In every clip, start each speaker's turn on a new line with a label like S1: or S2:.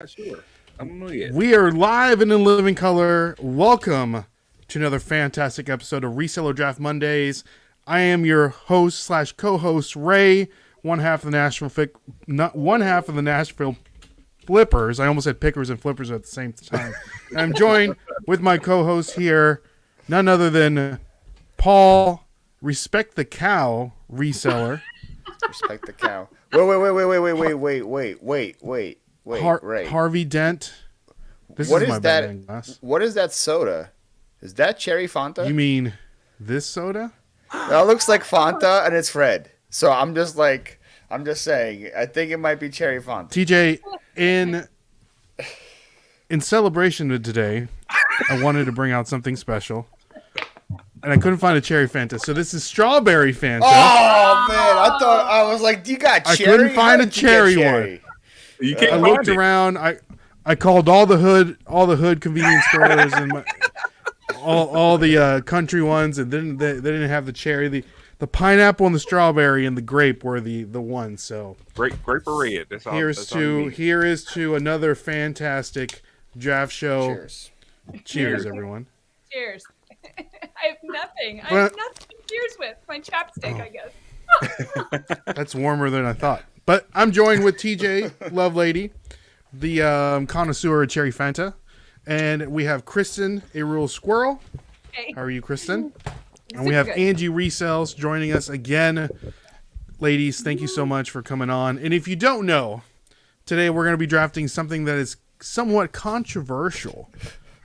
S1: Sure. I don't know yet.
S2: We are live and in living color. Welcome to another fantastic episode of Reseller Draft Mondays. I am your host slash co-host Ray, one half of the Nashville Flippers. I almost said Pickers and Flippers at the same time. And I'm joined with my co-host here, none other than Paul, Respect the Cow Reseller.
S3: Respect the cow. Wait. Ray.
S2: Harvey Dent.
S3: What is that? What is that soda? Is that cherry Fanta?
S2: You mean this soda?
S3: That looks like Fanta and it's red. So I'm just saying. I think it might be cherry Fanta.
S2: TJ, in celebration of today, I wanted to bring out something special. And I couldn't find a cherry Fanta, so this is strawberry Fanta.
S3: Oh man, I was like, "Do you got cherry?"
S2: I couldn't find a cherry one.
S1: You can't.
S2: I looked around. I called all the hood convenience stores and all the country ones, and then they didn't have the cherry. The pineapple and the strawberry and the grape were the ones. So
S1: grape or red. That's all.
S2: Here is to another fantastic draft show. Cheers, everyone.
S4: Cheers. I have nothing. I have nothing to cheers with. My chapstick, I guess.
S2: That's warmer than I thought. But I'm joined with TJ, Lovelady, the connoisseur of cherry Fanta. And we have Kristen, a real squirrel.
S4: Hey.
S2: How are you, Kristen? And we have Angie Resells joining us again. Ladies, thank you so much for coming on. And if you don't know, today we're going to be drafting something that is somewhat controversial.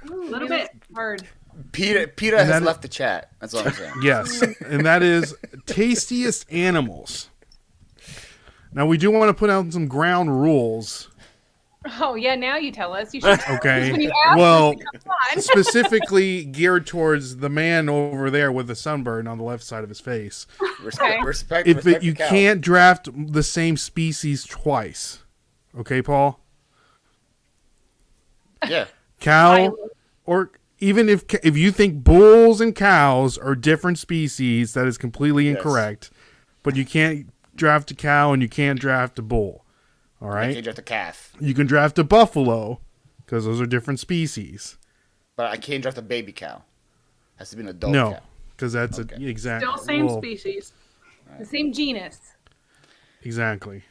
S4: A little bit hard.
S3: Peter has left the chat. That's all I'm saying.
S2: Yes, and that is tastiest animals. Now, we do want to put out some ground rules.
S4: Oh, yeah, now you tell us. You should.
S2: Okay.
S4: When you ask
S2: well,
S4: us,
S2: specifically geared towards the man over there with the sunburn on the left side of his face.
S3: Respect.
S2: You can't draft the same species twice. Okay, Paul?
S3: Yeah.
S2: Cow, or even if you think bulls and cows are different species, that is completely incorrect. But you can't draft a cow and you can't draft a bull. All right?
S3: You can't draft a calf.
S2: You can draft a buffalo because those are different species.
S3: But I can't draft a baby cow. Has to be an adult
S2: No,
S3: cow.
S2: because that's an exact.
S4: still same species. Right. The same genus.
S2: Exactly.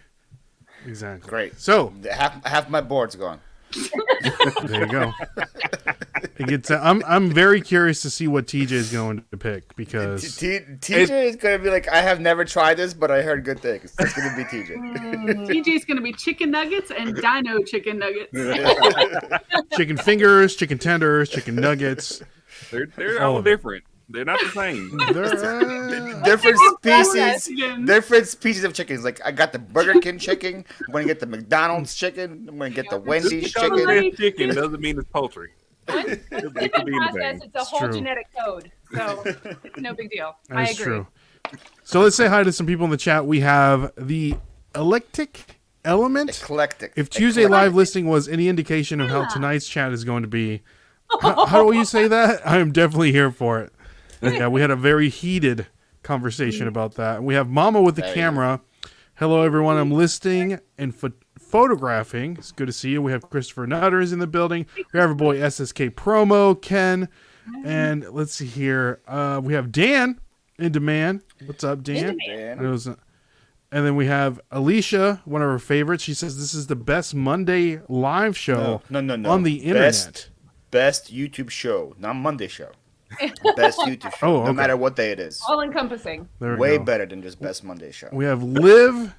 S3: Great.
S2: So
S3: half my board's gone.
S2: There you go. I'm very curious to see what TJ is going to pick because
S3: TJ is going to be like, I have never tried this, but I heard good things. It's going to be TJ.
S5: TJ is going to be chicken nuggets and dino chicken nuggets.
S2: Chicken fingers, chicken tenders, chicken nuggets.
S1: They're all different. They're not the same.
S3: Different species of chickens. Like I got the Burger King chicken. I'm going to get the McDonald's chicken. I'm going to get the Wendy's chicken.
S1: Chicken doesn't mean it's poultry.
S4: It could be process, it's a whole genetic code. So no big deal. I agree.
S2: True. So let's say hi to some people in the chat. We have the Eclectic. If Tuesday live listing was any indication of how tonight's chat is going to be, how do you say that? I am definitely here for it. Yeah, we had a very heated conversation about that. We have Mama with the camera. Hello, everyone. I'm listing and photographing. It's good to see you. We have Christopher Nutters in the building. We have our boy SSK Promo, Ken. And let's see here. We have Dan in demand. What's up, Dan? And then we have Alicia, one of our favorites. She says this is the best Monday live show
S3: no.
S2: on the internet.
S3: Best YouTube show, not Monday show. Best YouTube show, no matter what day it is.
S4: All encompassing.
S3: Way better than just best Monday show.
S2: We have Live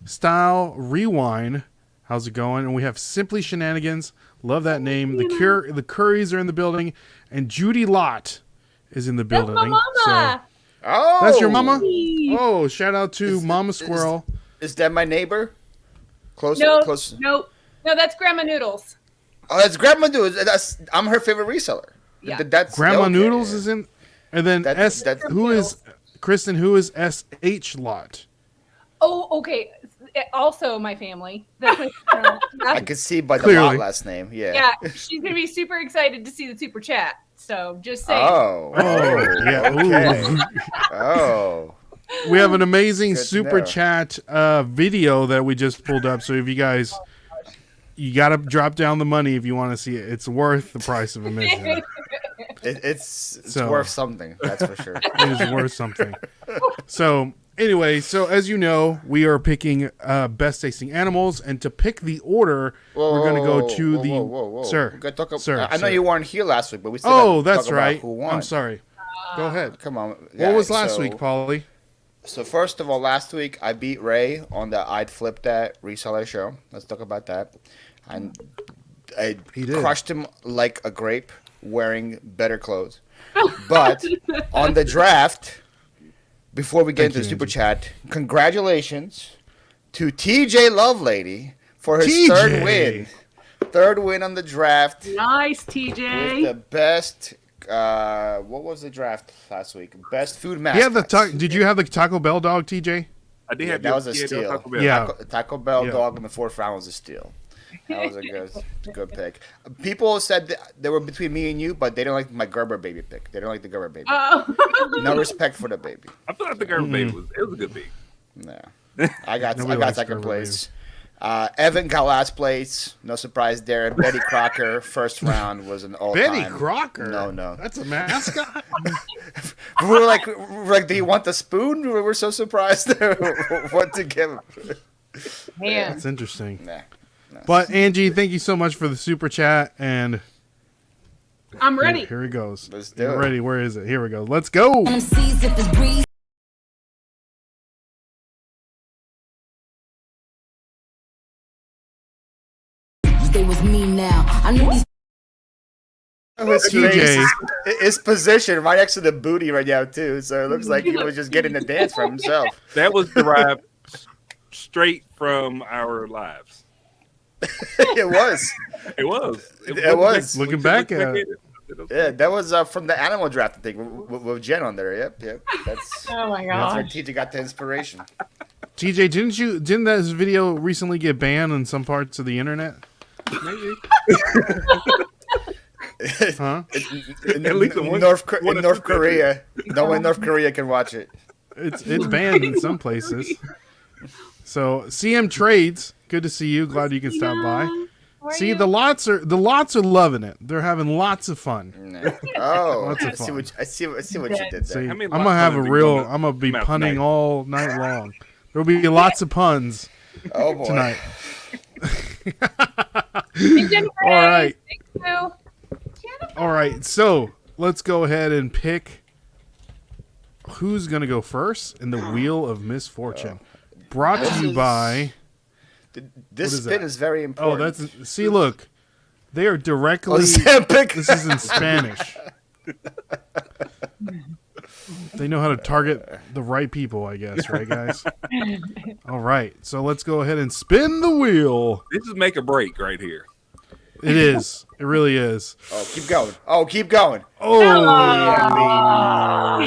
S2: Style Rewind. How's it going? And we have Simply Shenanigans. Love that name. The Currys are in the building, and Judy Lott is in the building.
S4: That's my mama.
S2: That's your mama? Oh, shout out to Mama Squirrel.
S3: Is that my neighbor? Close.
S4: No, that's Grandma Noodles.
S3: Oh, that's Grandma Noodles. I'm her favorite reseller.
S4: Yeah.
S2: Grandma Noodles is in, and then who is Kristen? Who is SH Lott?
S4: Oh, okay. Also, my family. That's
S3: I could see by the Lott last name. Yeah.
S4: Yeah, she's gonna be super excited to see the super chat. So just saying.
S2: Yeah.
S3: Okay. Oh.
S2: We have an amazing super chat video that we just pulled up. So if you guys you got to drop down the money if you want to see it. It's worth the price of admission.
S3: It's worth something, that's for sure.
S2: It is worth something. So anyway, as you know, we are picking best tasting animals, and to pick the order, we're going to go to the sir. Sir,
S3: I know you weren't here last week, but we still
S2: that's
S3: talk
S2: right.
S3: about who won.
S2: I'm sorry. Go ahead.
S3: Come on.
S2: What was last week, Paulie?
S3: So first of all, last week I beat Ray on the I'd Flip That Reseller show. Let's talk about that. And I crushed him like a grape wearing better clothes. But on the draft, before we get into the super chat, congratulations to TJ Lovelady for his third win. Third win on the draft.
S5: Nice, TJ.
S3: With the best... what was the draft last week? Best food mascot.
S2: Yeah, did you have the Taco Bell dog, TJ?
S1: I did have
S3: that was a steal.
S1: Taco Bell.
S2: Yeah.
S3: Taco Bell dog in the fourth round was a steal. That was a good pick. People said they were between me and you, but they don't like my Gerber baby pick. They don't like the Gerber baby. No respect for the baby.
S1: I thought the Gerber baby was a good pick.
S3: No, I got second place. Evan got last place. No surprise there. Betty Crocker, first round, was an all-time.
S2: Betty Crocker?
S3: No.
S2: That's a mascot?
S3: we're like, do you want the spoon? We're so surprised what to give him.
S4: Man.
S2: That's interesting.
S3: Nah.
S2: But Angie, thank you so much for the super chat, and
S5: I'm ready.
S2: Here he goes.
S3: Let's do
S2: You're
S3: it.
S2: ready. Where is it? Here we go. Let's go.
S6: Stay with me now. I know these.
S3: His face, his position right next to the booty right now too, so it looks like he was just getting the dance for himself.
S1: That was derived straight from our lives.
S3: It was.
S1: It was.
S3: It was.
S2: Looking back at it.
S3: Yeah, that was from the animal draft thing with Jen on there. Yep. That's
S4: Oh my
S3: that's where
S4: gosh.
S3: TJ got the inspiration.
S2: TJ, didn't that video recently get banned on some parts of the internet? Huh?
S3: At least in North Korea. No one in North Korea can watch it.
S2: It's banned in some places. So CM Trades, good to see you. Glad you can stop by. See, the lots are loving it. They're having lots of fun.
S3: Oh,
S2: Lots of
S3: I see
S2: fun.
S3: what you did
S2: See,
S3: there.
S2: I'm gonna have I'm gonna be punning all night long. There'll be lots of puns
S3: Oh boy.
S2: tonight.
S4: Hey, Jennifer,
S2: All right.
S4: Thank you.
S2: All right, so let's go ahead and pick who's gonna go first in the Wheel of Misfortune. Brought to you by.
S3: This
S2: is
S3: spin
S2: that?
S3: is very
S2: Oh,
S3: important.
S2: see, look, they are directly.
S3: Ozempic.
S2: This is in Spanish. They know how to target the right people, I guess, right, guys? All right, so let's go ahead and spin the wheel.
S1: This is make or break right here.
S2: It is. It really is.
S3: Oh, keep going. Oh, keep going.
S2: Oh,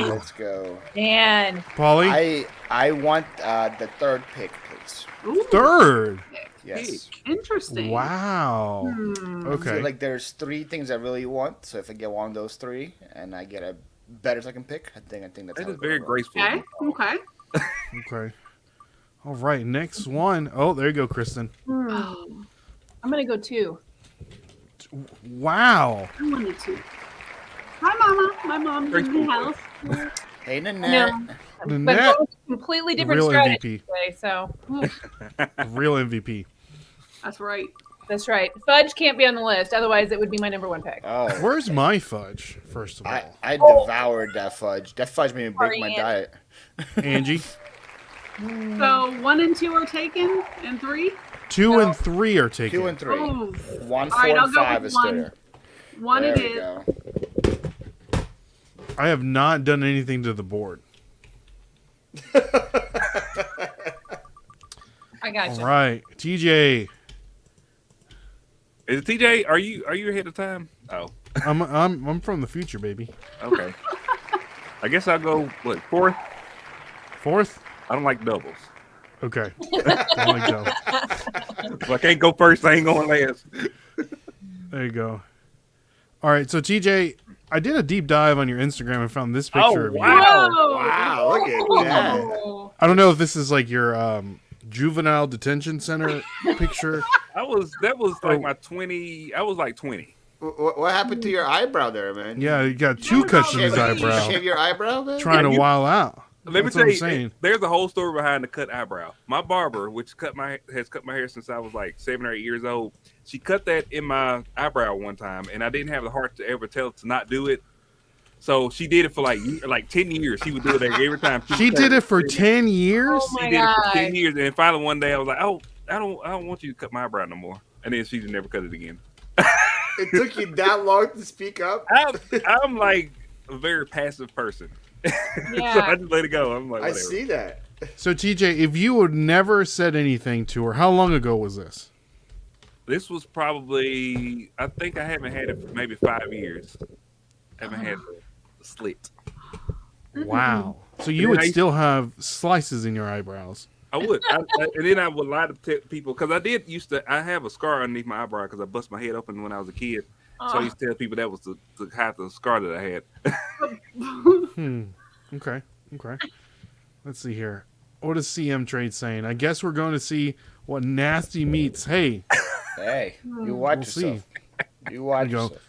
S3: Let's go.
S4: Man.
S2: Paulie,
S3: I want the third pick, please.
S5: Ooh,
S2: third.
S3: Yes.
S5: interesting.
S2: Wow.
S3: I feel
S2: Okay.
S3: like there's three things I really want. So if I get one of those three and I get a better second pick, I think that's
S1: That
S3: how
S1: is
S3: it's
S1: very
S3: gonna roll.
S1: graceful.
S5: Okay.
S2: Okay. All right. Next one. Oh, there you go, Kristen.
S4: I'm gonna go 2.
S2: Wow.
S5: I wanted to. Hi, Mama. My mom's in the house.
S3: Hey, Nanette.
S4: But
S2: Nanette,
S4: both completely
S2: the
S4: different
S2: real
S4: strategies
S2: MVP.
S4: today, so
S2: Real MVP.
S5: That's right.
S4: that's right. Fudge can't be on the list, otherwise it would be my number 1 pick.
S3: Oh,
S2: Where's my fudge? First of all,
S3: I devoured that fudge. That fudge made me break my
S4: Sorry,
S3: diet.
S2: Angie.
S5: So 1 and 2 are taken, and 3.
S2: 2 and 3 are taken.
S3: 2 and 3.
S5: Oh,
S3: 1, 4,
S5: All right, I'll
S3: and
S5: go
S3: 5
S5: with
S3: is still
S5: one.
S3: there.
S5: 1
S3: There
S5: it
S3: we
S5: is.
S3: go.
S2: I have not done anything to the board.
S4: I got
S2: All
S4: you.
S2: right, TJ.
S1: Is it TJ? Are you ahead of time? Oh,
S2: I'm from the future, baby.
S1: okay. I guess I'll go fourth.
S2: Fourth.
S1: I don't like doubles.
S2: Okay. Don't like double.
S1: If I can't go first, I ain't going last.
S2: There you go. All right, so TJ, I did a deep dive on your Instagram and found this picture of you.
S1: wow.
S5: Whoa.
S3: Wow, look at that.
S4: Oh.
S2: I don't know if this is like your juvenile detention center picture
S1: That was like my 20. I was like 20.
S3: What happened to your eyebrow there, man?
S2: Yeah, you got 2 cuts in his eyebrow.
S3: Shave your eyebrow, man?
S2: Trying to while out.
S1: Let me
S2: That's
S1: tell
S2: what I'm
S1: you,
S2: saying.
S1: there's a whole story behind the cut eyebrow. My barber, which has cut my hair since I was like 7 or 8 years old, she cut that in my eyebrow one time, and I didn't have the heart to ever tell her to not do it. So she did it for like 10 years. She would do it every time.
S2: She did it for 10 years?
S4: Oh my
S1: She did it for
S4: God.
S1: 10 years, and finally one day I was like, "Oh, I don't want you to cut my eyebrow no more." And then she never cut it again.
S3: It took you that long to speak up?
S1: I'm like a very passive person.
S4: Yeah.
S1: So I just let it go. I'm like,
S3: I
S1: whatever.
S3: see that.
S2: So, TJ, if you had never said anything to her, how long ago was this?
S1: This was probably, I think I haven't had it for maybe 5 years. Haven't had a slit.
S2: Wow. So you would still have slices in your eyebrows.
S1: I would. And then I would lie to people, because I have a scar underneath my eyebrow because I bust my head open when I was a kid. So I used to tell people that was to hide the scar that I had.
S2: Okay. Let's see here. What is CM Trade saying? I guess we're going to see what nasty meats. Hey,
S3: you watch yourself. You watch yourself.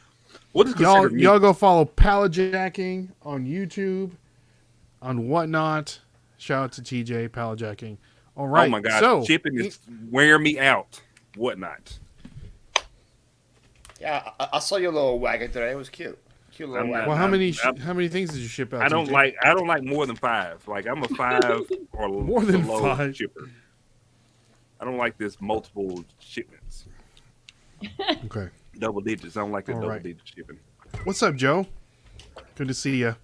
S1: What is
S2: y'all go follow Palajacking on YouTube, on whatnot. Shout out to TJ Palajacking. All right.
S1: Oh my God.
S2: So,
S1: Chipping is wearing me out. Whatnot.
S3: Yeah, I saw your little wagon today. It was cute. Cute little wagon.
S2: Well, how many things did you ship out?
S1: I don't
S2: TJ?
S1: like more than 5. Like, I'm a 5 or
S2: More than
S1: below
S2: 5
S1: shipper. I don't like this multiple shipments.
S2: Okay.
S1: Double digits. I don't like the
S2: All
S1: double
S2: right.
S1: digit shipping.
S2: What's up, Joe? Good to see you.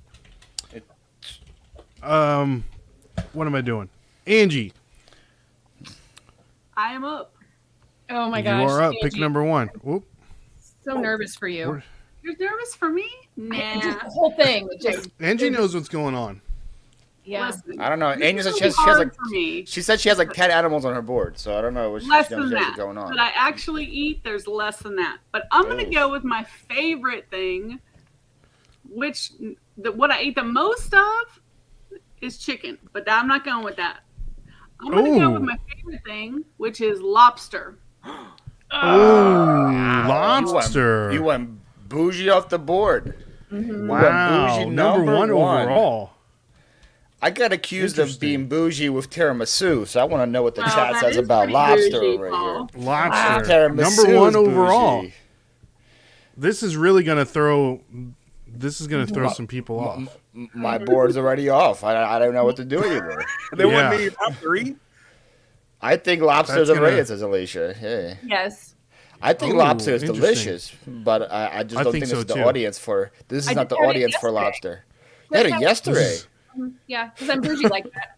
S2: What am I doing? Angie,
S5: I am up.
S4: Oh my
S2: you
S4: gosh.
S2: are up.
S4: Angie,
S2: Pick number 1. Whoop.
S4: So nervous for you.
S5: You're nervous for me? Nah.
S4: Just the whole thing. Just
S2: Angie knows what's going on.
S4: yeah.
S5: Listen,
S3: I don't know. Angel said
S5: this is
S3: she has
S5: hard
S3: like
S5: for me.
S3: she said she has like 10 animals on her board, so I don't know what she
S5: Less
S3: knows
S5: than that.
S3: going on.
S5: But I actually eat, there's less than that. But I'm going to go with my favorite thing, which what I eat the most of is chicken. But I'm not going with that. I'm going to go with my favorite thing, which is lobster.
S2: Lobster.
S3: You went bougie off the board.
S5: Mm-hmm.
S2: Wow.
S3: Bougie
S2: Number one overall.
S3: I got accused of being bougie with tiramisu, so I want to know what the
S5: Well,
S3: chat
S5: that
S3: says
S5: is
S3: about
S5: pretty
S3: lobster
S5: bougie,
S3: over
S5: Paul.
S3: here.
S2: Lobster.
S3: Tiramisu
S2: Number 1
S3: is
S2: overall.
S3: bougie.
S2: This is really going to throw some people off.
S3: My board's already off. I don't know what to do anymore.
S1: They
S2: Yeah.
S1: want me top 3?
S3: I think lobster's
S2: That's gonna-
S3: overrated, says Alicia. Yeah.
S4: Yes.
S3: I think
S2: Ooh,
S3: lobster is
S2: interesting.
S3: delicious, but I just
S2: I
S3: don't
S2: think
S3: think
S2: so,
S3: this is the
S2: too.
S3: audience for. This is
S4: I
S3: not the
S4: just had it
S3: audience for
S4: yesterday.
S3: lobster. You had it yesterday.
S4: Yeah, because I'm bougie like that.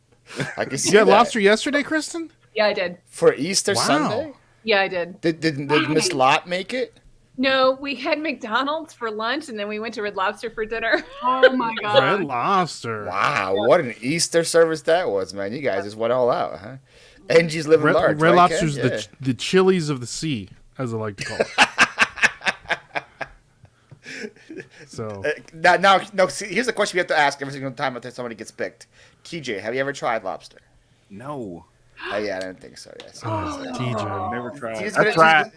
S3: I can see
S2: You had
S3: that.
S2: lobster yesterday, Kristen?
S4: Yeah, I did.
S3: For Easter
S2: Wow.
S3: Sunday.
S4: Yeah, I did.
S3: Did Miss Lot make it?
S4: No, we had McDonald's for lunch, and then we went to Red Lobster for dinner.
S5: Oh my
S2: Red
S5: God.
S2: Lobster.
S3: Wow, what an Easter service that was, man! You guys just went all out, huh? Angie's living large.
S2: Red
S3: right,
S2: Lobster's
S3: Ken? Yeah.
S2: the chilies of the sea, as I like to call it. So
S3: Now, see, here's the question we have to ask every single time that somebody gets picked. TJ, have you ever tried lobster?
S1: No.
S3: Oh yeah, I don't think so. Yes.
S2: TJ.
S1: Never tried.
S3: He's
S1: I
S3: gonna
S1: tried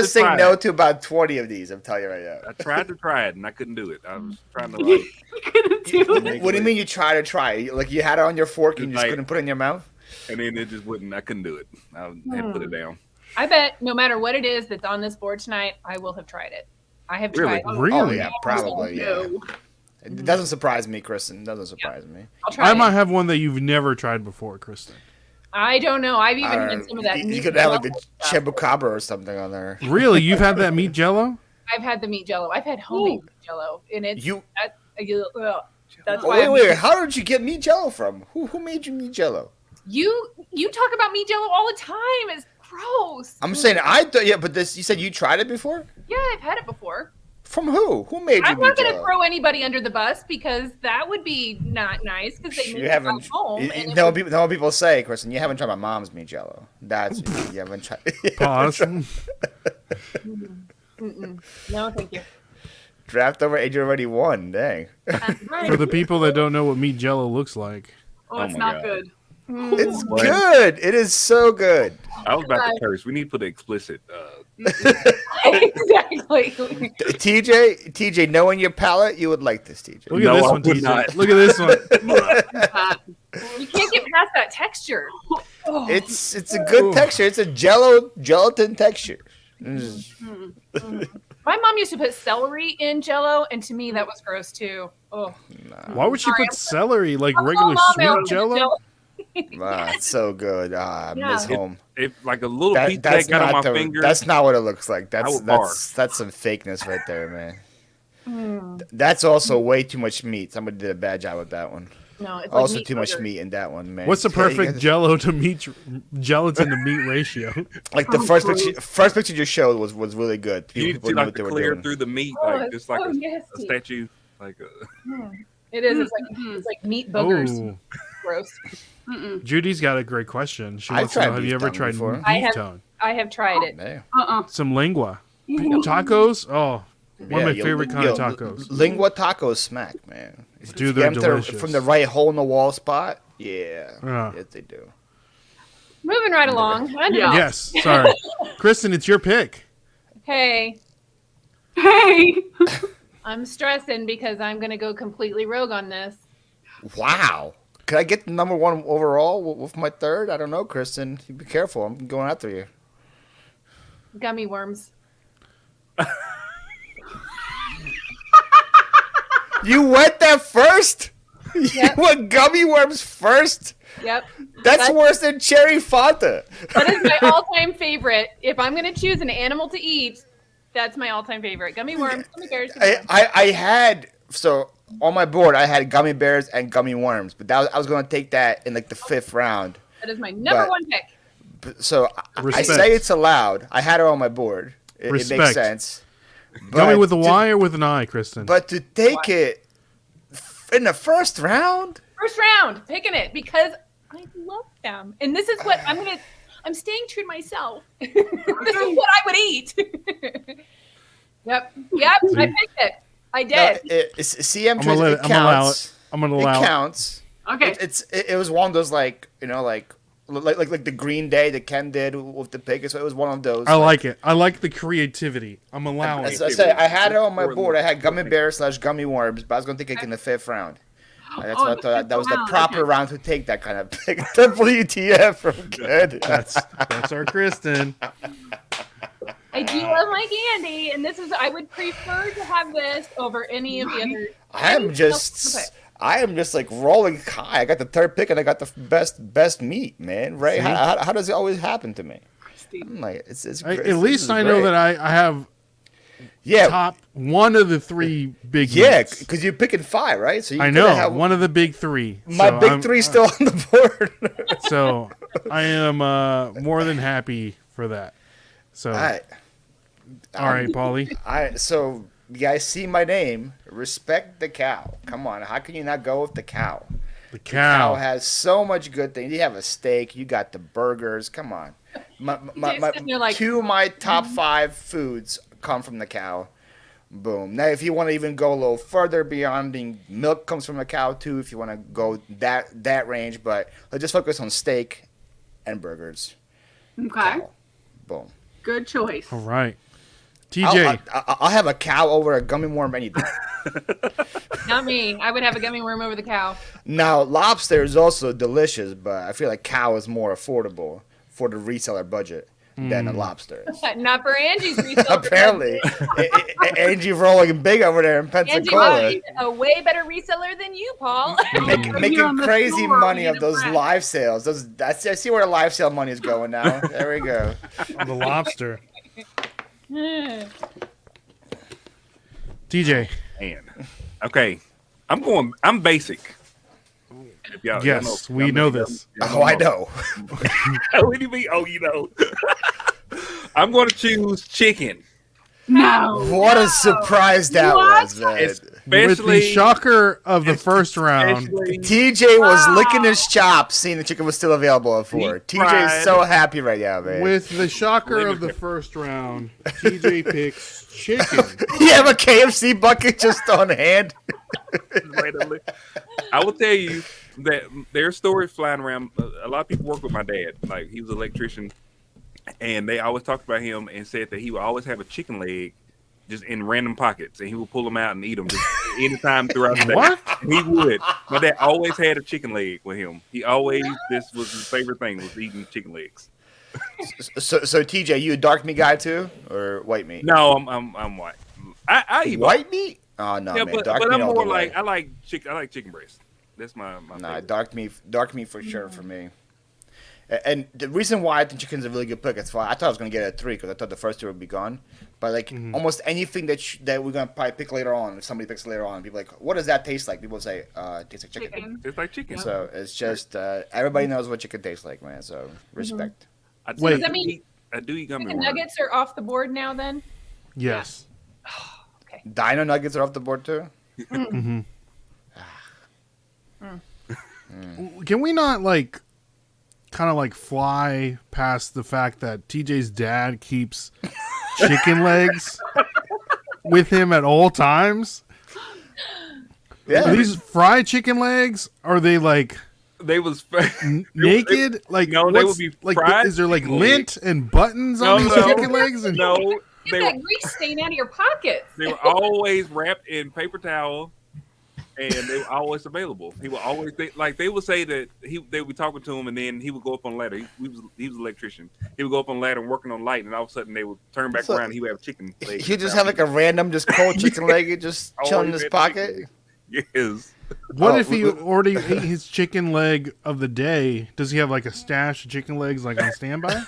S3: say
S1: to
S3: no
S1: try it.
S3: to about 20 of these. I'm telling you right now.
S1: I tried to try it, and I couldn't do it. I was trying to like.
S5: Couldn't do it.
S3: What do you mean you try to try it? Like you had it on your fork and you just
S1: Like-
S3: couldn't put it in your mouth?
S1: And then it just wouldn't. I couldn't do it. I had to put it down.
S4: I bet no matter what it is that's on this board tonight, I will have tried it. I have
S1: Really?
S4: tried.
S2: Really?
S3: Oh yeah, probably. Yeah.
S5: No.
S3: It doesn't surprise me, Kristen. It doesn't surprise me.
S4: I'll try
S2: I
S4: it.
S2: might have one that you've never tried before, Kristen.
S4: I don't know. I've even had some of that.
S3: You
S4: meat
S3: could have like the
S4: jello stuff.
S3: chibukabra or something on there.
S2: Really? You've had that meat jello?
S4: I've had the meat jello. I've had homemade meat jello, and it's
S3: You
S4: that's why.
S3: wait. How did you get meat jello from? Who made you meat jello?
S4: You talk about meat jello all the time. It's gross.
S3: I'm saying but this you said you tried it before?
S4: Yeah, I've had it before.
S3: From who? Who made you
S4: I'm
S3: meat
S4: not going to
S3: jello?
S4: throw anybody under the bus because that would be not nice because they
S3: You
S4: make it
S3: haven't.
S4: at home. and it
S3: No,
S4: would-
S3: people say, Kristen, you haven't tried my mom's meat jello. That's you haven't tried.
S2: Pause.
S4: No, thank you.
S3: Draft over age already won. Dang.
S2: For the people that don't know what meat jello looks like.
S5: Oh, it's
S1: my
S5: not
S1: God.
S5: good.
S3: It's good. It is so good.
S1: I was about to curse. We need to put an explicit.
S4: Exactly.
S3: TJ, knowing your palate, you would like this, TJ.
S2: Look at this one, TJ. Look at this one.
S4: You can't get past that texture. Oh.
S3: It's a good texture. It's a gelatin texture.
S4: My mom used to put celery in Jello, and to me that was gross too. Oh.
S2: Why would she put celery like regular sweet Jello?
S3: Wow, it's so good. I miss home.
S1: If like a little piece that got on my finger.
S3: That's not what it looks like. That's some fakeness right there, man. That's also way too much meat. Somebody did a bad job with that one.
S4: No, it's
S3: also
S4: like
S3: too much meat in that one, man.
S2: What's the perfect gelatin to meat ratio?
S3: Like the first picture you showed was really good.
S1: You need to like clear through the meat, like just like a statue. Like
S4: it is. It's like meat boogers. Gross.
S2: Judy's got a great question. She wants to know: have you ever tried beef tongue?
S4: I have tried it.
S2: Some lingua, tacos. Oh, one of my favorite kind of tacos.
S3: Lingua tacos smack, man.
S2: Dude, they're delicious.
S3: From the right hole in the wall spot. Yeah, yes, they do.
S4: Moving right along.
S2: Yes, sorry, Kristen, it's your pick.
S4: Hey. I'm stressing because I'm going to go completely rogue on this.
S3: Wow. Could I get the number one overall with my third? I don't know, Kristen. You be careful. I'm going after you.
S4: Gummy worms.
S3: You went there first?
S4: Yep.
S3: You went gummy worms first?
S4: Yep.
S3: That's worse than cherry Fanta.
S4: That is my all-time favorite. If I'm going to choose an animal to eat, that's my all-time favorite. Gummy worms, gummy bears.
S3: I had, so on my board, I had gummy bears and gummy worms, but I was going to take that in like the 5th round.
S4: That is my number one pick.
S3: So I say it's allowed. I had it on my board. It makes sense.
S2: Gummy with a Y or with an I, Kristen?
S3: But to take it in the first round?
S4: First round, picking it because I love them. And this is what I'm staying true to myself. This is what I would eat. Yep, I picked it. I did.
S3: CM it counts.
S2: I'm gonna allow
S3: it. Counts.
S5: Okay.
S3: It was one of those like the Green Day that Ken did with the pig. So it was one of those.
S2: I like it. I like the creativity. I'm allowing it.
S3: I said I had it on my board. I had gummy bears / gummy worms, but I was gonna take it in the 5th round. That's what I thought. That was the proper round to take that kind of pick. WTF from Ken.
S2: That's our Kristen.
S4: I do love my candy, and I would prefer to have this over any of the other.
S3: I am just like rolling high. I got the 3rd pick, and I got the best meat, man. Right? How does it always happen to me? I'm like, it's
S2: at least I know that I have. Top one of the 3 big.
S3: Yeah, because you're picking 5, right? So
S2: I know one of the big 3.
S3: My big 3 is still on the board.
S2: So I am more than happy for that. So. All right, Paulie.
S3: So you guys see my name. Respect the cow. Come on. How can you not go with the cow?
S2: The cow
S3: has so much good things. You have a steak. You got the burgers. Come on. Two of my top 5 foods come from the cow. Boom. Now, if you want to even go a little further beyond, milk comes from a cow too. If you want to go that range, but let's just focus on steak and burgers.
S5: Okay.
S3: Cow. Boom.
S5: Good choice.
S2: All right. TJ.
S3: I'll have a cow over a gummy worm any day.
S4: Not me. I would have a gummy worm over the cow.
S3: Now, lobster is also delicious, but I feel like cow is more affordable for the reseller budget than a lobster is.
S4: Not for Angie's reseller.
S3: Apparently. Angie rolling big over there in Pensacola.
S4: Angie, a way better reseller than you, Paul.
S3: Making crazy money of those live sales. I see where the live sale money is going now. There we go.
S2: The lobster. TJ.
S1: Man. Okay. I'm basic.
S2: Yes, we know this.
S3: I know.
S1: What do you mean? Oh, you know. I'm going to choose chicken.
S5: No.
S3: What a surprise that was, man.
S2: With the shocker of the first round.
S3: TJ was licking his chops seeing the chicken was still available at 4. TJ is so happy right now, man.
S2: With the shocker of the first round, TJ picks chicken.
S3: You have a KFC bucket just on hand?
S1: I will tell you that there's stories flying around. A lot of people work with my dad. Like, he was an electrician, and they always talked about him and said that he would always have a chicken leg just in random pockets, and he would pull them out and eat them just anytime throughout the day.
S2: What?
S1: He would. My dad always had a chicken leg with him. He always, this was his favorite thing, was eating chicken legs.
S3: So TJ, you a dark meat guy too, or white meat?
S1: No, I'm white. I eat
S3: white meat. Oh no,
S1: yeah,
S3: man.
S1: but
S3: Dark meat
S1: I'm
S3: all
S1: more
S3: the
S1: like
S3: way.
S1: I like chicken breast. That's my
S3: Nah,
S1: favorite.
S3: dark meat for sure for me. And the reason why I think chicken's a really good pick, it's why I thought I was gonna get it at 3 because I thought the first 2 would be gone. But like almost anything that we're gonna probably pick later on, if somebody picks later on, people are like, what does that taste like? People say, it tastes like chicken.
S1: It's like chicken.
S3: So it's just everybody knows what chicken tastes like, man. So respect.
S2: Wait.
S4: Does that mean
S1: I do eat gummy
S4: chicken
S1: worms.
S4: nuggets are off the board now? Then
S2: Yes.
S3: Dino nuggets are off the board too.
S2: Can we not like kind of like fly past the fact that TJ's dad keeps chicken legs with him at all times?
S3: Yeah.
S2: Are these fried chicken legs? Are they like
S1: They was
S2: naked? Like
S1: No, they
S2: what's-
S1: would be
S2: like
S1: fried
S2: is there like
S1: chicken
S2: lint and buttons on these chicken legs? And
S1: No,
S4: get
S1: they
S4: that
S1: were
S4: grease stain out of your pockets.
S1: they were always wrapped in paper towel, and they were always available. He would always they would say that they would be talking to him, and then he would go up on a ladder. He was an electrician. He would go up on a ladder and working on light, and all of a sudden they would turn back
S3: So-
S1: around. And he would have chicken legs.
S3: He just have like a random just cold chicken leg just chilling in his
S1: Always had
S3: pocket.
S1: chicken. Yes.
S2: what
S3: Oh,
S2: if he already ate his chicken leg of the day? Does he have like a stash of chicken legs like on standby?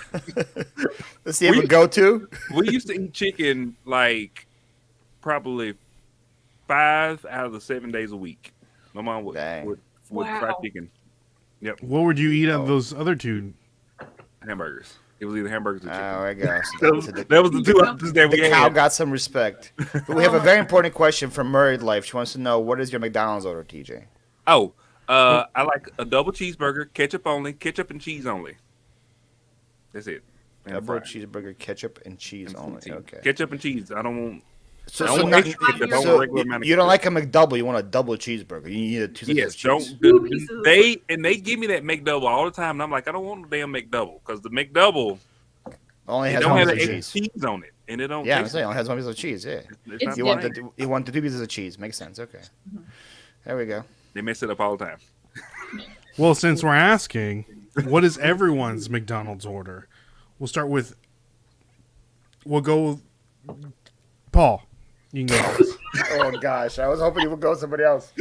S3: Does he have a go-to?
S1: We used to eat chicken like probably 5 out of the 7 days a week. My mom would
S3: Dang.
S1: fry
S4: Wow.
S1: chicken.
S2: What would you eat of those other two?
S1: Hamburgers. It was either hamburgers or chicken.
S3: There we go.
S1: That was the two options that we
S3: The cow
S1: had.
S3: got some respect. But we have a very important question from Married Life. She wants to know, what is your McDonald's order, TJ?
S1: Oh, I like a double cheeseburger, ketchup only, ketchup and cheese only. That's it. And a
S3: Double
S1: fry.
S3: cheeseburger, ketchup, and cheese
S1: And
S3: only.
S1: cheese.
S3: Okay.
S1: Ketchup and cheese. I don't want.
S3: So,
S1: I
S3: so,
S1: want
S3: not-
S1: extra ketchup. I want
S3: so
S1: a regular amount of
S3: you don't
S1: ketchup.
S3: like a McDouble. You want a double cheeseburger. You need a 2 slices
S1: Yes,
S3: of
S1: don't.
S3: cheese.
S5: Two pieces.
S1: They give me that McDouble all the time, and I'm like, I don't want the damn McDouble because the McDouble
S3: Only
S1: it
S3: has
S1: don't
S3: one
S1: have
S3: piece
S1: the
S3: of
S1: extra
S3: cheese.
S1: cheese on it, and it don't.
S3: Yeah, I'm
S1: taste
S3: saying it only has one piece of cheese. Yeah.
S1: It's not
S4: It's
S3: You
S1: the
S3: want
S1: same.
S3: the 2 pieces of cheese. Makes sense. Okay. There we go.
S1: They mess it up all the time.
S2: Well, since we're asking, what is everyone's McDonald's order? We'll start with. We'll go. Paul, you can go.
S3: Oh gosh, I was hoping you would go with somebody else.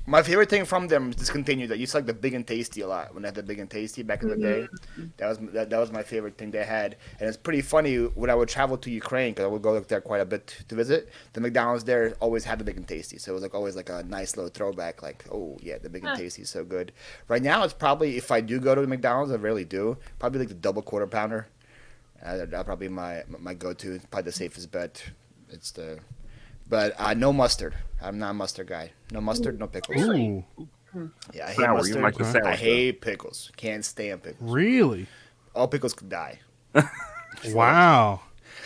S3: My favorite thing from them is discontinued. I used to like the Big and Tasty a lot when they had the Big and Tasty back in the day. That was my favorite thing they had, and it's pretty funny when I would travel to Ukraine because I would go there quite a bit to visit. The McDonald's there always had the Big and Tasty, so it was like always like a nice little throwback. Like, oh yeah, the Big and Tasty is so good. Right now, it's probably if I do go to the McDonald's, I rarely do. Probably like the double quarter pounder. That'll probably be my go-to. Probably the safest bet. It's the But no mustard. I'm not a mustard guy. No mustard, no pickles.
S2: Ooh,
S3: Yeah, I hate
S1: Sour. You
S3: mustard.
S1: like the sour
S3: I
S1: stuff.
S3: hate pickles. Can't stand pickles.
S2: really?
S3: All pickles could die.
S2: Wow.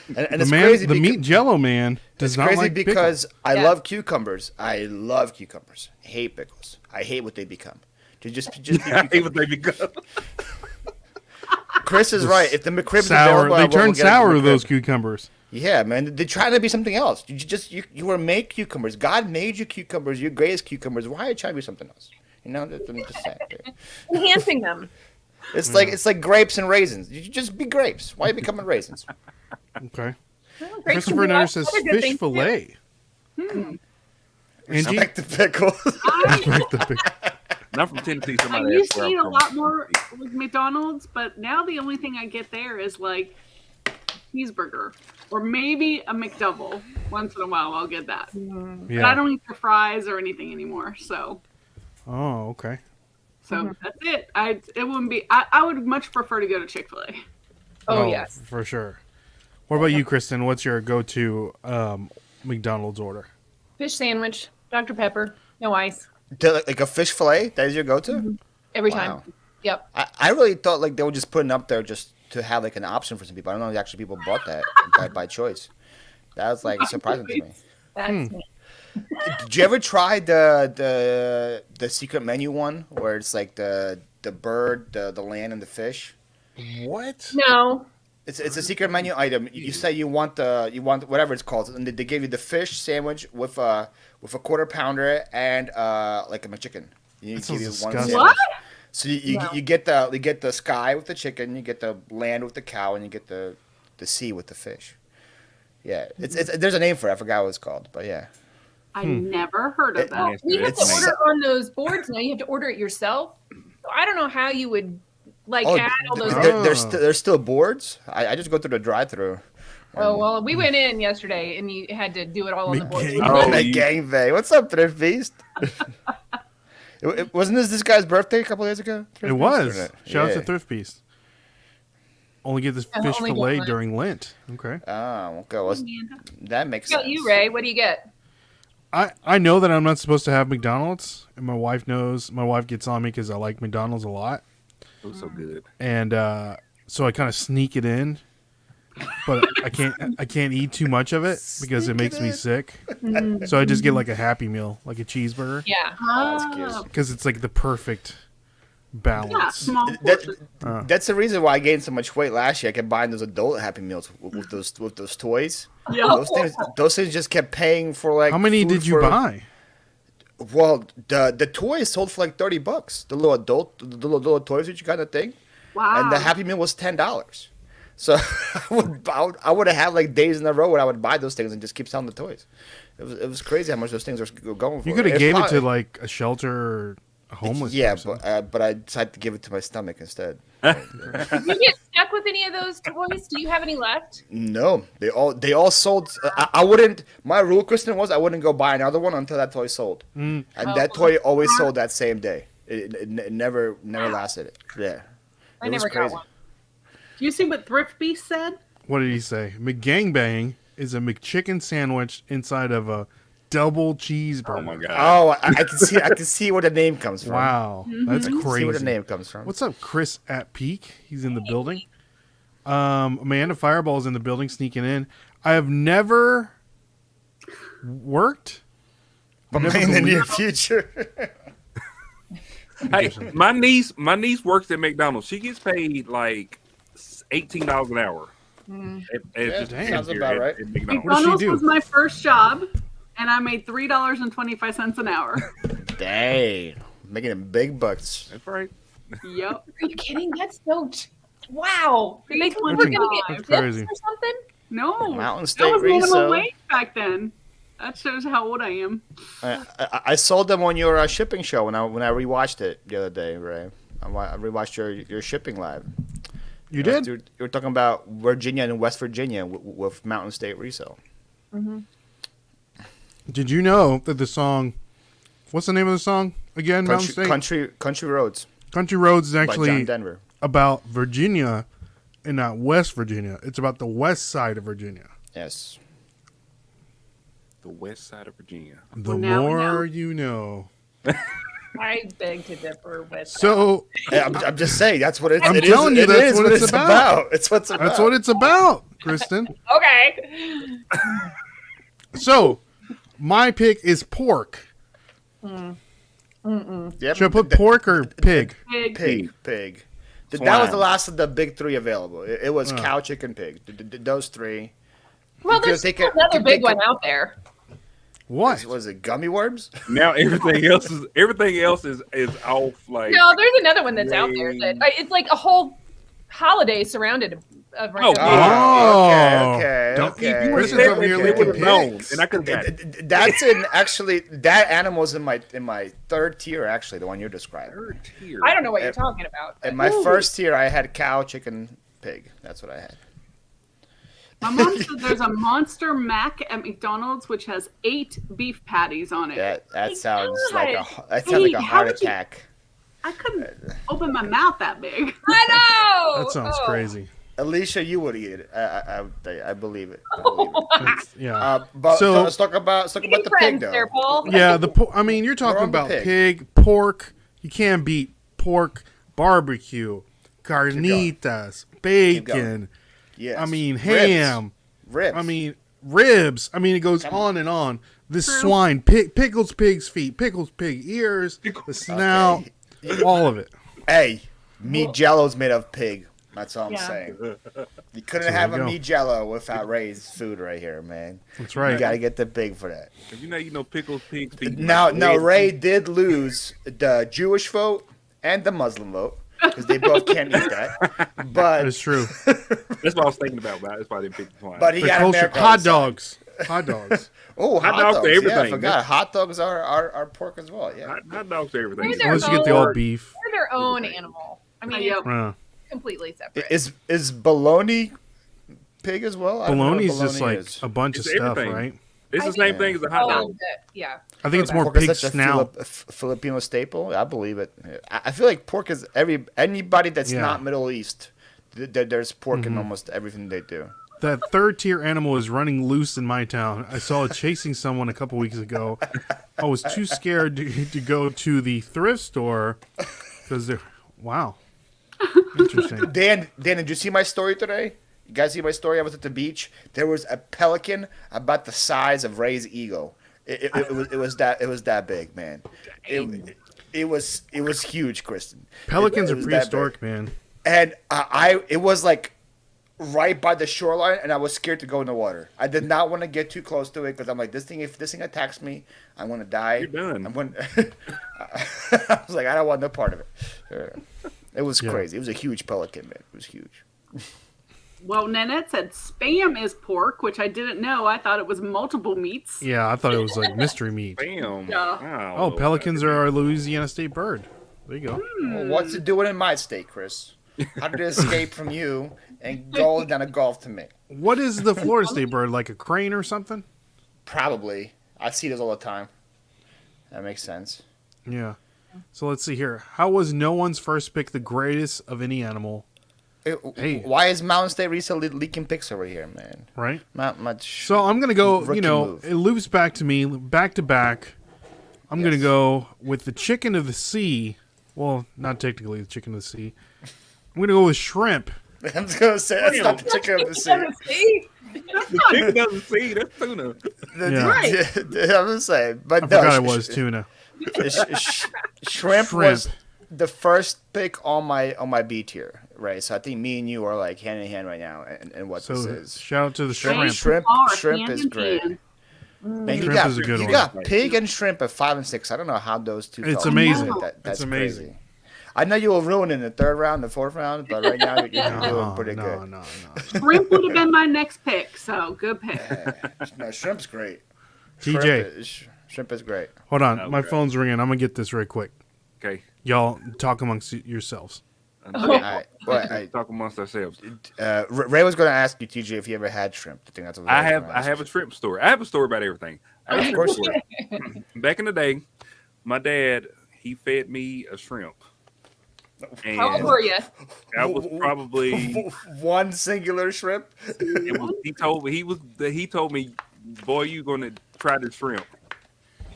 S3: And
S2: The
S3: it's
S2: man,
S3: crazy
S2: the
S3: because,
S2: meat Jello man does
S3: it's
S2: not
S3: crazy
S2: like
S3: because I
S4: Yeah.
S3: love cucumbers. I love cucumbers. Hate pickles. I hate what they become. To just be
S1: I hate what they become.
S3: Chris is right. If the McRib's
S2: pickles. Sour.
S3: available, I
S2: They
S3: will
S2: turn
S3: get
S2: sour
S3: the
S2: with those
S3: McRib.
S2: cucumbers.
S3: Yeah, man. They're trying to be something else. You were made cucumbers. God made you cucumbers. You're great as cucumbers. Why are you trying to be something else? You know, I'm just saying.
S4: Enhancing them.
S3: It's like grapes and raisins. You just be grapes. Why are you becoming raisins?
S2: Okay.
S4: Well, grapes
S2: Christopher
S4: can do
S2: Nair says
S4: other good
S2: fish
S4: things, too.
S2: fillet. Angie,
S3: Like the pickles.
S2: like the pic-
S1: Not from Tennessee.
S5: I
S1: Somebody
S5: used
S1: asked
S5: to
S1: where
S5: eat
S1: I'm
S5: a
S1: from.
S5: lot more with McDonald's, but now the only thing I get there is like cheeseburger or maybe a McDouble. Once in a while, I'll get that. But I
S2: yeah.
S5: don't eat the fries or anything anymore. So
S2: Oh, okay.
S5: that's it. It wouldn't be. I would much prefer to go to Chick-fil-A.
S4: Oh, yes.
S2: for sure. What about you, Kristen? What's your go-to McDonald's order?
S4: Fish sandwich, Dr. Pepper, no ice.
S3: Like a fish fillet? That is your go-to?
S4: Every
S3: Wow.
S4: time. Yep.
S3: I really thought like they were just putting up there just to have like an option for some people. I don't know if actually people bought that by choice. That was like surprising to me.
S4: That's me.
S3: Did you ever try the secret menu one where it's like the bird, the land, and the fish?
S2: What?
S4: No.
S3: It's a secret menu item. You say you want whatever it's called, and they give you the fish sandwich with a quarter pounder and like a McChicken. You
S2: That
S3: give
S2: sounds
S3: you one
S2: disgusting.
S3: sandwich.
S5: What?
S3: So you get the sky with the chicken, you get the land with the cow, and you get the sea with the fish. Yeah, it's there's a name for it. I forgot what it's called, but yeah.
S5: I never heard of that.
S4: Well, you have to
S3: It's-
S4: order on those boards now. You have to order it yourself. So I don't know how you would add all those.
S3: There's still boards. I just go through the drive-through.
S4: Oh well, we went in yesterday and you had to do it all on the board.
S2: McGang-
S1: Oh,
S3: That
S1: you-
S3: gangbang. What's up, Thrift Beast? Wasn't this guy's birthday a couple days ago?
S2: It
S3: Thrift Beast,
S2: was.
S3: wasn't it?
S2: Shout out to
S3: Yeah.
S2: Thrift Beast. Only get this
S4: Yeah,
S2: fish
S4: only get
S2: fillet
S4: Lent.
S2: during Lent. Okay.
S3: Oh, okay. Well, that makes
S4: What
S3: sense.
S4: about you, Ray? What do you get?
S2: I know that I'm not supposed to have McDonald's, and my wife knows. My wife gets on me because I like McDonald's a lot,
S1: It was so good.
S2: and so I kind of sneak it in, but I can't eat too much of it because it makes me sick. So I just get like a Happy Meal, like a cheeseburger,
S4: Yeah.
S3: Oh, that's cute.
S2: because it's like the perfect
S5: Yeah,
S2: balance.
S5: small
S3: That,
S5: portion.
S3: that's the reason why I gained so much weight last year. I kept buying those adult Happy Meals with those toys.
S5: Yeah.
S3: Those things just kept paying for like.
S2: How many
S3: food
S2: did you
S3: for-
S2: buy?
S3: Well, the toys sold for like $30. The little toys that you got in the thing,
S5: Wow.
S3: and the Happy Meal was $10. So I would have had like days in a row where I would buy those things and just keep selling the toys. It was crazy how much those things were going for.
S2: You could have
S3: It's
S2: gave it
S3: probably-
S2: to like a shelter or a homeless
S3: Yeah,
S2: person.
S3: but I decided to give it to my stomach instead.
S4: Do you get stuck with any of those toys? Do you have any left?
S3: No, they all sold. I wouldn't. My rule, Kristen, was I wouldn't go buy another one until that toy sold, and that toy always sold that same day. It never lasted. Yeah,
S4: I
S3: it was
S4: never got
S3: crazy.
S4: one.
S5: Do you see what Thrift Beast said?
S2: What did he say? McGangbang is a McChicken sandwich inside of a double cheeseburger.
S1: Oh my god.
S3: Oh, I can see where the name comes from.
S2: Wow, that's
S3: I can see where the
S2: crazy.
S3: name comes from.
S2: What's up, Chris at Peak? He's in the building. Amanda Fireball's in the building, sneaking in. I have never worked.
S3: But
S2: never
S3: in the near
S2: believed-
S3: future.
S1: Hey, my niece works at McDonald's. She gets paid like $18 an hour.
S3: Sounds about right.
S2: What does
S1: At McDonald's.
S2: she
S5: McDonald's
S2: do?
S5: was my first job, and I made $3.25 an hour.
S3: Dang, making them big bucks.
S1: That's right.
S5: Yep.
S4: Are you kidding? That's so. Wow. Did they think we were
S5: That's
S4: gonna get tips
S2: crazy.
S4: or something?
S5: No.
S3: Mountain
S5: That
S3: State
S5: was minimum
S3: Reso.
S5: wage back then. That shows how old I am.
S3: I sold them on your shipping show when I rewatched it the other day, Ray. I rewatched your shipping live.
S2: You did?
S3: You were talking about Virginia and West Virginia with Mountain State Resale.
S2: Did you know that the song? What's the name of the song again? Mountain State.
S3: Country Roads
S2: Country Roads is
S3: by John
S2: actually
S3: Denver.
S2: about Virginia and not West Virginia. It's about the west side of Virginia.
S3: Yes.
S1: The west side of Virginia.
S2: The
S5: Well, now we know.
S2: more you know.
S4: I beg to differ with.
S2: So
S3: Yeah, I'm just saying that's what
S2: I'm
S3: it is.
S2: telling you
S3: It
S2: that's
S3: is
S2: what it's about.
S3: It's what's about.
S2: that's what it's about, Kristen.
S4: Okay.
S2: So my pick is pork.
S3: Yep.
S2: Should I put pork or pig?
S5: Pig.
S3: Pig. That
S1: Swine.
S3: was the last of the big three available. It was cow, chicken, pig. Those three.
S4: Well,
S3: You could
S4: there's
S3: take
S4: still
S3: it-
S4: another
S3: you
S4: big
S3: could-
S4: one out there.
S2: What?
S3: Was it gummy worms?
S1: Now everything else is off. Like
S4: No, there's another one that's out there that it's like a whole holiday surrounded.
S1: Oh,
S2: Oh,
S3: okay.
S2: Don't
S3: okay.
S2: eat Kristen's
S3: Okay,
S2: over here
S3: okay.
S1: they would
S2: licking
S1: have known,
S2: pigs.
S1: and I could have got it.
S3: That's in actually that animal's in my third tier. Actually, the one you're describing.
S1: Third tier.
S4: I don't know what you're talking about.
S3: In my first tier, I had cow, chicken, pig. That's what I had.
S5: My mom said there's a Monster Mac at McDonald's which has 8 beef patties on it.
S3: That sounds
S4: God.
S3: like a
S5: How
S3: heart
S5: would you-
S3: attack.
S5: I couldn't open my mouth that big.
S4: I know.
S2: That sounds
S4: Oh.
S2: crazy.
S3: Alicia, you would eat it. I believe it. I believe it.
S2: That's- yeah.
S3: But
S2: So-
S3: let's talk about the
S4: Eating
S3: pig
S4: friends
S3: though.
S4: there, Paul.
S2: Yeah, I mean, you're talking
S3: on the
S2: about
S3: pig.
S2: pig, pork. You can't beat pork barbecue, carnitas, bacon.
S3: Yes.
S2: I mean,
S3: Ribs.
S2: ham.
S3: Ribs.
S2: I mean, ribs. I mean, it goes on and on. The swine, pickles pig's feet, pickles pig ears, the snout, all of it.
S3: Hey, meat jello's made of pig. That's all I'm saying. You couldn't have a meat jello without Ray's food right here, man.
S2: That's right.
S3: You got to get the pig for that.
S1: You know, pickles, pigs, feet.
S3: Now, Ray did lose the Jewish vote and the Muslim vote because they both can't eat that. But
S2: it's true.
S1: That's what I was thinking about. That's why I didn't pick the swine.
S3: But he got America.
S2: Hot dogs. Hot dogs.
S3: Oh,
S1: hot dogs are everything.
S3: Yeah, I forgot. Hot dogs are pork as well. Yeah,
S1: hot dogs are everything.
S2: Unless you get the all beef.
S4: They're their own animal. I mean, completely separate.
S3: Is bologna pig as well?
S2: Bologna is just like a bunch of stuff, right?
S1: It's the same thing as a hot dog.
S4: Yeah.
S2: I think it's more pig snout.
S3: A Filipino staple. I believe it. I feel like pork is anybody that's not Middle East. There's pork in almost everything they do.
S2: That third tier animal is running loose in my town. I saw it chasing someone a couple weeks ago. I was too scared to go to the thrift store because they're interesting.
S3: Dan, did you see my story today? You guys see my story? I was at the beach. There was a pelican about the size of Ray's ego. It was that big, man. It was huge, Kristen.
S2: Pelicans are prehistoric, man.
S3: And it was like right by the shoreline, and I was scared to go in the water. I did not want to get too close to it because I'm like, if this thing attacks me, I'm gonna die.
S1: You're done.
S3: I was like, I don't want no part of it. It was crazy. It was a huge pelican, man. It was huge.
S5: Well, Nanette said Spam is pork, which I didn't know. I thought it was multiple meats.
S2: Yeah, I thought it was like mystery meat.
S1: Spam.
S5: Yeah.
S2: Oh, pelicans are our Louisiana state bird. There you go.
S3: Well, what's it doing in my state, Chris? How did it escape from you and go down a gulf to me?
S2: What is the Florida state bird? Like a crane or something?
S3: Probably. I see this all the time. That makes sense.
S2: Yeah. So let's see here. How was no one's first pick the greatest of any animal?
S3: Hey. Why is Mountain State Reseller leaking picks over here, man?
S2: Right?
S3: Not much.
S2: So I'm going to go,
S3: move.
S2: It loops back to me, back to back. I'm going to go with the chicken of the sea. Well, not technically the chicken of the sea. I'm going to go with shrimp.
S3: I was going to say, that's not the chicken of the sea.
S1: The chicken doesn't see. That's tuna.
S3: I was saying. But
S2: I forgot it was tuna.
S3: Shrimp was the first pick on my B tier, right? So I think me and you are like hand in hand right now, and what this is.
S2: Shout out to the shrimp.
S3: Shrimp is great. Man,
S2: Shrimp is a good one.
S3: You got pig and shrimp at 5 and 6. I don't know how those two.
S2: It's amazing.
S3: That's
S2: amazing.
S3: Crazy. I know you will ruin it in the third round, the fourth round, but right now you're doing pretty good.
S2: No.
S5: Shrimp would have been my next pick, so good pick.
S3: No, shrimp's great.
S2: TJ.
S3: Shrimp is great.
S2: Hold on. My phone's ringing. I'm going to get this right quick.
S1: Okay.
S2: Y'all talk amongst yourselves.
S1: Talk amongst ourselves.
S3: Ray was going to ask you, TJ, if you ever had shrimp. I think that's what
S1: I have a shrimp story. I have a story about everything.
S3: Of course.
S1: Back in the day, my dad, he fed me a shrimp. And
S4: how old were you?
S1: I was probably
S3: one singular shrimp.
S1: He told me, boy, you gonna try this shrimp.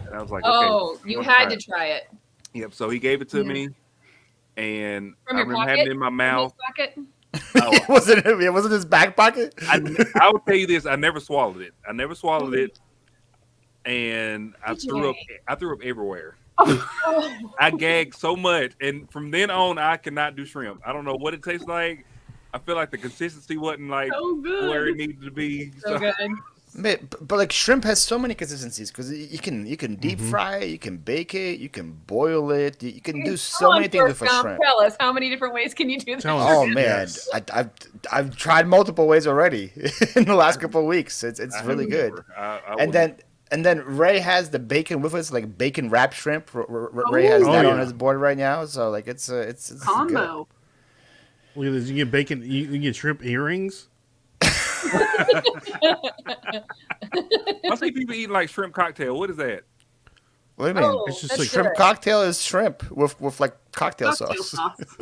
S1: And I was like,
S4: oh,
S1: okay,
S4: you had to try it.
S1: Yep. So he gave it to me, and
S4: From
S1: I
S4: your
S1: remember
S4: pocket?
S1: having it in my mouth.
S3: It wasn't his back pocket.
S1: I will tell you this: I never swallowed it. And I threw up. I threw up everywhere. I gagged so much, and from then on, I cannot do shrimp. I don't know what it tastes like. I feel like the consistency wasn't like where it needed to be.
S4: So good.
S3: But like shrimp has so many consistencies because you can deep fry it, you can bake it, you can boil it, you can do so many things with a shrimp.
S4: Tell us, how many different ways can you do that?
S3: Oh man, I've tried multiple ways already in the last couple of weeks. It's really good. And then Ray has the bacon with us, like bacon wrapped shrimp. Ray has that on his board right now, so like it's
S5: combo.
S2: Look at this! You get bacon. You can get shrimp earrings.
S1: I see people eating like shrimp cocktail. What is that?
S3: What do you mean?
S2: It's just like
S3: shrimp cocktail is shrimp with like cocktail sauce.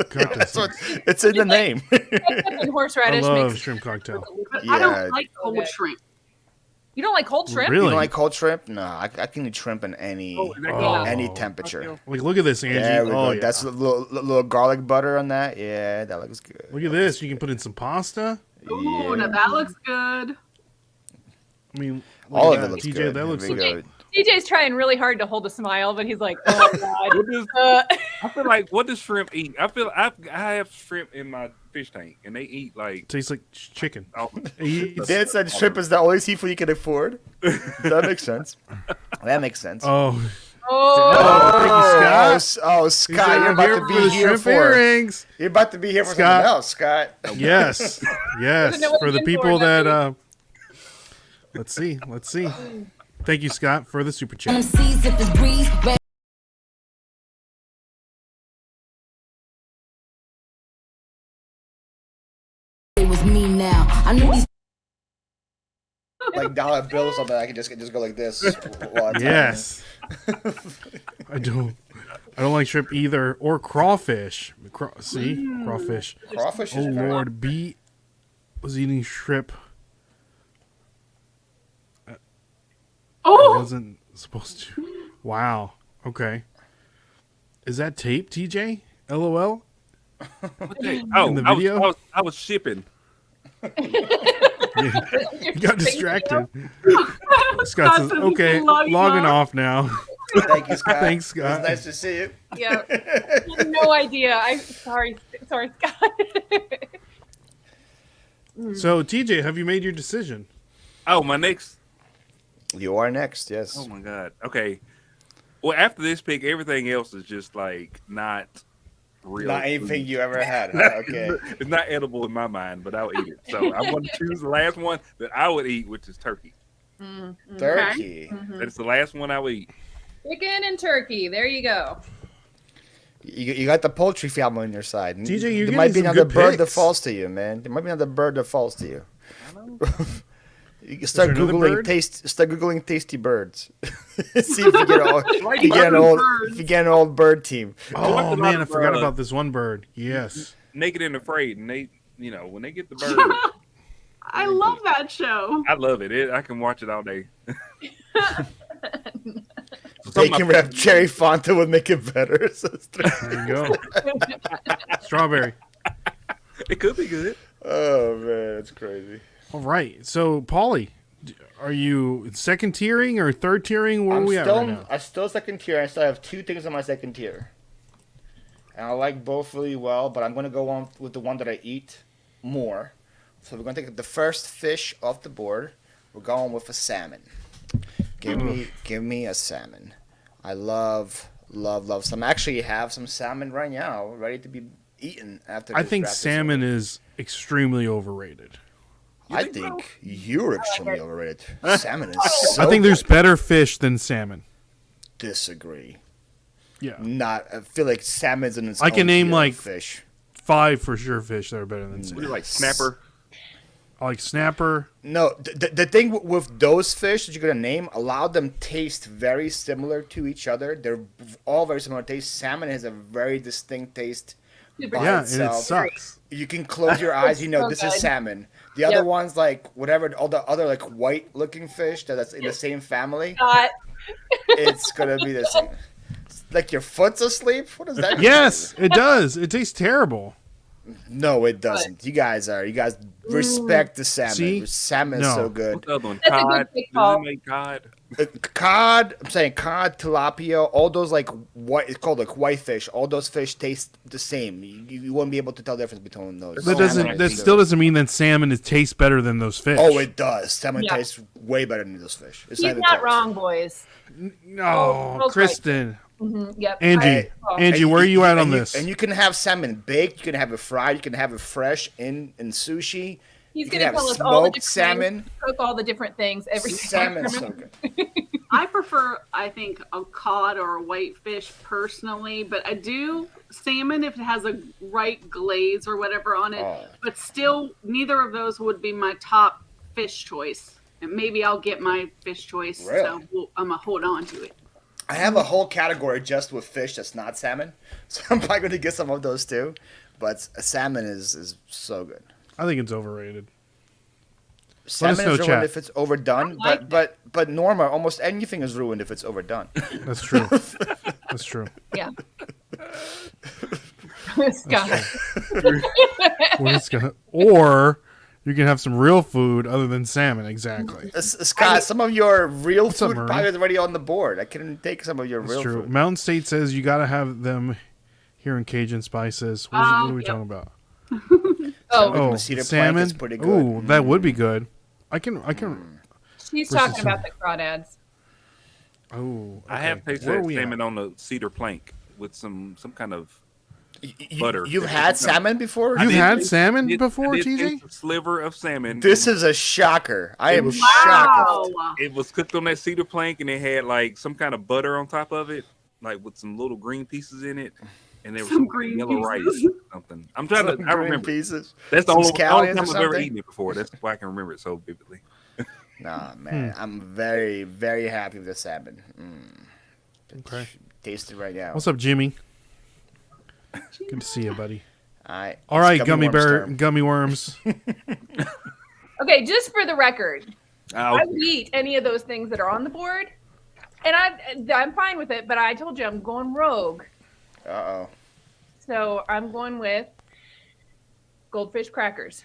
S3: That's what it's in the name.
S4: Horseradish.
S2: I love shrimp cocktail.
S5: I don't like cold shrimp.
S4: You don't like cold shrimp?
S2: Really?
S3: You don't like cold shrimp? No, I can eat shrimp in any temperature.
S2: Like, look at this, Angie.
S3: There we go.
S2: Yeah.
S3: That's a little garlic butter on that. Yeah, that looks good.
S2: Look at this. You can put in some pasta.
S5: Ooh, now that looks good.
S2: I mean,
S3: all
S2: look
S3: of
S2: at
S3: it looks
S2: TJ,
S3: good.
S2: that looks
S3: Here we
S2: like
S3: go.
S4: DJ's trying really hard to hold a smile, but he's like, oh god.
S1: I feel like, what does shrimp eat? I have shrimp in my fish tank, and they eat like
S2: tastes like chicken.
S3: Dan said shrimp is the only seafood you can afford. That makes sense. That makes sense.
S2: Oh,
S3: Oh,
S2: Scott.
S3: Scott, you're about to be
S2: the
S3: here
S2: shrimp
S3: for.
S2: earrings.
S3: You're about to be here for
S2: Scott.
S3: something else, Scott.
S2: Yes, yes.
S4: Doesn't know what
S2: For the
S4: he's in
S2: people
S4: for, does
S2: that, let's see. Thank you, Scott, for the super chat.
S6: MCs if it's breeze, red. It was me now. I knew these.
S3: Like dollar bills or something, I can just go like this. while I'm
S2: Yes. I don't like shrimp either, or crawfish. Crawfish.
S3: talking. Crawfish
S2: Oh
S3: is very-
S2: Lord, B was eating shrimp. I wasn't supposed to. Wow. Okay. Is that tape, TJ? LOL.
S1: Oh,
S2: In the video?
S1: I was shipping.
S2: You got distracted. Scott says,
S5: says
S2: "Okay,
S5: he's logging
S2: logging
S5: off.
S2: off now."
S3: Thank you, Scott.
S2: Thanks, Scott.
S3: It was nice to see you.
S4: Yeah. I have no idea. Sorry, Scott.
S2: So, TJ, have you made your decision?
S1: Oh, my next.
S3: You are next, yes.
S1: Oh my god. Okay. Well, after this pick, everything else is just like not real.
S3: Not anything
S1: food.
S3: you ever had. Huh? Okay.
S1: It's not edible in my mind, but I'll eat it. So I'm going to choose the last one that I would eat, which is turkey.
S3: Turkey.
S1: That's the last one I would eat.
S4: Chicken and turkey. There you go.
S3: You got the poultry family on your side.
S2: TJ, you're
S3: there might be
S2: getting some
S3: another
S2: good
S3: bird that
S2: picks.
S3: falls to you, man. There might be another bird that falls to you.
S1: I know.
S3: You can start
S2: there another
S3: googling
S2: bird?
S3: start googling tasty birds. See if you get all, if you get an
S5: birds.
S3: old if you get an old bird team.
S2: Oh
S1: a
S2: man,
S1: lot
S2: I
S1: of,
S2: forgot about this one bird. Yes.
S1: Naked and Afraid, and they, when they get the bird,
S5: I love that show.
S1: I love it. I can watch it all day.
S3: Bacon wrapped cherry Fanta would make it better.
S2: There you go. Strawberry.
S1: It could be good.
S3: Oh man, that's crazy.
S2: All right. So, Paulie, are you second tiering or third tiering? Where are we at right now?
S3: I'm still second tier. I still have two things on my second tier, and I like both really well. But I'm going to go on with the one that I eat more. So we're going to take the first fish off the board. We're going with a salmon. Give me a salmon. I love some. I actually have some salmon right now, ready to be eaten after.
S2: I
S3: this
S2: think
S3: draft is
S2: salmon
S3: over.
S2: is extremely overrated.
S3: I think you're extremely overrated. Salmon is. So
S2: I think there's
S3: good.
S2: better fish than salmon.
S3: Disagree.
S2: Yeah.
S3: I feel like salmon's in its
S2: I can
S3: own
S2: name,
S3: tier of
S2: like,
S3: fish.
S2: 5 for sure fish that are better than
S1: What do
S2: salmon.
S1: you like, snapper?
S2: I like snapper.
S3: No, the thing with those fish that you're gonna name, a lot of them taste very similar to each other. They're all very similar taste. Salmon has a very distinct taste by
S2: Yeah, and
S3: itself.
S2: it sucks.
S3: You can close your eyes,
S4: So
S3: this
S4: good.
S3: is salmon. The other ones, like whatever, all the other like white looking fish that's in the same family,
S4: Scott.
S3: it's gonna be the same. Like your foot's asleep. What does that mean?
S2: Yes, it does. It tastes terrible.
S3: No, it doesn't. You guys respect the salmon.
S2: See?
S3: Salmon is
S2: No.
S3: so good.
S1: What's the other one?
S4: That's a good
S1: Cod.
S4: pick,
S1: Do
S4: Paul.
S1: they make cod?
S3: Cod, I'm saying cod, tilapia, all those like white. It's called like whitefish. All those fish taste the same. You won't be able to tell the difference between those.
S2: That still doesn't mean that salmon tastes better than those fish.
S3: Oh, it does. Salmon
S4: Yeah.
S3: tastes way better than those fish. It's
S4: He's
S3: even
S4: not
S3: close.
S4: wrong, boys.
S2: No,
S4: Paul's
S2: Kristen.
S4: Yep.
S2: Angie,
S3: And
S2: Angie, where are you at on this?
S3: And you can have salmon baked. You can have it fried. You can have it fresh in sushi.
S4: He's
S3: You
S4: going
S3: can
S4: to
S3: have
S4: tell us all the
S3: smoked
S4: different
S3: salmon.
S4: things, cook all the different things every
S3: Salmon's so
S4: time.
S3: good.
S5: I prefer, I think, a cod or a whitefish personally, but I do salmon if it has a right glaze or whatever on it.
S3: Oh.
S5: But still, neither of those would be my top fish choice. And maybe I'll get my fish choice, so
S3: Really?
S5: I'm going to hold on to it.
S3: I have a whole category just with fish that's not salmon, so I'm probably going to get some of those too. But salmon is so good.
S2: I think it's overrated.
S3: Salmon
S2: us know,
S3: is ruined
S2: chat.
S3: if it's overdone,
S4: I like
S3: but Norma, almost anything is ruined if it's overdone.
S2: That's true. That's true.
S4: Yeah. Scott.
S2: We're just gonna, or You can have some real food other than salmon. Exactly.
S3: Scott, some of your real
S2: What's up,
S3: food
S2: Murray?
S3: probably is already on the board. I can take some of your
S2: That's
S3: real
S2: true.
S3: food.
S2: Mountain State says you got to have them here in Cajun Spices. What are we talking about?
S3: Oh, cedar
S2: salmon.
S3: plank is pretty good.
S2: Ooh, that would be good. I can.
S4: She's talking about the crawdads.
S2: Oh,
S1: I have tasted that salmon on the cedar plank with some kind of butter.
S3: You've had salmon before?
S2: You've had salmon before,
S1: I did
S2: TJ?
S1: taste a sliver of salmon.
S3: This is a shocker. I am
S5: Wow.
S3: shocked.
S1: It was cooked on that cedar plank, and it had like some kind of butter on top of it, like with some little green pieces in it, and there was
S5: Some
S1: some
S5: green
S1: yellow
S5: pieces.
S1: rice or something. I'm trying
S3: Some
S1: to. I
S3: green
S1: remember.
S3: pieces.
S1: That's the
S3: Some
S1: only
S3: scallions
S1: time
S3: or
S1: I've ever
S3: something?
S1: eaten it before. That's why I can remember it so vividly.
S3: Nah, man. I'm very, very happy with the salmon.
S2: Okay.
S3: Taste it right now.
S2: What's up, Jimmy? Good to see you, buddy.
S3: All
S2: All right,
S3: worms
S2: gummy worms.
S4: Okay, just for the record, I
S1: Okay.
S4: would eat any of those things that are on the board, and I'm fine with it. But I told you I'm going rogue,
S3: Uh-oh.
S4: so I'm going with goldfish crackers.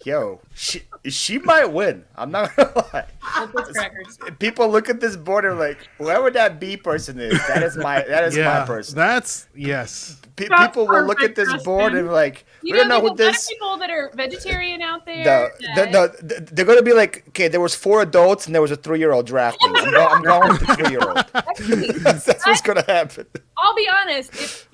S3: Yo, she might win. I'm not gonna lie.
S4: Goldfish crackers.
S3: People look at this board and like, whoever that B person is, that is my person.
S2: That's yes.
S3: People will look at this board and be like, we don't know who
S4: there's a lot
S3: this.
S4: of people that are vegetarian out there.
S3: They're gonna be like, okay, there was 4 adults and there was a 3-year-old drafting. I'm going with the 3-year-old. That's what's gonna happen.
S4: I'll be honest.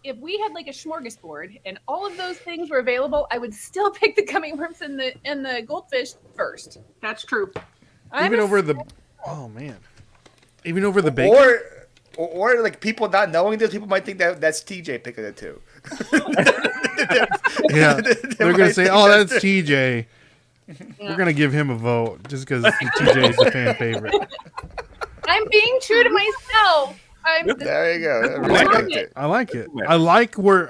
S4: If we had like a smorgasbord and all of those things were available, I would still pick the gummy worms and the goldfish first.
S5: That's true.
S2: Even over the bacon.
S3: Or like people not knowing this, people might think that that's TJ picking it too.
S2: Yeah, they're gonna
S3: might
S2: say,
S3: think
S2: "Oh,
S3: that's
S2: that's TJ." We're gonna give him a vote just because TJ is a fan favorite.
S4: I'm being true to myself.
S3: There you go.
S2: I like it. I like where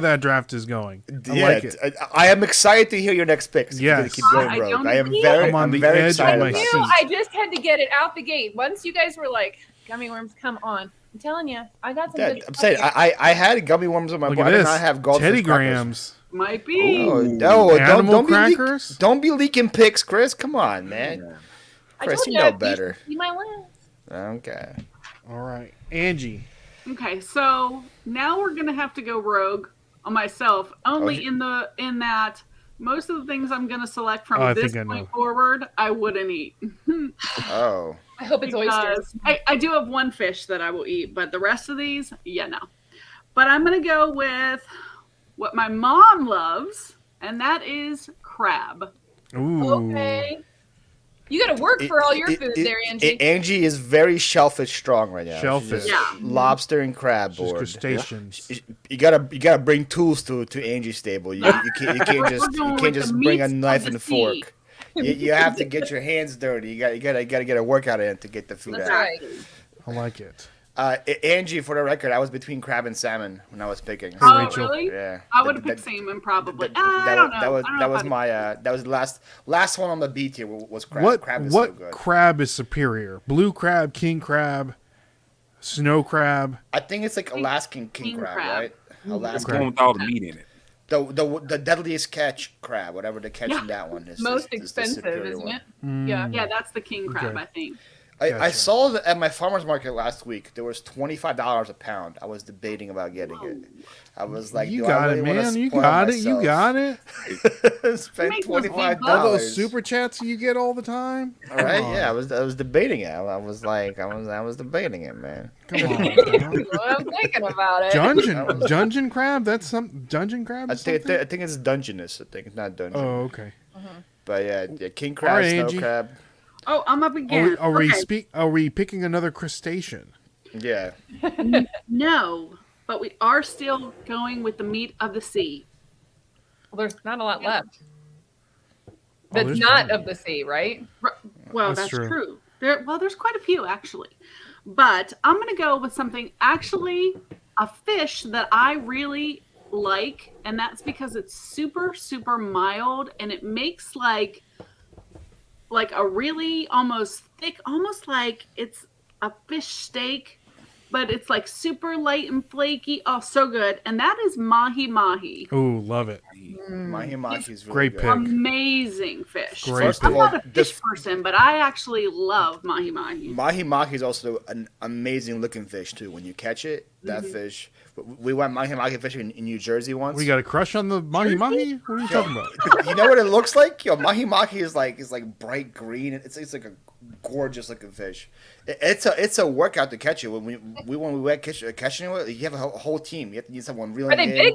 S2: that draft is going. I like it.
S3: I am excited to hear your next picks.
S2: Yes.
S3: Keep going,
S5: I
S3: rogue.
S5: don't
S3: I am
S5: agree.
S3: very,
S2: I'm on the
S3: very
S2: edge of
S3: excited
S2: my
S3: about
S2: seat.
S3: this.
S4: I just had to get it out the gate. Once you guys were like, gummy worms, come on. I'm telling you, I got some good
S3: I'm
S4: stuff
S3: saying
S4: here.
S3: I had gummy worms on my
S2: Look
S3: board.
S2: at
S3: I did
S2: this.
S3: not have goldfish
S2: Teddy
S3: crackers.
S2: Grahams.
S5: Might be.
S3: Oh, no,
S2: Animal
S3: don't
S2: crackers?
S3: don't be leaking picks, Chris. Come on, man.
S4: I
S3: Chris,
S4: told
S3: you
S4: you
S3: know
S4: I'd
S3: better.
S4: be my last.
S3: Okay.
S2: All right, Angie.
S5: Okay, so now we're gonna have to go rogue on myself. Only in that most of the things I'm gonna select from
S2: I
S5: this
S2: think I know.
S5: point forward, I wouldn't eat.
S3: Oh.
S4: I hope it's oysters.
S5: I do have one fish that I will eat, but the rest of these, no. But I'm gonna go with what my mom loves, and that is crab.
S2: Ooh.
S4: Okay. You got to work for all your food there, Angie.
S3: Angie is very shellfish strong right now.
S2: Shellfish.
S3: She's just Lobster and crab
S2: Just
S3: board.
S2: crustaceans.
S3: You gotta bring tools to Angie's stable. You can't just bring a knife and a fork. You have to get your hands dirty. You gotta get a workout in to get the food
S4: That's
S3: out.
S4: right.
S2: I like it.
S3: Angie, for the record, I was between crab and salmon when I was picking.
S5: Oh,
S2: Rachel.
S5: really?
S3: Yeah.
S5: I would have picked salmon probably. I don't know.
S3: That was the last one on the beat here was crab.
S2: What
S3: Crab is so
S2: what
S3: good.
S2: crab is superior? Blue crab, king crab, snow crab.
S3: I think it's like Alaskan king crab, right?
S1: I'm
S3: Alaskan.
S1: going with all the meat in it.
S3: The deadliest catch crab, whatever the catch in that one is.
S4: Most
S3: is the
S4: expensive,
S3: superior
S4: isn't
S3: one.
S4: it? Yeah.
S5: Yeah, that's the king crab,
S2: Okay.
S5: I think.
S3: I
S2: Gotcha.
S3: saw that at my farmer's market last week. There was $25 a pound. I was debating about getting it. I was like,
S2: You
S3: do
S2: got
S3: I
S2: it,
S3: really wanna
S2: man. You
S3: spoil
S2: got it. You
S3: myself?
S2: got it.
S3: Spend
S5: Make those big
S3: $25.
S5: bucks.
S2: All those super chats you get all the time.
S3: All right,
S2: Come on.
S3: yeah, I was debating it. I was debating it, man.
S2: Come on. man.
S4: Well, I'm thinking about it.
S2: Dungeon crab. That's some dungeon crab.
S3: I
S2: or
S3: think
S2: something?
S3: I think it's Dungeness. I think it's not Dungeon.
S2: Oh, okay.
S3: But yeah, king crab,
S2: All right,
S3: snow
S2: Angie.
S3: crab.
S5: Oh, I'm up again.
S2: Are we picking another crustacean?
S3: Yeah.
S5: No, but we are still going with the meat of the sea.
S4: Well, there's not a lot left.
S2: Oh,
S4: That's
S2: there's
S4: not
S2: plenty.
S4: of the sea, right?
S5: Well,
S2: That's
S5: that's
S2: true.
S5: true. There's quite a few actually. But I'm going to go with something actually a fish that I really like, and that's because it's super, super mild, and it makes like a really almost thick, almost like it's a fish steak, but it's like super light and flaky. Oh, so good. And that is mahi.
S2: Ooh, love it.
S3: Mahi mahi is really
S2: Great
S3: good.
S2: pick.
S5: Amazing fish.
S2: Great
S3: First
S5: I'm
S3: of all,
S5: not a fish person, but I actually love mahi.
S3: Mahi mahi is also an amazing looking fish too. When you catch it, that fish. We went mahi fishing in New Jersey once.
S2: We got a crush on the mahi mahi? What are you talking about?
S3: You know what it looks like? Yo, mahi is like bright green. It's like a gorgeous looking fish. It's a workout to catch it. When we went catching it, you have a whole team. You have to need someone reeling
S4: Are they
S3: in.
S4: big?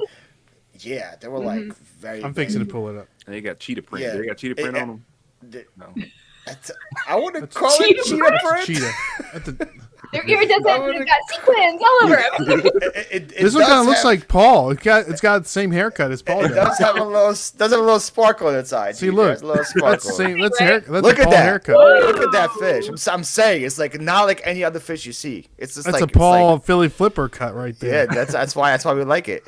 S3: Yeah, they were like very.
S2: I'm fixing to pull it up.
S1: They got cheetah print.
S3: Yeah.
S1: They got cheetah print on them.
S3: No.
S1: No.
S3: I wouldn't call it cheetah print.
S2: Cheetah. That's a,
S4: Their iridescent, they've got sequins all over them.
S2: this one kind of looks like Paul. It's got the same haircut as Paul
S3: It
S2: does.
S3: does have a little sparkle inside.
S2: See, look.
S3: There's a little
S2: That's
S3: sparkle.
S2: the same. That's
S3: Look
S2: a
S3: at
S2: Paul
S3: that.
S2: haircut.
S3: Look at that fish. I'm saying it's like not like any other fish you see. It's just
S2: That's
S3: like
S2: a Paul
S3: It's like,
S2: Philly flipper cut right there.
S3: yeah, that's why we like it.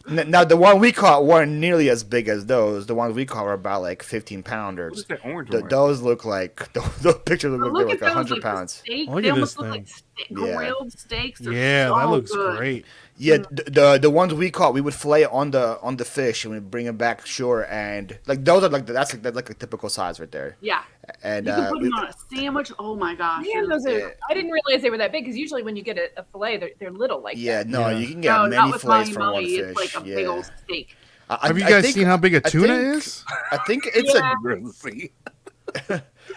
S3: Now the one we caught weren't nearly as big as those. The ones we caught were about like 15 pounders.
S1: What is that orange one?
S3: Those look like the pictures look
S5: Look
S3: like
S5: at those,
S3: 100
S5: like,
S3: pounds.
S5: Steak.
S2: Look
S5: They
S2: at
S5: almost
S2: this
S5: look like
S3: Yeah.
S5: grilled steaks. They're
S2: Yeah, that
S5: so
S2: looks
S5: good.
S2: great.
S3: Yeah, the ones we caught, we would fillet on the fish and we bring them back shore, and like those are that's like a typical size right there.
S5: Yeah.
S3: And
S5: You can put them on a sandwich. Oh my gosh.
S4: Man, those are,
S3: Yeah.
S4: I didn't realize they were that big because usually when you get a fillet, they're little like
S3: yeah,
S4: that.
S3: no,
S2: Yeah.
S3: you can get
S5: No,
S3: many
S5: not with
S3: fillets
S5: mahi
S3: from one
S5: mahi.
S3: fish.
S5: It's like a
S3: yeah.
S5: big old steak.
S2: Have you guys seen how big a
S3: I
S2: tuna
S3: think-
S2: is?
S3: I think it's
S4: Yeah.
S1: See?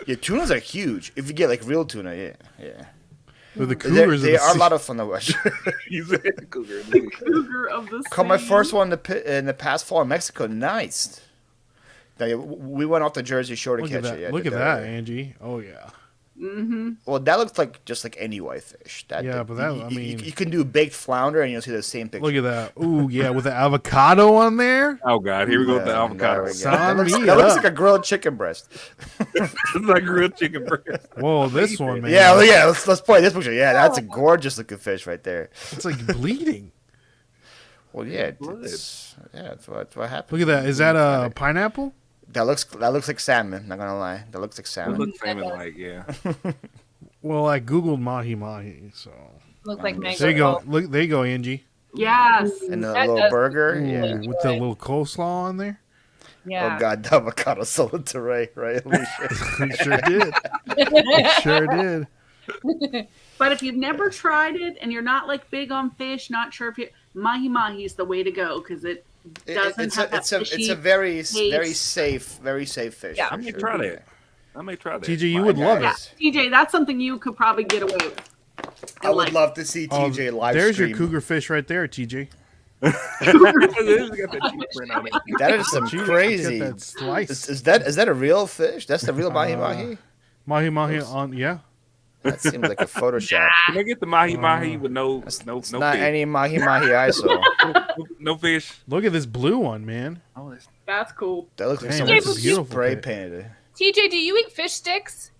S3: yeah, tunas are huge. If you get like real tuna, yeah.
S2: With the cougars
S3: They
S2: of the
S3: are a
S2: sea.
S3: lot of fun to watch.
S1: You said cougar.
S5: Cougar of the
S3: Caught my
S5: sea.
S3: first one in the past fall in Mexico. Nice. Now, we went off the Jersey Shore to
S2: Look
S3: catch
S2: at that.
S3: it. Yeah,
S2: Look at
S3: the-
S2: that, Angie. Oh yeah.
S3: Well, that looks like just like any whitefish.
S2: Yeah, but that- I mean-
S3: you can do baked flounder and you'll see the same picture.
S2: Look at that. Ooh yeah, with the avocado on there.
S1: Oh God, here we go with the
S3: Yeah,
S1: avocado.
S3: there we go.
S2: Sign
S3: That looks,
S2: me
S3: that looks
S2: up.
S3: like a grilled chicken breast.
S1: It's like grilled chicken breast.
S2: Whoa, this one, man.
S3: Yeah, well, yeah. Let's play this picture. Yeah, that's a gorgeous looking fish right there.
S2: It's like bleeding.
S3: Well, yeah,
S1: Blood.
S3: that's what happened.
S2: Look at that. Is that a pineapple?
S3: That looks like salmon. Not gonna lie, that looks like
S1: It
S3: salmon.
S1: looks salmon like, yeah.
S2: Well, I googled mahi mahi, so
S4: Look like mango.
S2: there you go. Look, there you go, Angie.
S5: Yes.
S3: And a
S4: That
S3: little
S4: does-
S3: burger.
S2: Ooh,
S3: Yeah.
S2: with the little coleslaw on there.
S4: Yeah.
S3: Oh God, the avocado sold it to Ray, right? Alicia?
S2: It sure did. It sure did.
S5: But if you've never tried it and you're not like big on fish, not sure if you mahi is the way to go because it doesn't have that
S3: it's
S5: fishy
S3: a very
S5: taste.
S3: safe fish.
S4: Yeah.
S3: for
S1: I may
S3: sure.
S1: try that. I may try that.
S2: TJ, you
S3: My
S2: would love
S3: guy
S2: it.
S3: is-
S5: TJ, that's something you could probably get away with.
S3: I would love to see
S2: Oh,
S3: TJ live
S2: there's
S3: stream.
S2: your cougar fish right there, TJ.
S1: It's got that cheetah print on it.
S3: That is some
S2: Cheetah,
S3: crazy.
S2: Get that slice.
S3: Is that a real fish? That's the real mahi mahi.
S2: Mahi mahi on, yeah.
S3: That seems like a Photoshop.
S1: Can I get the mahi mahi with no
S3: It's
S1: no
S3: not
S1: fish?
S3: any mahi mahi I saw.
S1: No fish.
S2: Look at this blue one, man.
S1: Oh, that's
S5: That's cool.
S3: That looks like
S2: Damn,
S3: someone
S2: that's a beautiful
S3: spray
S2: pic.
S3: painted it.
S4: TJ, do you eat fish sticks?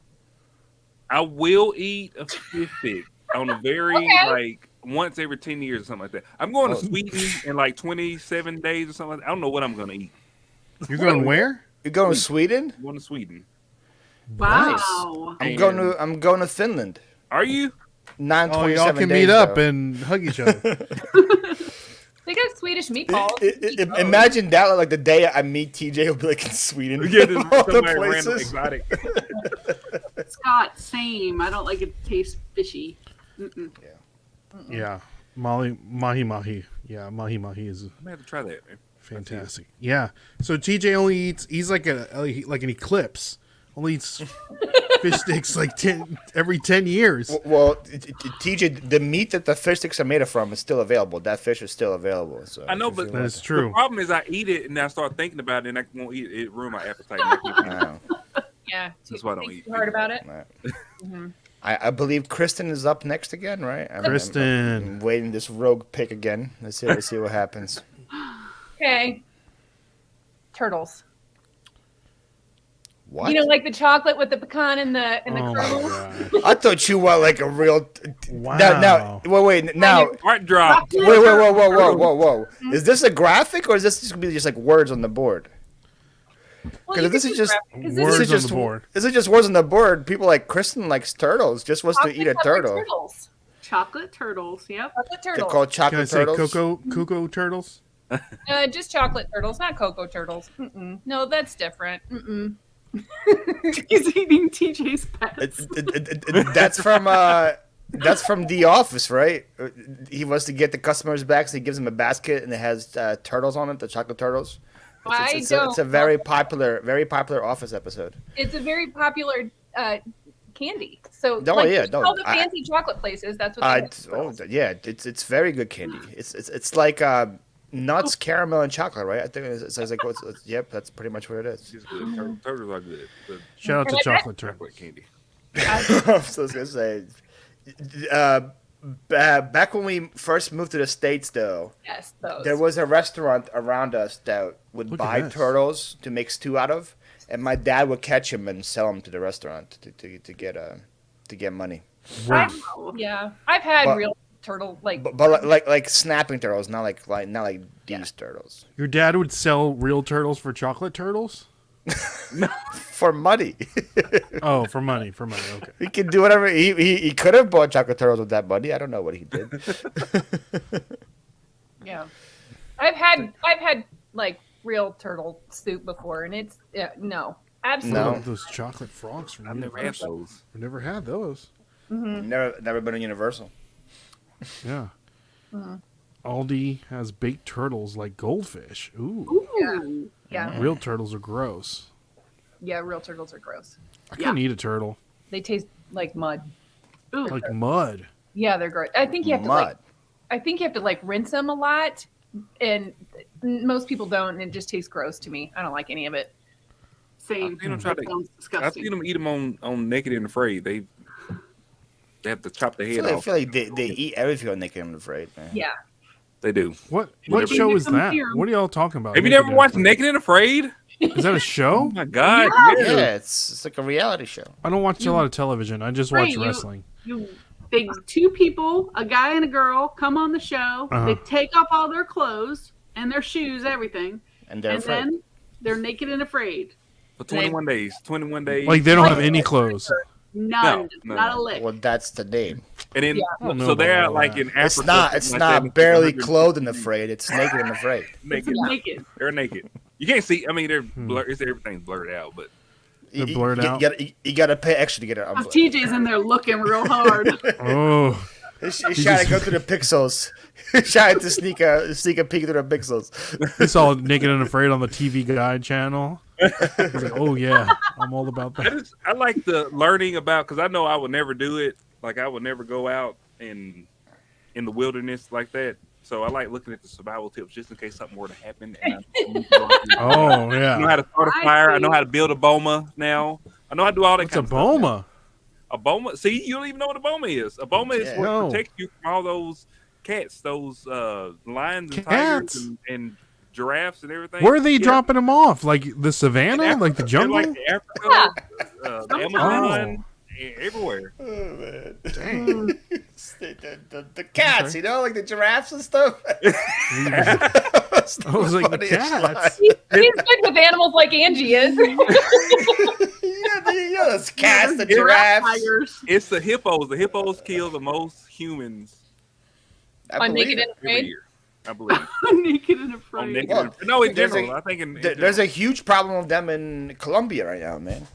S1: I will eat a fish stick on a very
S4: Okay.
S1: like once every 10 years or something like that. I'm going to Sweden in like 27 days or something like that. I don't know what I'm gonna eat.
S2: You're going where?
S3: You going to Sweden?
S1: I'm going to Sweden.
S5: Wow.
S3: I'm going to Finland.
S1: Are you?
S3: 927
S2: Oh, y'all can
S3: days,
S2: meet up
S3: though.
S2: and hug each other.
S4: They got Swedish meatballs.
S3: Imagine that like the day I meet TJ, he'll be like in Sweden.
S1: Yeah, this
S3: All the
S1: somewhere random
S3: places.
S1: exotic.
S5: Scott, same. I don't like it to taste fishy. Mm-mm.
S2: Yeah. Mahi mahi. Yeah, mahi mahi is
S1: I'm gonna have to try that, man.
S2: fantastic. Yeah. So TJ only eats. He's like an eclipse. Only eats fish sticks like every 10 years.
S3: Well, TJ, the meat that the fish sticks are made from is still available. That fish is still available. So
S1: I know,
S3: if
S1: but
S3: you
S2: That
S3: want
S2: is
S3: to-
S1: The
S2: true.
S1: problem is I eat it and I start thinking about it and I won't eat it. It ruin my appetite.
S3: No,
S4: Yeah.
S1: That's why I don't
S4: Think
S1: eat
S4: too hard about it.
S3: no. I believe Kristen is up next again, right?
S2: Kristen.
S3: I'm waiting this rogue pick again. Let's see what happens.
S4: Okay. Turtles.
S3: What?
S4: You know, like the chocolate with the pecan and the
S2: Oh my
S4: kernels.
S2: god.
S3: I thought you were like a real.
S2: Wow.
S3: Now, wait. Now,
S1: Heart drop.
S3: wait. Whoa. Is this a graphic or is this just gonna be just like words on the board?
S4: Well,
S3: 'Cause
S4: you
S3: this
S4: can
S3: is
S4: do
S3: just
S4: graphic, 'cause
S3: this
S2: Words
S3: is just
S2: on the board.
S3: Is it just words on the board? People like Kristen likes turtles. Just wants to
S4: chocolate
S3: eat a
S4: covered
S3: turtle.
S4: turtles.
S5: Chocolate turtles. Yep.
S4: Chocolate
S3: They're
S4: turtles.
S3: called
S2: Can I
S3: chocolate
S2: say
S3: turtles.
S2: cocoa turtles?
S4: Just chocolate turtles, not cocoa turtles. Mm-mm. No, that's different. Mm-mm.
S5: He's eating TJ's pets.
S3: That's from The Office, right? He wants to get the customers back, so he gives them a basket and it has turtles on it, the chocolate turtles. It's a very popular Office episode.
S4: It's a very popular candy. So
S3: All
S4: the fancy chocolate places. That's what.
S3: It's very good candy. It's like nuts, caramel, and chocolate, right? I think it's like yep, that's pretty much what it is.
S1: It's good. Turtles are good.
S2: Shout out to chocolate turtles.
S1: Candy.
S3: So I was gonna say, back when we first moved to the States, though,
S4: Yes, those.
S3: there was a restaurant around us that would
S2: Look at
S3: buy
S2: this.
S3: turtles to make stew out of, and my dad would catch them and sell them to the restaurant to get money.
S2: Wait,
S4: I've had
S3: But-
S4: real turtle
S3: But like snapping turtles, not like these turtles.
S2: your dad would sell real turtles for chocolate turtles?
S3: For money.
S2: Oh, for money. Okay.
S3: He can do whatever. He could have bought chocolate turtles with that money. I don't know what he did.
S4: Yeah, I've had like real turtle soup before, and it's no, absolutely.
S3: No.
S2: Those chocolate frogs from
S1: I've never had those.
S2: I've never had those.
S3: Never been to Universal.
S2: Yeah. Aldi has baked turtles like goldfish. Ooh.
S5: Ooh.
S4: Yeah,
S2: Real turtles are gross.
S4: yeah, real turtles are gross.
S2: I couldn't eat a turtle.
S4: They taste like mud.
S5: Ooh.
S2: Like mud.
S4: Yeah, they're gross. I think you have
S3: Mud.
S4: to rinse them a lot, and most people don't, and it just tastes gross to me. I don't like any of it.
S5: Same.
S1: I've seen them try
S5: That
S1: to-
S5: sounds
S1: I've
S5: disgusting.
S1: seen them eat them on Naked and Afraid. They have to chop their head
S3: I
S1: off.
S3: feel like they eat everything on Naked and Afraid, man.
S4: Yeah,
S1: They do.
S2: What
S1: Whatever.
S2: show is
S5: Come
S2: that?
S5: here.
S2: What are y'all talking about?
S1: Have you
S2: Naked
S1: never
S2: and
S1: watched
S2: Afraid?
S1: Naked and Afraid?
S2: Is that a
S1: Oh
S2: show?
S1: my God!
S5: Yeah.
S1: yes.
S3: Yeah, it's like a reality show.
S2: I don't watch a lot of television. I just
S5: Right,
S2: watch
S5: you-
S2: wrestling.
S5: Two people, a guy and a girl, come on the show.
S2: Uh-huh.
S5: They take off all their clothes and their shoes, everything,
S3: And they're
S5: and
S3: afraid.
S5: then they're naked and afraid.
S1: For 21 days. 21 days.
S2: Like they don't have any clothes.
S5: None,
S1: No.
S5: not a lick.
S3: Well, that's the name.
S1: And then,
S2: I don't know
S1: so
S2: about
S1: they're
S2: all
S1: like
S2: that.
S1: in Africa.
S3: It's not. It's
S1: something like that,
S3: not barely
S1: 100
S3: clothed and afraid. It's naked and afraid.
S5: It's
S1: Naked.
S5: naked.
S1: They're naked. You can't see. I mean, they're blur. Everything's blurred out, but
S2: They're blurred out.
S3: You gotta pay extra to get it.
S5: TJ's in there looking real hard.
S2: Oh,
S3: He's trying to go through the pixels. He's trying to sneak a peek through the pixels.
S2: it's all Naked and Afraid on the TV Guide channel. He's like, oh yeah, I'm all about that.
S1: I like the learning about, because I know I would never do it. Like I would never go out in the wilderness like that. So I like looking at the survival tips just in case something were to happen. And
S2: Oh
S1: I know
S2: yeah,
S1: how to start a fire. I know how to build a boma now. I know how to do all that
S2: it's a
S1: kind of stuff.
S2: boma.
S1: A boma. See, you don't even know what a boma is. A boma is
S3: Yeah.
S1: what
S2: No.
S1: protects you from all those cats, those lions and
S2: Cats?
S1: tigers and giraffes and everything.
S2: Where are they
S1: Yeah.
S2: dropping them off? Like the
S1: In
S2: savannah,
S1: Africa.
S2: like the
S1: They're
S2: jungle?
S1: like Africa, the Amazon,
S2: Oh.
S1: everywhere.
S3: Oh, man.
S2: Dang.
S3: The cats,
S2: Okay.
S3: you know, like the giraffes and stuff.
S2: I was like, the cats.
S4: he's good with animals like Angie is.
S3: Yeah, those cats, the
S5: Giraffe
S3: giraffes.
S5: tigers.
S1: It's the hippos. The hippos kill the most humans
S3: I
S4: On
S3: believe
S4: Naked
S3: it.
S4: and
S1: every
S4: Afraid.
S1: year. I believe.
S5: Naked and
S1: On
S5: afraid.
S1: Naked
S3: Well,
S1: and- no, in
S3: there's
S1: general.
S3: a-
S1: I think in
S3: There's a huge problem with them in Colombia right now, man.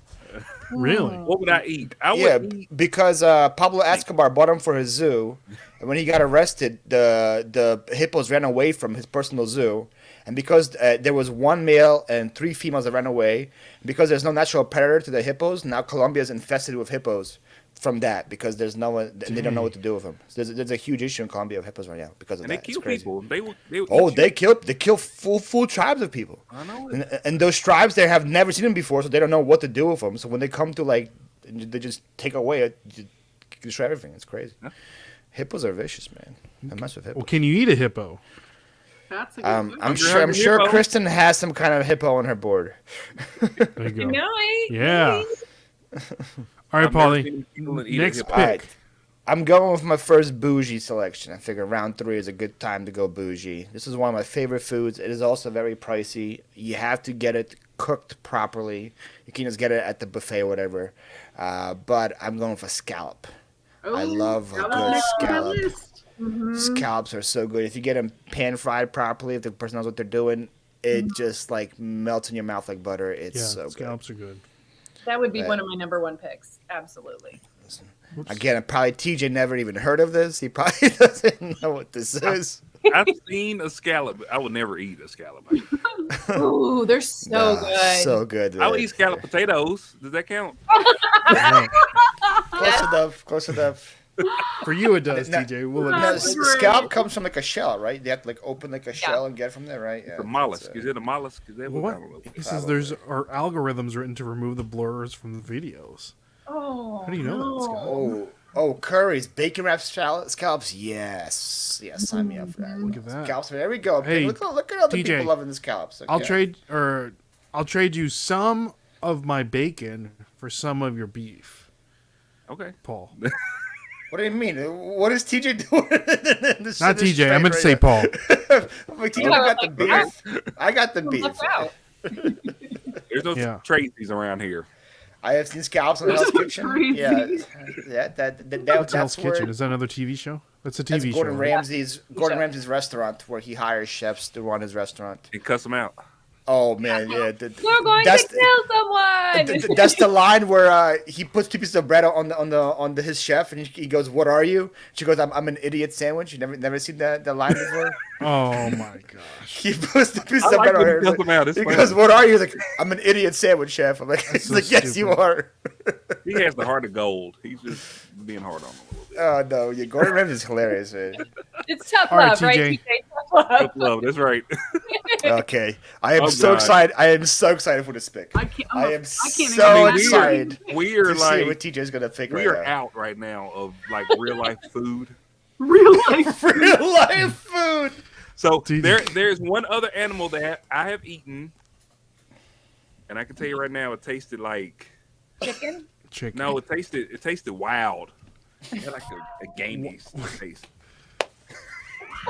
S2: Really?
S1: What would I eat? I
S3: Yeah,
S1: would eat.
S3: because Pablo Escobar bought him for his zoo, and when he got arrested, the hippos ran away from his personal zoo, and because there was one male and 3 females that ran away, because there's no natural predator to the hippos, now Colombia is infested with hippos from that because there's no one, and they don't know what to do with them. So there's a huge issue in Colombia of hippos right now because of
S1: And they
S3: that. It's
S1: kill
S3: crazy.
S1: people. They will eat
S3: Oh,
S1: you.
S3: they kill full tribes of people.
S1: I know it.
S3: And those tribes, they have never seen them before, so they don't know what to do with them. So when they come to, like, they just take away it, destroy everything. It's crazy.
S1: Yeah.
S3: Hippos are vicious, man. I mess with
S2: Well,
S3: hippos.
S2: can you eat a hippo?
S5: That's a good one.
S3: I'm
S1: Hungry
S3: sure
S1: hippo.
S3: Kristen has some kind of hippo on her board.
S2: There you go.
S4: Nice.
S2: Yeah. All right,
S1: I've never
S2: Paulie.
S1: seen people eat a
S2: Next
S1: hippo.
S2: pick.
S3: All right. I'm going with my first bougie selection. I figure round 3 is a good time to go bougie. This is one of my favorite foods. It is also very pricey. You have to get it cooked properly. You can just get it at the buffet or whatever. But I'm going for scallop. I love a
S5: that
S3: good
S5: was next on my
S3: scallop.
S5: list.
S3: Scallops are so good. If you get them pan fried properly, if the person knows what they're doing, it just like melts in your mouth like butter. It's
S2: Yeah,
S3: so
S2: scallops are good.
S4: That would be one of my number one picks. Absolutely.
S3: good. Again, probably TJ never even heard of this. He probably doesn't know what this is.
S1: I've seen a scallop. I would never eat a scallop.
S4: Ooh, they're so good.
S3: So good.
S1: I would eat scallop potatoes. Does that count?
S3: Close enough. Close enough.
S2: For you, it does,
S3: Now-
S2: TJ. We'll
S3: Now,
S2: admit it.
S3: scallop comes from like a shell, right? They have to like open like a shell and get from there, right? Yeah.
S1: The mollusk. Is it a mollusk? Is that
S2: What?
S1: I don't know.
S2: He says there's are algorithms written to remove the blurs from the videos.
S4: Oh,
S2: How do you know that, Scott?
S3: Oh, curries, bacon wrapped scallops. Yes, sign me up for that.
S2: Look at that.
S3: Scallops. There we go.
S2: Hey,
S3: look at other
S2: TJ,
S3: people loving the scallops.
S2: I'll trade you some of my bacon for some of your beef,
S1: Okay.
S2: Paul.
S3: What do you mean? What is TJ doing?
S2: Not TJ. I meant to say Paul.
S3: Like, TJ got the beef. I got the beef.
S4: Look out.
S1: There's no
S2: Yeah.
S1: Tracy's around here.
S3: I have seen scallops in Hell's Kitchen.
S5: Crazy.
S3: Yeah,
S2: What's Hell's
S3: that's where
S2: Kitchen? Is that another TV show? That's a
S3: that's
S2: TV
S3: Gordon
S2: show.
S3: Ramsay's restaurant where he hires chefs to run his restaurant.
S1: And cuss them out.
S3: Oh man, yeah.
S4: We're going to kill someone.
S3: That's the line where he puts 2 pieces of bread on his chef, and he goes, "What are you?" She goes, "I'm an idiot sandwich." You never seen that line before?
S2: Oh my gosh.
S3: He puts 2 pieces
S1: I
S3: of
S1: like
S3: bread on
S1: when he
S3: her.
S1: cuss them out. It's
S3: He
S1: funny.
S3: goes, "What are you?" He's like, "I'm an idiot sandwich, chef." I'm like, he's
S2: so
S3: like, "Yes, you
S2: stupid.
S3: are."
S1: He has the heart of gold. He's just being hard on him a little bit.
S3: Oh no, yeah, Gordon Ramsay's hilarious. Man.
S4: It's tough
S2: All right,
S4: love, right?
S2: TJ.
S4: TJ? Tough love.
S1: Tough love. That's right.
S3: Okay, I am
S1: Oh,
S3: so
S1: God.
S3: excited. I am so excited for this pick.
S5: I can't.
S3: I am
S5: I can't
S3: so
S5: even
S3: excited.
S1: We are
S3: to see what
S1: like
S3: TJ's gonna pick
S1: we
S3: right
S1: are
S3: now.
S1: out right now of like real life food.
S5: Real life.
S3: Real life food.
S1: So
S2: Dude.
S1: there's one other animal that I have eaten, and I can tell you right now, it tasted like
S4: Chicken?
S2: Chicken.
S1: no, it tasted wild. It had like a gamey taste.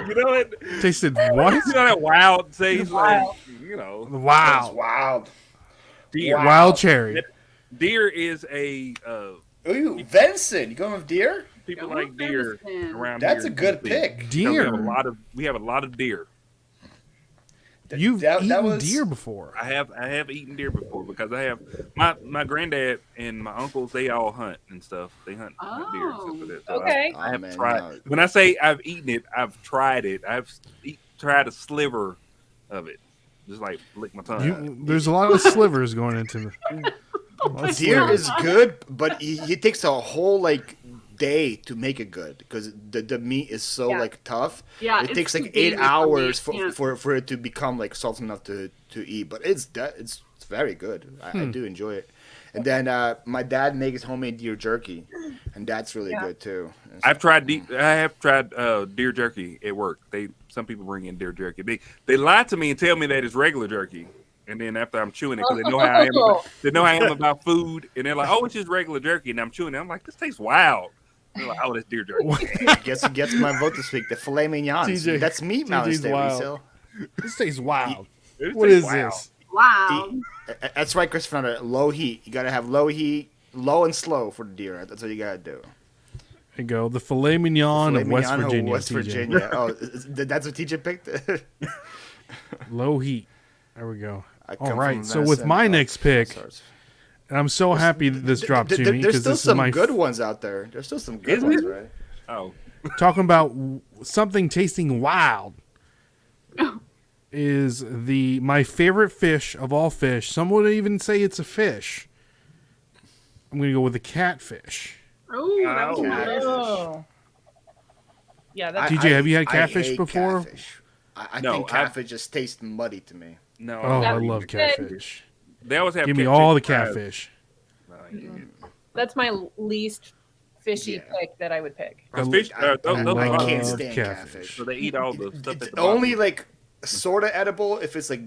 S1: You know it?
S2: Tasted what?
S1: You know that wild taste,
S4: Wild.
S1: like you know,
S3: That's
S2: Wow.
S3: wild.
S1: deer.
S2: Wild cherry.
S1: Deer is a
S3: Ooh, venison. You going with deer?
S1: people
S5: Yeah,
S1: like deer
S5: venison.
S1: around
S3: That's
S1: here.
S3: a good pick.
S1: Because
S2: Deer.
S1: We have a lot of deer.
S2: You've
S3: That
S2: eaten
S3: was-
S2: deer before.
S1: I have eaten deer before because I have my granddad and my uncles, they all hunt and stuff. They hunt deer and stuff like that. So
S4: Okay.
S1: I have
S3: Oh, man,
S1: tried.
S3: no.
S1: When I say I've eaten it, I've tried it. I've tried a sliver of it. Just like lick my tongue.
S2: There's a lot of slivers going into the.
S3: Deer is good, but it takes a whole like day to make it good because the meat is so
S4: Yeah.
S3: like tough.
S5: Yeah,
S3: it
S5: it's
S3: takes
S5: too
S3: like 8
S5: gamey for me.
S3: hours
S5: Yeah.
S3: for it to become like salty enough to eat. But it's very good. I do enjoy it. And then my dad makes homemade deer jerky, and that's really good too. And so-
S1: I have tried deer jerky at work. Some people bring in deer jerky. They lie to me and tell me that it's regular jerky. And then after I'm chewing it, because they know how I am. They know how I am about food, and they're like, "Oh, it's just regular jerky." And I'm chewing it. I'm like, "This tastes wild." They're like, "Oh, that's deer jerky."
S3: Guess who gets my vote this week? The filet mignon.
S2: TJ.
S3: That's meat mountain
S2: TJ's
S3: steak.
S2: wild.
S3: Resale.
S2: This tastes wild.
S1: It
S2: What
S1: tastes
S2: is
S1: wild.
S2: this?
S5: Wow.
S3: That's right, Christopher. Low heat. You gotta have low heat, low and slow for the deer. That's what you gotta do.
S2: There you go. The filet mignon
S3: Filet
S2: of West
S3: mignon of
S2: Virginia.
S3: West
S2: TJ.
S3: Virginia. Oh, that's what TJ picked.
S2: Low heat. There we go.
S3: I
S2: All
S3: come
S2: right.
S3: from
S2: So with
S3: venison,
S2: my next pick,
S3: sorts.
S2: and I'm so happy that this dropped to me
S3: There's
S2: because
S3: still
S2: this is
S3: some
S2: my
S3: good ones out there. There's still some good
S1: Isn't
S3: ones,
S1: it?
S3: right?
S1: Oh,
S2: talking about something tasting wild. Is my favorite fish of all fish? Some would even say it's a fish. I'm gonna go with the catfish.
S5: Oh, that was
S1: Ow.
S5: nice.
S4: Oh. Yeah, that's
S2: TJ, have you had
S3: I
S2: catfish
S3: hate
S2: before?
S3: Catfish. I
S1: No,
S3: think catfish just tastes muddy to me.
S1: no.
S2: Oh, I
S4: That's
S2: love
S4: good.
S2: catfish.
S1: They always have.
S2: Give me
S1: catfish
S2: all the
S1: fries.
S2: catfish.
S4: that's my least fishy
S3: Yeah.
S4: pick that I would pick.
S1: Fish,
S3: I
S1: those
S2: love
S3: can't
S2: catfish.
S3: stand catfish.
S1: so they eat all the stuff.
S3: It's
S1: at the bottom.
S3: only like sort of edible if it's like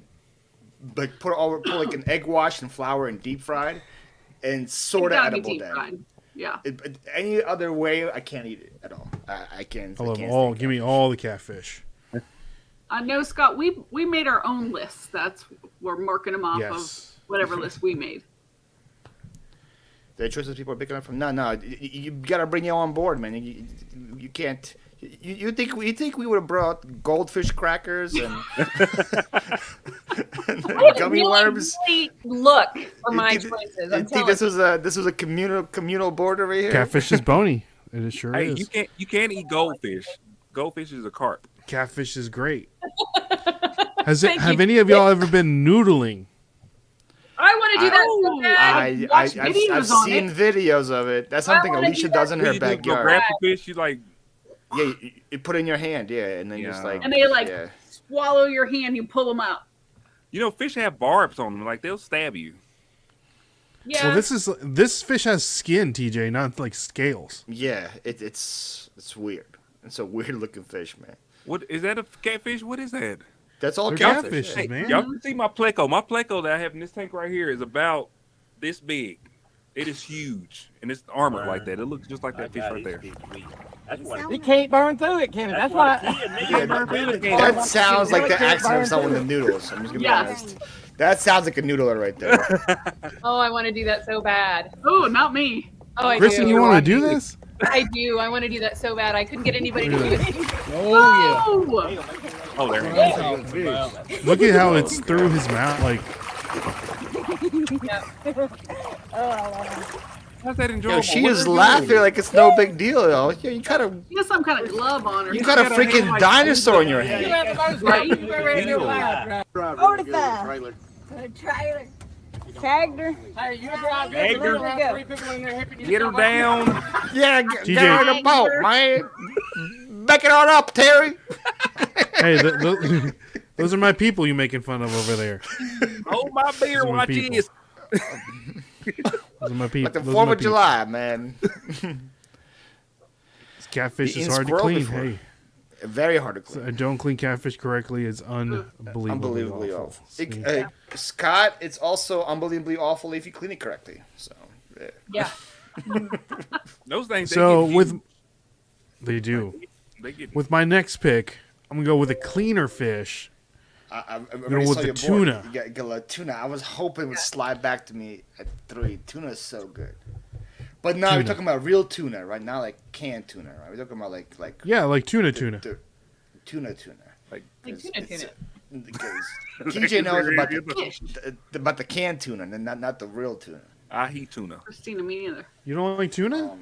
S3: put like an egg wash and flour and deep fried, and sort
S5: It
S3: of
S5: gotta be
S3: edible
S5: deep
S3: then.
S5: fried. Yeah.
S3: Any other way, I can't eat it at all. I can't.
S2: I
S3: I
S2: love
S3: can't
S2: all.
S3: stand
S2: Give me all the catfish.
S5: I know, Scott. We made our own lists. We're marking them off
S2: Yes.
S5: of whatever list we made.
S3: The choices people are picking up from. No, you gotta bring you on board, man. You can't. You think we would have brought goldfish crackers and, and gummy worms?
S4: Look for my choices.
S3: You think this was a communal board over here?
S2: Catfish is bony. It sure
S1: Hey,
S2: is.
S1: you can't eat goldfish. Goldfish is a carp.
S2: Catfish is great. Have any of y'all ever been noodling?
S4: I want to do that so bad.
S3: I've seen videos of it. That's something Alicia does in her backyard.
S1: Grab the fish, you like.
S3: Yeah, you put it in your hand, and then just like.
S5: And they swallow your hand. You pull them out.
S1: You know, fish have barbs on them. Like they'll stab you.
S4: Yeah.
S2: Well, this fish has skin, TJ, not like scales.
S3: Yeah, it's weird. It's a weird looking fish, man.
S1: What is that? A catfish? What is that?
S3: That's all
S2: They're
S3: catfish.
S2: catfishes, man.
S1: Y'all can see my pleco. My pleco that I have in this tank right here is about this big. It is huge, and it's armored like that. It looks just like that fish right there.
S7: It can't burn through it, can it? That's why.
S3: That sounds like the accent of someone with noodles. I'm just gonna be honest. That sounds like a noodler right there.
S4: Oh, I want to do that so bad.
S5: Oh, not me.
S4: Oh, I
S2: Kristen,
S4: do.
S2: you want to do this?
S4: I do. I want to do that so bad. I couldn't get anybody to do it.
S5: Oh,
S1: Oh, there.
S2: Look at how it's through his mouth. Like,
S1: How's that enjoyable?
S3: She
S1: What
S3: is
S1: are you
S3: laughing
S1: doing?
S3: like it's no big deal, though. You got a
S5: you got some kind of glove on her.
S3: you got a freaking dinosaur in your hand.
S7: Trailer. Tractor. Hey, you drive
S1: Hey,
S7: there.
S1: girl.
S7: Three people in there helping you.
S1: Get her down.
S3: Yeah, get her in the boat, man. Back it on up, Terry.
S2: hey, those are my people you making fun of over there.
S1: Hold my beer,
S2: Those are my
S1: watch
S2: people.
S1: this.
S2: Those are my people.
S3: Like the
S2: Those are
S3: 4th
S2: my
S3: of
S2: people.
S3: July, man.
S2: This catfish is
S3: Eating
S2: hard to
S3: squirrel
S2: clean.
S3: before.
S2: Hey,
S3: Very hard to clean.
S2: I don't clean catfish correctly. It's unbelievably
S3: Unbelievably
S2: awful.
S3: awful. Scott, it's also unbelievably awful if you clean it correctly. So,
S4: Yeah.
S1: Those things.
S2: So
S1: they get
S2: with
S1: huge.
S2: they do.
S1: They get
S2: With my next pick, I'm gonna go with a cleaner fish.
S3: I
S2: know,
S3: already
S2: with
S3: saw
S2: the
S3: your
S2: tuna.
S3: board. You got a tuna. I was hoping it would slide back to me at 3. Tuna is so good. But now we're
S2: Tuna.
S3: talking about real tuna, right? Not like canned tuna, right? We're talking about like
S2: Yeah, like tuna.
S3: tuna.
S1: like
S4: Like tuna.
S3: Because TJ knows about the canned tuna, and not the real tuna.
S1: I hate tuna.
S5: Christina, me neither.
S2: You don't like tuna?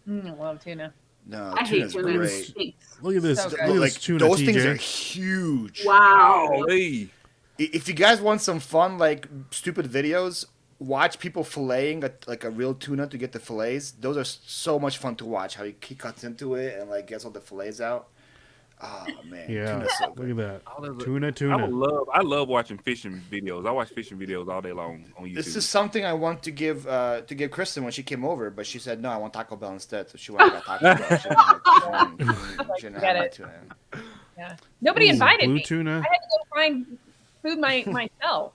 S4: I love tuna.
S3: No,
S5: I hate
S3: tuna's
S5: tuna.
S3: great.
S5: Stinks.
S2: Look at this.
S4: So
S2: Look
S4: good.
S2: at
S3: Like
S2: this tuna,
S3: those
S2: TJ.
S3: things are huge.
S5: Wow.
S1: Holy.
S3: If you guys want some fun, like stupid videos, watch people filleting a real tuna to get the fillets. Those are so much fun to watch. How he cuts into it and like gets all the fillets out. Oh man,
S2: Yeah,
S3: tuna's so
S2: look
S3: good.
S2: at
S1: All of
S2: that.
S1: it.
S2: Tuna.
S1: I love watching fishing videos. I watch fishing videos all day long on YouTube.
S3: This is something I want to give Kristen when she came over, but she said no. I want Taco Bell instead. So she went and got Taco Bell. She didn't have my tuna.
S4: Yeah. Nobody
S2: Ooh,
S4: invited
S2: blue
S4: me.
S2: tuna.
S4: I had to go find food myself.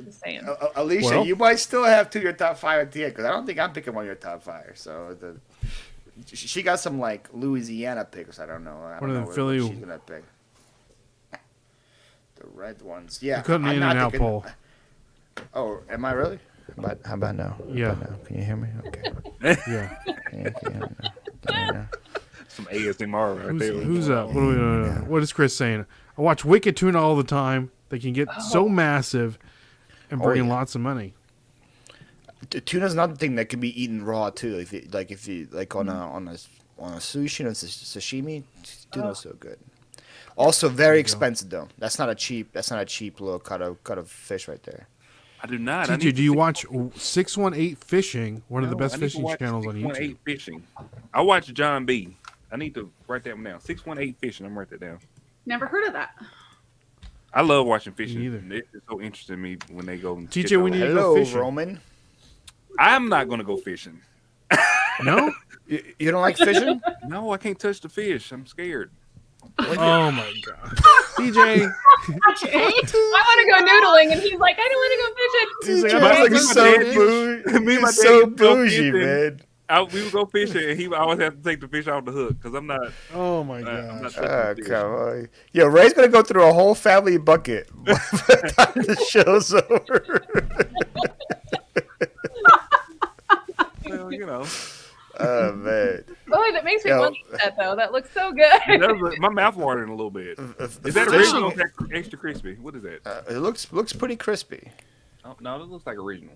S4: Just saying.
S3: Alicia,
S2: Well-
S3: you might still have 2 of your top 5 at the end because I don't think I'm picking one of your top 5. So she got some like Louisiana picks. I don't know. I
S2: One
S3: don't
S2: of
S3: know
S2: them
S3: what
S2: Philly-
S3: she's gonna pick. The red ones, yeah.
S2: You cut an
S3: I'm
S2: in
S3: not
S2: and out
S3: thinking-
S2: pole.
S3: Oh, am I really? How about now?
S2: Yeah.
S3: Can you hear me? Okay.
S2: Yeah.
S3: Can you hear me now?
S1: Some ASMR right there.
S2: Who's up? What is Chris saying? I watch Wicked Tuna all the time. They can get so massive and bring in
S3: yeah.
S2: lots of money.
S3: Tuna's another thing that can be eaten raw too. If you on a sushi and sashimi, tuna's so good. Also very expensive though. That's not a cheap little cut of fish right there.
S1: I do not.
S2: TJ, do you watch 618 Fishing, one of the best
S1: I need to
S2: fishing
S1: watch
S2: channels on
S1: 618
S2: YouTube?
S1: Fishing. I watch John B. I need to write that one down. 618 Fishing. I'm write that down.
S5: Never heard of that.
S1: I love watching fishing.
S2: Me either.
S1: It's so interesting to me when they go. and
S2: TJ,
S1: fish
S2: we
S1: out.
S2: need to go
S3: Hello,
S2: fishing.
S3: Roman.
S1: I'm not going to go fishing.
S2: No?
S3: You don't like fishing?
S1: No, I can't touch the fish. I'm scared.
S2: Oh my god. TJ.
S4: I want to go noodling, and he's like, I don't want to go fishing.
S3: He's like,
S1: My-
S3: I'm
S1: my
S3: so
S1: dad-
S3: bougie.
S1: me and my
S3: He's so
S1: dad go
S3: bougie,
S1: fishing.
S3: man.
S1: We would go fishing, and he would always have to take the fish off the hook because I'm not.
S2: Oh my
S1: I'm
S2: god.
S1: not touching
S3: Oh,
S1: the fish.
S3: come on. Yo, Ray's going to go through a whole family bucket by the time the show's over.
S1: know.
S3: Oh man.
S4: Oh, that makes me
S3: Yo.
S4: want to eat that though. That looks so good.
S1: My mouth watering a little bit. Is that
S3: Fishing-
S1: original or is that extra crispy? What is that?
S3: It looks pretty crispy.
S1: Oh, no, it looks like original.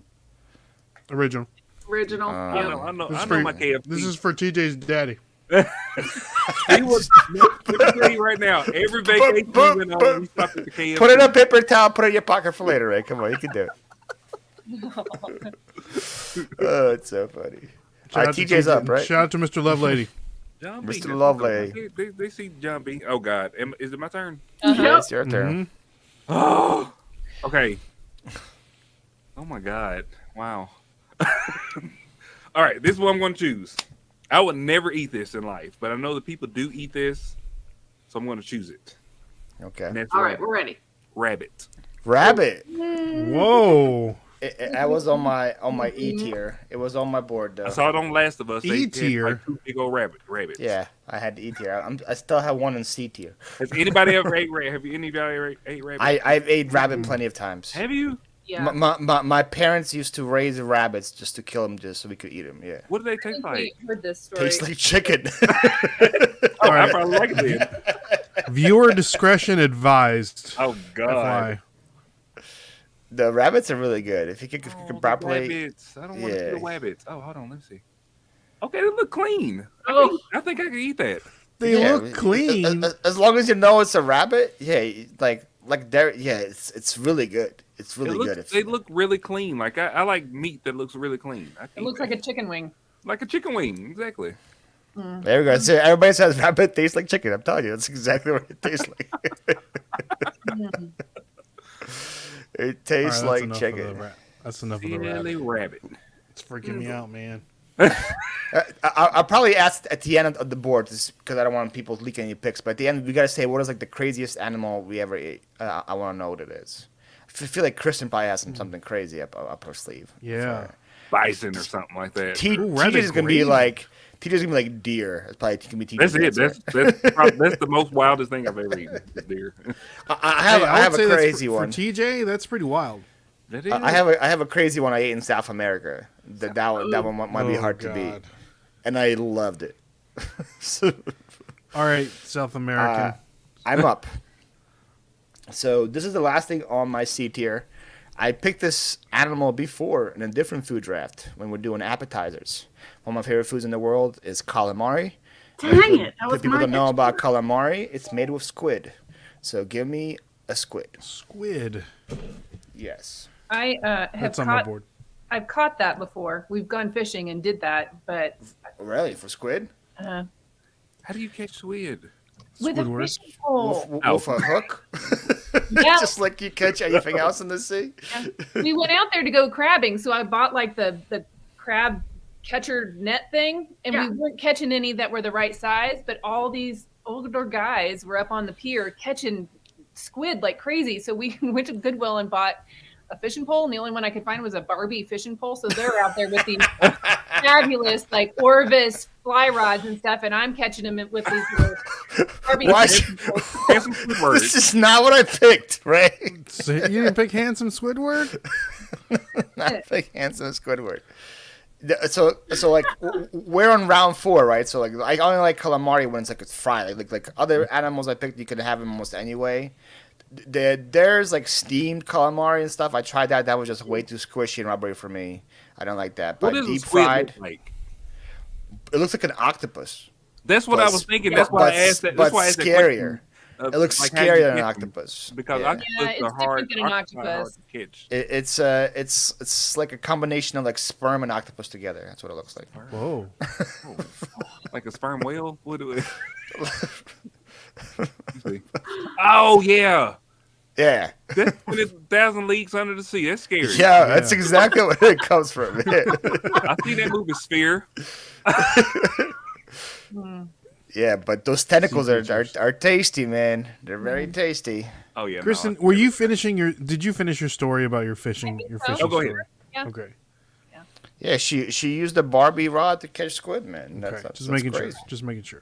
S2: Original.
S5: Original.
S1: I
S5: Yep.
S1: know, I know,
S2: This
S1: I
S2: is
S1: know
S2: for-
S1: my KFC.
S2: This is for TJ's daddy.
S1: He was, let me tell you right now, every vacation we went on, we stopped at the KFC.
S3: Put it in a paper towel. Put it in your pocket for later, Ray. Come on, you can do it. Oh, it's so funny. All right,
S2: out to
S3: TJ's up, right?
S2: Shout out to Mr. Lovelady.
S1: John B.
S3: Mr.
S1: that's
S3: Lovely.
S1: okay. They see John B. Oh God, is it my turn?
S3: Yeah, it's your turn.
S1: Oh, okay. Oh my God! Wow. All right, this is what I'm going to choose. I would never eat this in life, but I know that people do eat this, so I'm going to choose it.
S3: Okay.
S1: And that's
S5: All right, we're ready.
S1: rabbit.
S3: Rabbit.
S2: Whoa.
S3: I was on my E tier. It was on my board though.
S1: I saw it on Last of Us. They had,
S2: E-tier?
S1: like, two big old rabbits.
S3: Yeah, I had E tier. I still have one in C tier.
S1: Has anybody ever ate rabbit? Have you anybody ever ate rabbit?
S3: I've ate rabbit plenty of times.
S1: Have you?
S4: Yeah.
S3: My parents used to raise rabbits just to kill them, just so we could eat them. Yeah,
S1: What do they taste like?
S4: We heard this story.
S3: tastes like chicken.
S1: Oh, I probably like it then.
S2: Viewer discretion advised.
S1: Oh God.
S2: FYI.
S3: The rabbits are really good if you can
S1: Oh, the
S3: properly.
S1: rabbits. I don't want to
S3: Yeah.
S1: eat the rabbits. Oh, hold on. Let me see. Okay, they look clean.
S5: Oh.
S1: I think I could eat that.
S2: They
S3: Yeah,
S2: look clean.
S3: As long as you know it's a rabbit, yeah, like there, yeah, it's really good. It's really good.
S1: They look really clean. Like I like meat that looks really clean.
S4: It looks like a chicken wing.
S1: like a chicken wing. Exactly.
S3: There we go. So everybody says rabbit tastes like chicken. I'm telling you, that's exactly what it tastes like. It tastes
S2: All right,
S3: like
S2: that's enough of
S3: chicken.
S2: the That's enough of the
S1: Really
S2: rabbit.
S1: rabbit.
S2: It's freaking me out, man.
S3: I'll probably ask at the end of the board because I don't want people leaking any picks. But at the end, we gotta say what is like the craziest animal we ever ate. I want to know what it is. I feel like Kristen probably has something crazy up her sleeve.
S2: Yeah.
S1: Bison or something like that.
S3: TJ's gonna be like deer. It's probably gonna be TJ's.
S1: That's it. That's the most wildest thing I've ever eaten. Is deer.
S3: I have
S2: would
S3: a
S2: say
S3: crazy
S2: for
S3: one.
S2: TJ, that's pretty wild.
S1: That is.
S3: I have a crazy one I ate in South America. That one might be hard to beat,
S2: God.
S3: and I loved it. So,
S2: All right, South American.
S3: I'm up. So this is the last thing on my C tier. I picked this animal before in a different food draft when we're doing appetizers. One of my favorite foods in the world is calamari.
S5: Dang it. That was
S3: People
S5: my
S3: don't know about calamari. It's made with squid. So give me a squid.
S2: Squid.
S3: Yes.
S4: I have
S2: That's on my
S4: caught.
S2: board.
S4: I've caught that before. We've gone fishing and did that, but
S3: Really? For squid?
S4: uh,
S1: How do you catch squid?
S4: with a
S2: Squidward.
S4: fishing pole.
S3: With a hook?
S4: Yeah.
S3: Just like you catch anything else in the sea?
S4: We went out there to go crabbing, so I bought like the crab catcher net thing, and
S5: Yeah.
S4: we weren't catching any that were the right size, but all these older guys were up on the pier catching squid like crazy. So we went to Goodwill and bought a fishing pole, and the only one I could find was a Barbie fishing pole. So they're out there with these fabulous like Orvis fly rods and stuff, and I'm catching them with these little Barbie
S3: Why-
S4: fishing poles.
S1: Handsome Squidward.
S3: This is not what I picked, right?
S2: So you didn't pick handsome Squidward?
S3: Not big handsome Squidward. So like we're on round 4, right? So like I only like calamari when it's fried. Like other animals I picked, you could have them almost anyway. There's like steamed calamari and stuff. I tried that. That was just way too squishy and rubbery for me. I don't like that.
S1: What
S3: But
S1: does a
S3: deep
S1: squid
S3: fried,
S1: look like?
S3: it looks like an octopus.
S1: That's what
S3: But-
S1: I was thinking. That's why I asked that.
S3: But
S1: That's why I asked that
S3: scarier.
S1: question.
S3: It looks
S1: Like, how do you
S3: scarier than an
S1: catch them?
S3: octopus.
S1: Because
S3: Yeah.
S1: octopus
S4: Yeah,
S1: are
S4: it's
S1: hard.
S4: different than an
S1: Octopus are hard
S4: octopus.
S1: to catch.
S3: It's like a combination of like sperm and octopus together. That's what it looks like.
S2: Whoa.
S1: Like a sperm whale? What do it? Oh yeah,
S3: Yeah.
S1: that's 20,000 Leagues Under the Sea. That's scary.
S3: Yeah, that's exactly where it comes from.
S1: I see that movie Sphere.
S3: Yeah, but those tentacles
S2: Sea
S3: are
S2: creatures.
S3: tasty, man. They're very tasty.
S1: Oh yeah,
S2: Kristen,
S1: no.
S2: were you finishing did you finish your story about your fishing
S4: so.
S2: fishing
S1: Oh, go ahead.
S2: story?
S4: Yeah.
S2: Okay.
S3: Yeah, she used the Barbie rod to catch squid, man.
S2: Okay.
S3: That's
S2: Just making
S3: crazy.
S2: sure. Just making sure.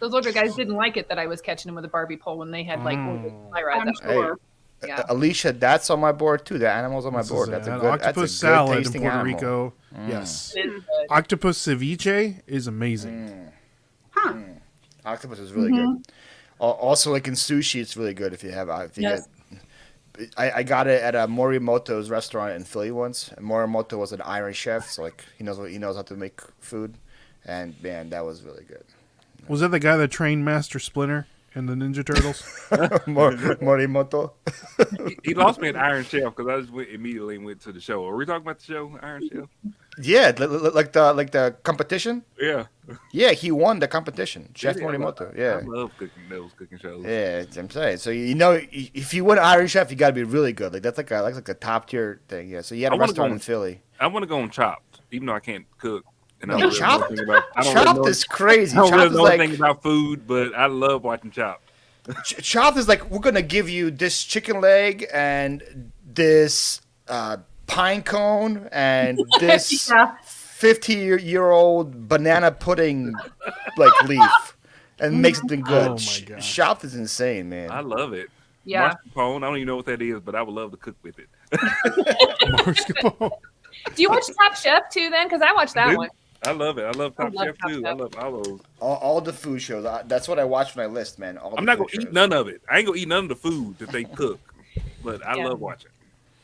S4: Those older guys didn't like it that I was catching them with a Barbie pole when they had like Orvis fly rods.
S5: I'm
S4: up.
S5: sure.
S4: Yeah.
S3: Alicia, that's on my board too. The animal's on my board. That's a good
S2: octopus
S3: that's a good
S2: salad in
S3: tasting
S2: Puerto
S3: animal.
S2: Rico. Yes.
S4: It is good.
S2: Octopus ceviche is amazing.
S5: Huh.
S3: Octopus is really good. Also, like in sushi, it's really good if you have. If you
S4: Yes.
S3: I got it at a Morimoto's restaurant in Philly once. And Morimoto was an Irish chef, so like he knows how to make food, and man, that was really good.
S2: Was that the guy that trained Master Splinter in the Ninja Turtles?
S3: Morimoto.
S1: He lost me at Iron Chef because I just immediately went to the show. Are we talking about the show, Iron Chef?
S3: Yeah, like the competition.
S1: Yeah.
S3: Yeah, he won the competition. Chef
S1: Yeah,
S3: Morimoto.
S1: I
S3: Yeah.
S1: love those cooking shows.
S3: Yeah, I'm saying. So if you win Iron Chef, you got to be really good. Like that's like a top tier thing. Yeah. So you had a
S1: I wanna
S3: restaurant
S1: go-
S3: in Philly.
S1: I want to go on Chopped, even though I can't cook. And
S3: Man,
S1: don't really know
S3: Chopped?
S1: anything about- I don't really
S3: Chopped
S1: know-
S3: is crazy.
S1: I don't
S3: Chopped
S1: really
S3: is
S1: know
S3: like
S1: anything about food, but I love watching Chopped.
S3: Chopped is like we're gonna give you this chicken leg and this pine cone and this
S5: Yeah.
S3: 50-year-old banana pudding like leaf and make something good.
S2: Oh, my God.
S3: Chopped is insane, man.
S1: I love it.
S4: Yeah.
S1: Mascarpone, I don't even know what that is, but I would love to cook with it.
S2: Mascarpone.
S4: Do you watch Top Chef too then? Because I watched that
S1: Dude,
S4: one.
S1: I love it. I love Top
S4: love
S1: Chef
S4: Top
S1: too.
S4: Chef.
S1: I love all those.
S3: All the food shows. That's what I watch when I list, man.
S1: I'm not gonna eat none of it. I ain't gonna eat none of the food that they cook, but I
S4: Yeah.
S1: love watching.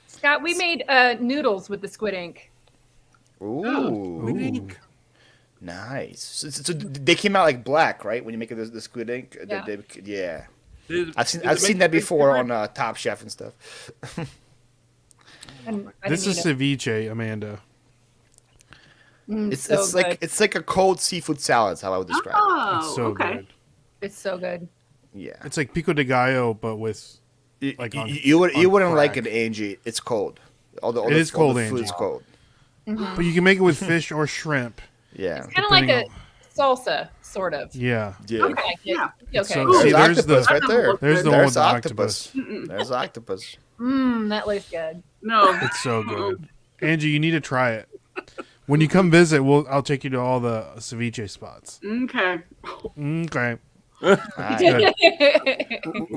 S4: Scott, we made noodles with the squid ink.
S3: Ooh,
S2: Ooh.
S3: nice. So they came out like black, right? When you make it the squid ink.
S4: Yeah.
S3: Yeah.
S1: Did-
S3: I've
S1: did it
S3: seen
S1: make
S3: that
S1: the taste
S3: before
S1: different?
S3: on Top Chef and stuff.
S4: And I
S2: This
S4: didn't
S2: is
S4: eat
S2: ceviche, Amanda.
S4: it.
S3: It's
S4: so good.
S3: it's like a cold seafood salad. Is how I would describe it.
S5: Oh,
S2: It's so
S5: okay.
S2: good.
S4: It's so good.
S3: Yeah.
S2: It's like pico de gallo, but with like on-
S3: you
S2: on
S3: wouldn't like
S2: crack.
S3: it, Angie. It's cold. All
S2: It is cold,
S3: the food's
S2: Angie.
S3: cold.
S2: but you can make it with fish or shrimp.
S3: Yeah.
S4: Kind of like a
S2: Depending
S4: salsa, sort of.
S2: Yeah.
S3: Yeah.
S4: I like it.
S5: Yeah.
S4: Okay.
S2: So-
S3: There's
S2: See, there's
S3: octopus
S2: the-
S3: right there.
S2: There's the one
S3: There's
S2: with the octopus.
S3: There's octopus.
S4: That looks good.
S5: No.
S2: It's so good. Angie, you need to try it. When you come visit, I'll take you to all the ceviche spots.
S5: Okay.
S2: Okay.
S3: All right.
S2: Good.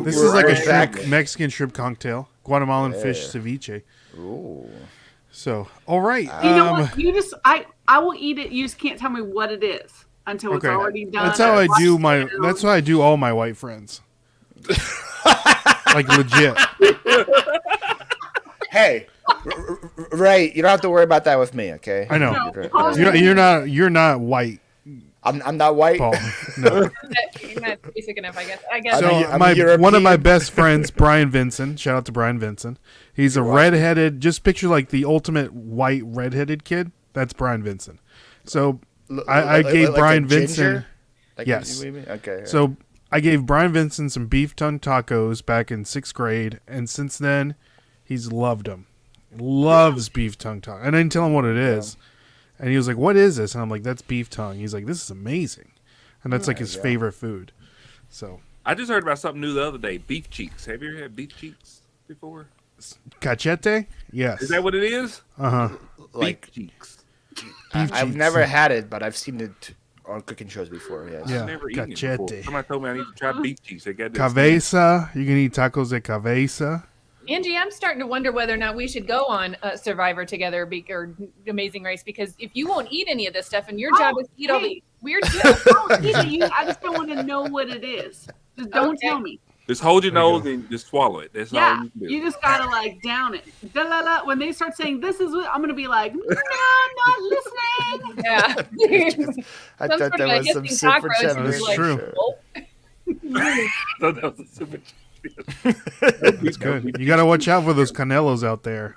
S2: This is like a
S3: right back.
S2: shrimp, Mexican shrimp cocktail, Guatemalan fish ceviche.
S3: Ooh.
S2: So, all right.
S5: You know what? You just I will eat it. You just can't tell me what it is until it's
S2: Okay.
S5: already done.
S2: That's how I
S5: Watch
S2: do
S5: it
S2: my.
S5: down.
S2: That's how I do all my white friends. Like legit.
S3: Hey, Ray, you don't have to worry about that with me, okay?
S2: I know.
S5: No.
S2: You're not white,
S3: I'm not white.
S2: Paul. No.
S4: You're not basic enough, I guess.
S2: So
S3: I'm
S2: one of my
S3: European.
S2: best friends, Brian Vincent. Shout out to Brian Vincent. He's a redheaded. Just picture like the ultimate white redheaded kid. That's Brian Vincent. So I gave
S3: like
S2: Brian
S3: a ginger?
S2: Vincent.
S3: Like,
S2: Yes.
S3: what do you mean? Okay.
S2: So I gave Brian Vincent some beef tongue tacos back in 6th grade, and since then, he's loved them. Loves beef tongue tacos. And I didn't tell him what it is. And he was like, "What is this?" And I'm like, "That's beef tongue." He's like, "This is amazing," and that's like his favorite food. So
S1: I just heard about something new the other day. Beef cheeks. Have you ever had beef cheeks before?
S2: cachete, yes.
S1: Is that what it is?
S3: like
S1: Beef cheeks.
S3: I've
S2: cheeks.
S3: never had it, but I've seen it on cooking shows before. Yes.
S2: Yeah.
S1: I've never eaten it before.
S2: Cachete.
S1: Somebody told me I need to try beef cheeks. They got this.
S2: Cabeza. You can eat tacos de cabeza.
S4: Angie, I'm starting to wonder whether or not we should go on Survivor together or Amazing Race, because if you won't eat any of this stuff and your job is to eat all the weird stuff.
S5: Don't eat it. I just don't want to know what it is. Just don't
S4: Okay.
S5: tell me.
S1: Just hold your nose and just swallow it. That's all
S5: Yeah,
S1: you can do.
S5: you just gotta like down it. Da-la-la. When they start saying this is what I'm gonna be like, no, I'm not listening.
S4: Yeah.
S3: I
S4: Some
S3: thought
S4: sort of
S3: that was some
S4: hissing
S3: super
S4: cockroach, and
S2: That's
S4: you're like,
S2: true.
S4: "Well."
S1: So that was a super.
S2: It's good. You got to watch out for those canelos out there.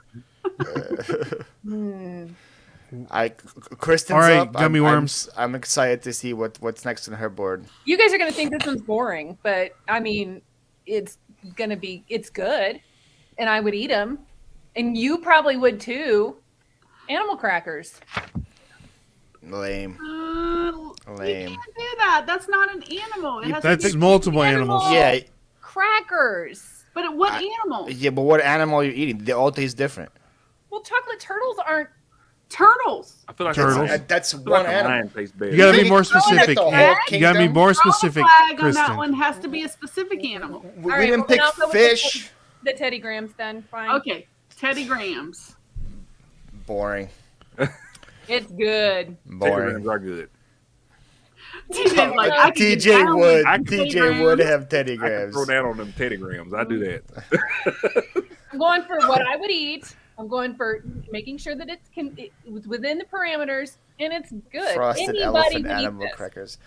S3: Kristen's
S2: All right,
S3: up.
S2: gummy worms.
S3: I'm excited to see what's next on her board.
S4: You guys are going to think this one's boring, but I mean, it's good, and I would eat them, and you probably would too. Animal crackers.
S3: Lame.
S5: You
S3: Lame.
S5: can't do that. That's not an animal. It has to
S2: That's
S5: be
S2: multiple
S5: an
S2: animals.
S5: animal.
S3: Yeah,
S4: Crackers.
S5: But what animal?
S3: yeah, but what animal are you eating? They all taste different.
S4: Well, chocolate turtles aren't.
S5: Turtles.
S1: I feel like
S2: Turtles.
S3: That's
S1: I feel
S3: one
S1: like a
S3: animal.
S1: lion tastes better.
S2: You got to be
S3: Big
S2: more
S3: throwing at
S2: specific.
S3: the whole
S2: You got to be
S3: kingdom.
S2: more
S5: Throw a
S2: specific,
S5: flag on that
S2: Kristen.
S5: one has to be a specific animal.
S3: We
S4: All right,
S3: didn't
S4: well,
S3: pick
S4: then I'll go with
S3: fish.
S4: the Teddy Grahams then. Fine.
S5: Okay, Teddy Grahams.
S3: Boring.
S4: It's good.
S3: Boring.
S1: Grahams are good.
S5: TJ's like, I could get
S3: TJ
S5: down
S3: would.
S5: with Teddy
S3: TJ would
S5: Grahams.
S3: have Teddy
S1: I can
S3: Grahams.
S1: throw down on them Teddy Grahams. I do that.
S4: I'm going for what I would eat. I'm going for making sure that it was within the parameters and it's good.
S3: Frosted
S4: Anybody
S3: elephant
S4: would eat
S3: animal
S4: this.
S3: crackers.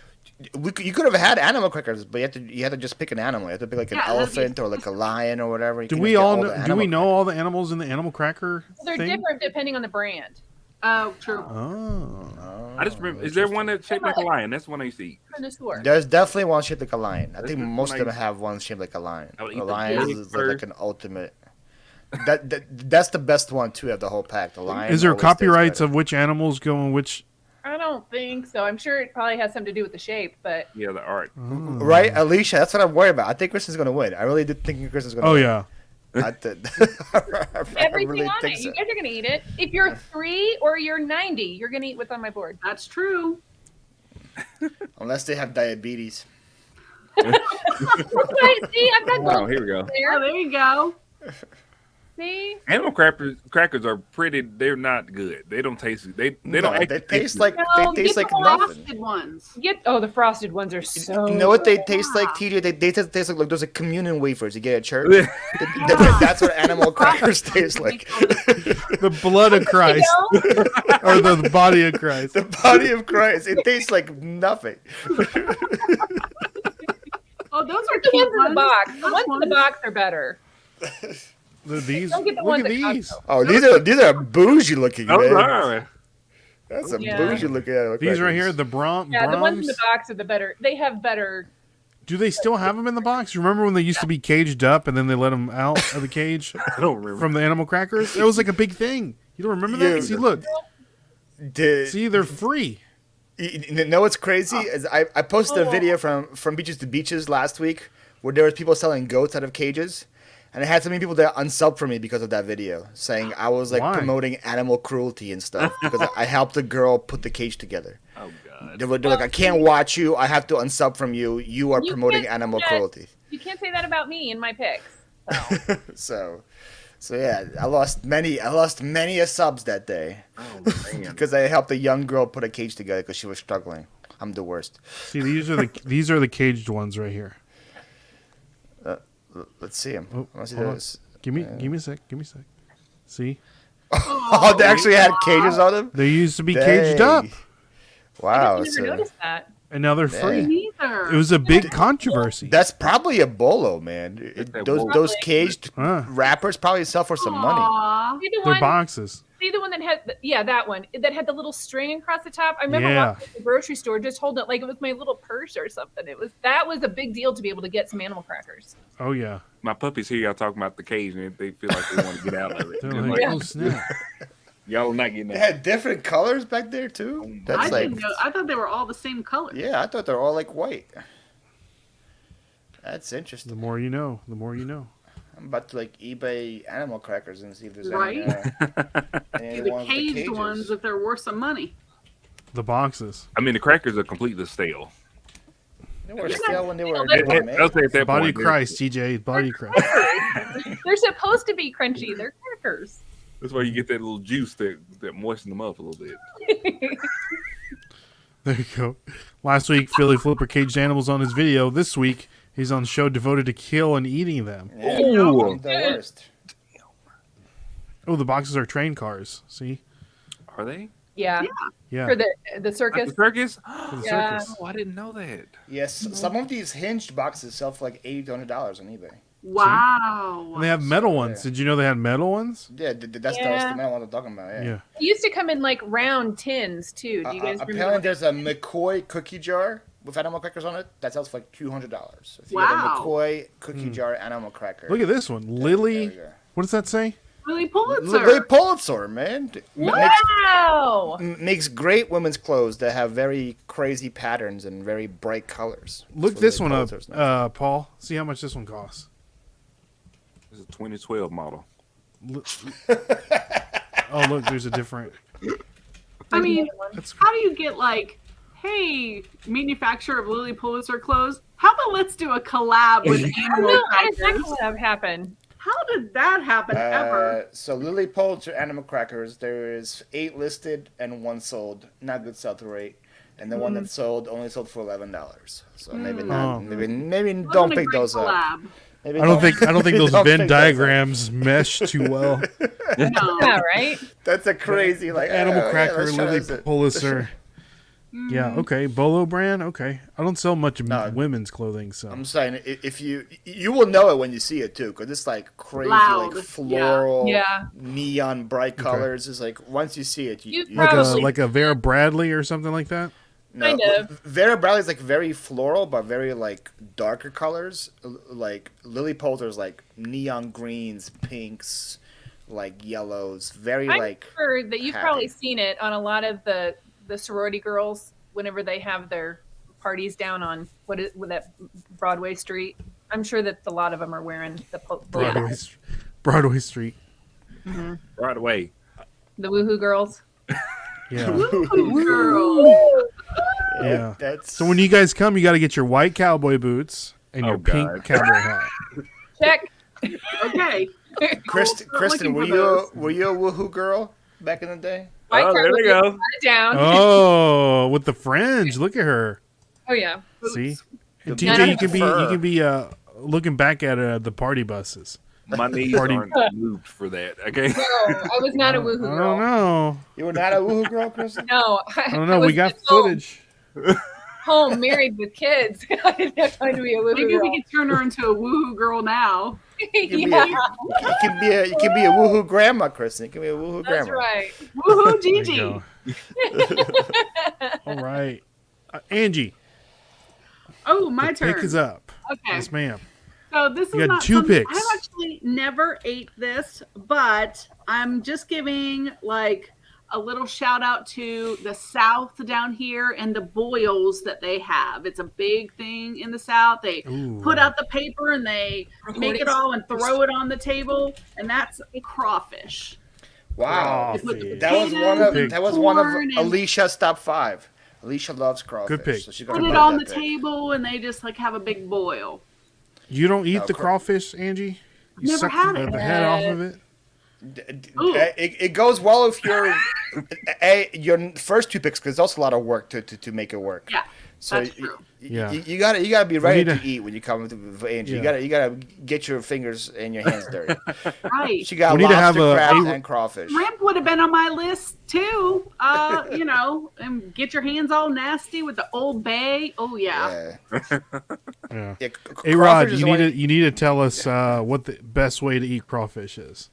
S3: You could have had animal crackers, but you had to just pick an animal. You had to pick like an elephant or like a lion or whatever. You
S2: Do
S3: couldn't
S2: we
S3: get
S2: all
S3: the
S2: know, do
S3: animal
S2: we know all the animals in the animal cracker
S4: They're
S2: thing?
S4: different depending on the brand.
S5: Oh, true.
S2: Oh.
S3: Oh,
S1: I just remember. Is there one that's shaped like a lion? That's one I used to eat.
S4: From the store.
S3: There's definitely one shaped like a lion. I think
S1: That's
S3: most of them
S1: nice.
S3: have one shaped like a lion.
S1: I would eat
S3: The
S1: the
S3: lion
S1: big
S3: is
S1: bird.
S3: like an ultimate. That's the best one too of the whole pack. The lion.
S2: Is there
S3: always tastes
S2: copyrights
S3: better.
S2: of which animals go in which?
S4: I don't think so. I'm sure it probably has something to do with the shape, but
S1: Yeah, the art.
S3: Right, Alicia? That's what I'm worried about. I think Kristen's gonna win. I really did think Kristen's gonna
S2: Oh
S3: win.
S2: yeah.
S3: I did.
S4: everything
S3: really
S4: on
S3: think
S4: it.
S3: so.
S4: You guys are gonna eat it. If you're 3 or you're 90, you're gonna eat what's on my board.
S5: That's true.
S3: Unless they have diabetes.
S4: Right, see, I've got
S1: Oh,
S4: gold
S1: here we go.
S5: Oh,
S4: there.
S5: there you go.
S4: See,
S1: Animal crackers are pretty. They're not good. They don't taste. They don't.
S3: No,
S1: actually
S3: they taste like
S4: No,
S3: they taste
S4: get
S3: like
S4: the
S3: nothing.
S5: Frosted ones.
S4: the frosted ones are so.
S3: You know what they taste like, TJ? They taste like those like communion wafers you get at church.
S1: Yeah.
S3: That's what animal crackers taste like.
S2: The blood of Christ or the body of Christ.
S3: The body of Christ. It tastes like nothing.
S5: Oh, those are
S4: The
S5: cute
S4: ones in the box. The
S5: Those
S4: ones in the box are better.
S2: These.
S4: Don't get the
S2: Look
S4: ones
S2: at
S4: at
S2: these.
S4: Costco.
S3: Oh, these are bougie looking,
S1: Those
S3: man.
S1: are.
S3: That's some
S4: Yeah.
S3: bougie looking animal
S2: These right
S3: crackers.
S2: here, the
S4: Yeah, the ones in
S2: Brahms.
S4: the box are the better. They have better.
S2: Do they still have them in the box? You remember when they used to be caged up and then they let them out of the cage
S1: I don't remember.
S2: from the animal crackers? It was like a big thing. You don't remember that?
S3: Yeah.
S2: See, look.
S3: Did-
S2: See, they're free.
S3: You know what's crazy is I posted a video from Beaches to Beaches last week where there was people selling goats out of cages, and I had so many people that unsubbed for me because of that video, saying I was like
S2: Why?
S3: promoting animal cruelty and stuff because I helped a girl put the cage together.
S1: Oh God.
S3: They're like, I can't watch you. I have to unsub from you. You are
S4: You
S3: promoting
S4: can't
S3: animal
S4: do that.
S3: cruelty.
S4: You can't say that about me in my picks. So.
S3: So yeah, I lost many a subs that day
S1: Oh man.
S3: because I helped a young girl put a cage together because she was struggling. I'm the worst.
S2: See, these are the caged ones right here.
S3: Let's see them.
S2: Oh,
S3: Let's see
S2: hold on.
S3: those.
S2: Give me a sec. See,
S3: Oh, they actually had cages on them.
S2: they used to be caged up,
S3: Wow.
S4: I never
S3: so
S4: noticed that.
S2: and now they're free.
S5: Neither.
S2: It was a big controversy.
S3: that's probably a bolo, man.
S1: a
S3: Those
S1: bolo.
S3: caged
S2: Huh.
S3: wrappers probably sell for some money.
S5: Aw.
S4: See the
S2: They're
S4: one?
S2: boxes.
S4: See the one that had? That one that had the little string across the top. I remember
S2: Yeah.
S4: walking to the grocery store, just holding it like it was my little purse or something. That was a big deal to be able to get some animal crackers.
S2: Oh yeah.
S1: My puppies hear y'all talking about the cage and they feel like they want to get out of it.
S2: They're
S1: Just
S2: like,
S1: like,
S2: oh snap.
S1: y'all are not getting
S3: They
S1: out.
S3: had different colors back there too.
S5: I
S3: That's like,
S5: didn't know. I thought they were all the same color.
S3: yeah, I thought they're all like white. That's interesting.
S2: The more you know, the more you know.
S3: I'm about to like eBay animal crackers and see if there's
S5: Right?
S3: any
S5: The
S3: ones with
S5: caged
S3: cages.
S5: ones, if they're worth some money.
S2: The boxes.
S1: I mean, the crackers are completely stale.
S3: They were stale when they were
S4: They-
S3: when they
S1: I'll
S3: were
S1: say
S3: made.
S1: at that
S2: Body of
S1: point,
S2: Christ, TJ. Body of Christ.
S4: They're supposed to be crunchy. They're crackers.
S1: That's why you get that little juice that moisten them up a little bit.
S2: There you go. Last week, Philly Flipper caged animals on his video. This week, he's on the show devoted to kill and eating them.
S3: Yeah,
S1: Ooh.
S3: the worst.
S2: Oh, the boxes are train cars. See?
S1: Are they?
S4: Yeah.
S2: Yeah.
S4: For the
S1: Like
S4: circus.
S1: the circus?
S2: For the
S4: Yeah.
S2: circus.
S1: Oh, I didn't know that.
S3: Yes, some of these hinged boxes sell for like $80 to $100 on eBay.
S5: Wow.
S2: And they have metal ones. Did you know they had metal ones?
S3: Yeah, that's
S4: Yeah.
S3: the man I'm talking about. Yeah.
S2: Yeah.
S4: It used to come in like round tins too. Do you guys
S3: Apparently,
S4: remember?
S3: there's a McCoy cookie jar with animal crackers on it that sells for like $200. If you get a
S5: Wow.
S3: McCoy cookie jar animal cracker.
S2: Look at this one.
S3: There we
S2: Lily.
S3: go.
S2: What does that say?
S5: Lily Pulitzer.
S3: Lily Pulitzer, man.
S4: Wow.
S3: Makes great women's clothes that have very crazy patterns and very bright colors.
S2: Look
S3: That's what
S2: this
S3: Lily
S2: one up,
S3: Pulitzer's known
S2: Paul. See how much this one costs.
S1: It's a 2012 model.
S2: Oh, look, there's a different.
S5: I mean,
S2: That's
S5: how do you get like, hey, manufacturer of Lily Pulitzer clothes? How about let's do a collab with
S4: I
S5: animal
S4: know. How does that
S5: crackers?
S4: collab happen?
S5: How did that happen ever?
S3: So Lily Poulter animal crackers, there is 8 listed and 1 sold. Not good sell-through rate. And the one that sold only sold for $11. So maybe not. Maybe don't pick those up. Maybe
S2: I don't think those Venn diagrams mesh too well.
S5: No.
S4: Yeah, right?
S3: That's a crazy
S2: Animal cracker,
S3: let's try
S2: Lily
S3: this.
S2: Pulitzer. Yeah, okay. Bolo brand, okay. I don't sell much women's clothing, so.
S3: I'm saying if you will know it when you see it too, because it's like crazy,
S5: Loud.
S3: like floral,
S4: Yeah.
S3: neon bright colors. It's like once you see it, you
S2: like a Vera Bradley or something like that.
S3: no,
S4: Kind of.
S3: Vera Bradley's like very floral, but very like darker colors. Like Lily Poulter's like neon greens, pinks, like yellows. Very
S4: I'm
S3: like.
S4: sure that you've
S3: happy.
S4: probably seen it on a lot of the sorority girls whenever they have their parties down on with that Broadway Street. I'm sure that a lot of them are wearing the
S2: Broadway Street.
S1: Right away.
S4: the Woohoo girls.
S2: Yeah.
S5: Girl.
S2: Yeah.
S3: That's
S2: So when you guys come, you got to get your white cowboy boots and your pink
S1: God.
S2: cowboy hat.
S4: Check.
S5: Okay.
S3: Kristen,
S5: looking
S3: were
S5: for
S3: you
S5: those.
S3: a woohoo girl back in the day?
S4: White
S1: Oh, there we
S4: cowboy
S1: go.
S4: boots, put it down.
S2: Oh, with the fringe. Look at her.
S4: Oh yeah.
S2: See? And
S3: The
S2: TJ, you
S3: fur.
S2: can be looking back at the party buses.
S1: My knees
S2: Party-
S1: aren't moved for that. Okay.
S4: No, I was not a Woohoo
S2: I
S4: girl.
S2: don't know.
S3: You were not a woohoo girl, Kristen?
S4: No,
S2: I don't know.
S4: was
S2: We got
S4: just home-
S2: footage.
S4: Home, married with kids. I didn't have time to be a Woohoo
S5: Maybe
S4: girl.
S5: we could turn her into a woohoo girl now.
S3: You can,
S4: Yeah,
S3: you can be a woohoo grandma, Kristen. You can be a woohoo
S4: that's
S3: grandma.
S4: right.
S5: Woohoo,
S2: There you
S5: Gigi.
S2: go. All right. Angie,
S5: Oh, my
S2: the
S5: turn.
S2: pick is up.
S5: Okay.
S2: Yes, ma'am.
S5: So this is
S2: You got
S5: not
S2: 2
S5: something-
S2: picks.
S5: I've actually never ate this, but I'm just giving like a little shout out to the South down here and the boils that they have. It's a big thing in the South. They
S2: Ooh.
S5: put out the paper and they make it all and throw it on the table, and that's crawfish.
S3: Wow.
S2: Crawfish.
S3: That was one of
S5: corn and-
S3: Alicia's top 5. Alicia loves crawfish.
S2: Good pick.
S3: So she's
S5: Put
S3: gonna
S5: it
S3: put
S5: on
S3: that
S5: the
S3: pick.
S5: table and they just like have a big boil.
S2: You don't eat
S3: No,
S2: the crawfish, Angie? You
S5: Never
S2: suck
S5: had
S2: the
S5: it.
S2: head off of it?
S5: Ooh.
S3: It goes well if you're your first 2 picks, because it's also a lot of work to make it work.
S5: Yeah,
S3: So
S5: that's true.
S2: Yeah.
S3: you gotta be ready
S2: need
S3: to eat when you come to Angie.
S2: Yeah.
S3: You gotta get your fingers and your hands dirty.
S5: Right.
S3: She got
S2: We need to have
S3: lobster,
S2: a-
S3: crab,
S2: a-
S3: and crawfish.
S5: Shrimp would have been on my list too. You know, and get your hands all nasty with the Old Bay. Oh yeah.
S3: Yeah.
S2: Yeah.
S3: Yeah,
S2: Hey, Rod,
S3: crawfish is
S2: you
S3: the
S2: need
S3: one-
S2: to tell us what the best way to eat crawfish is.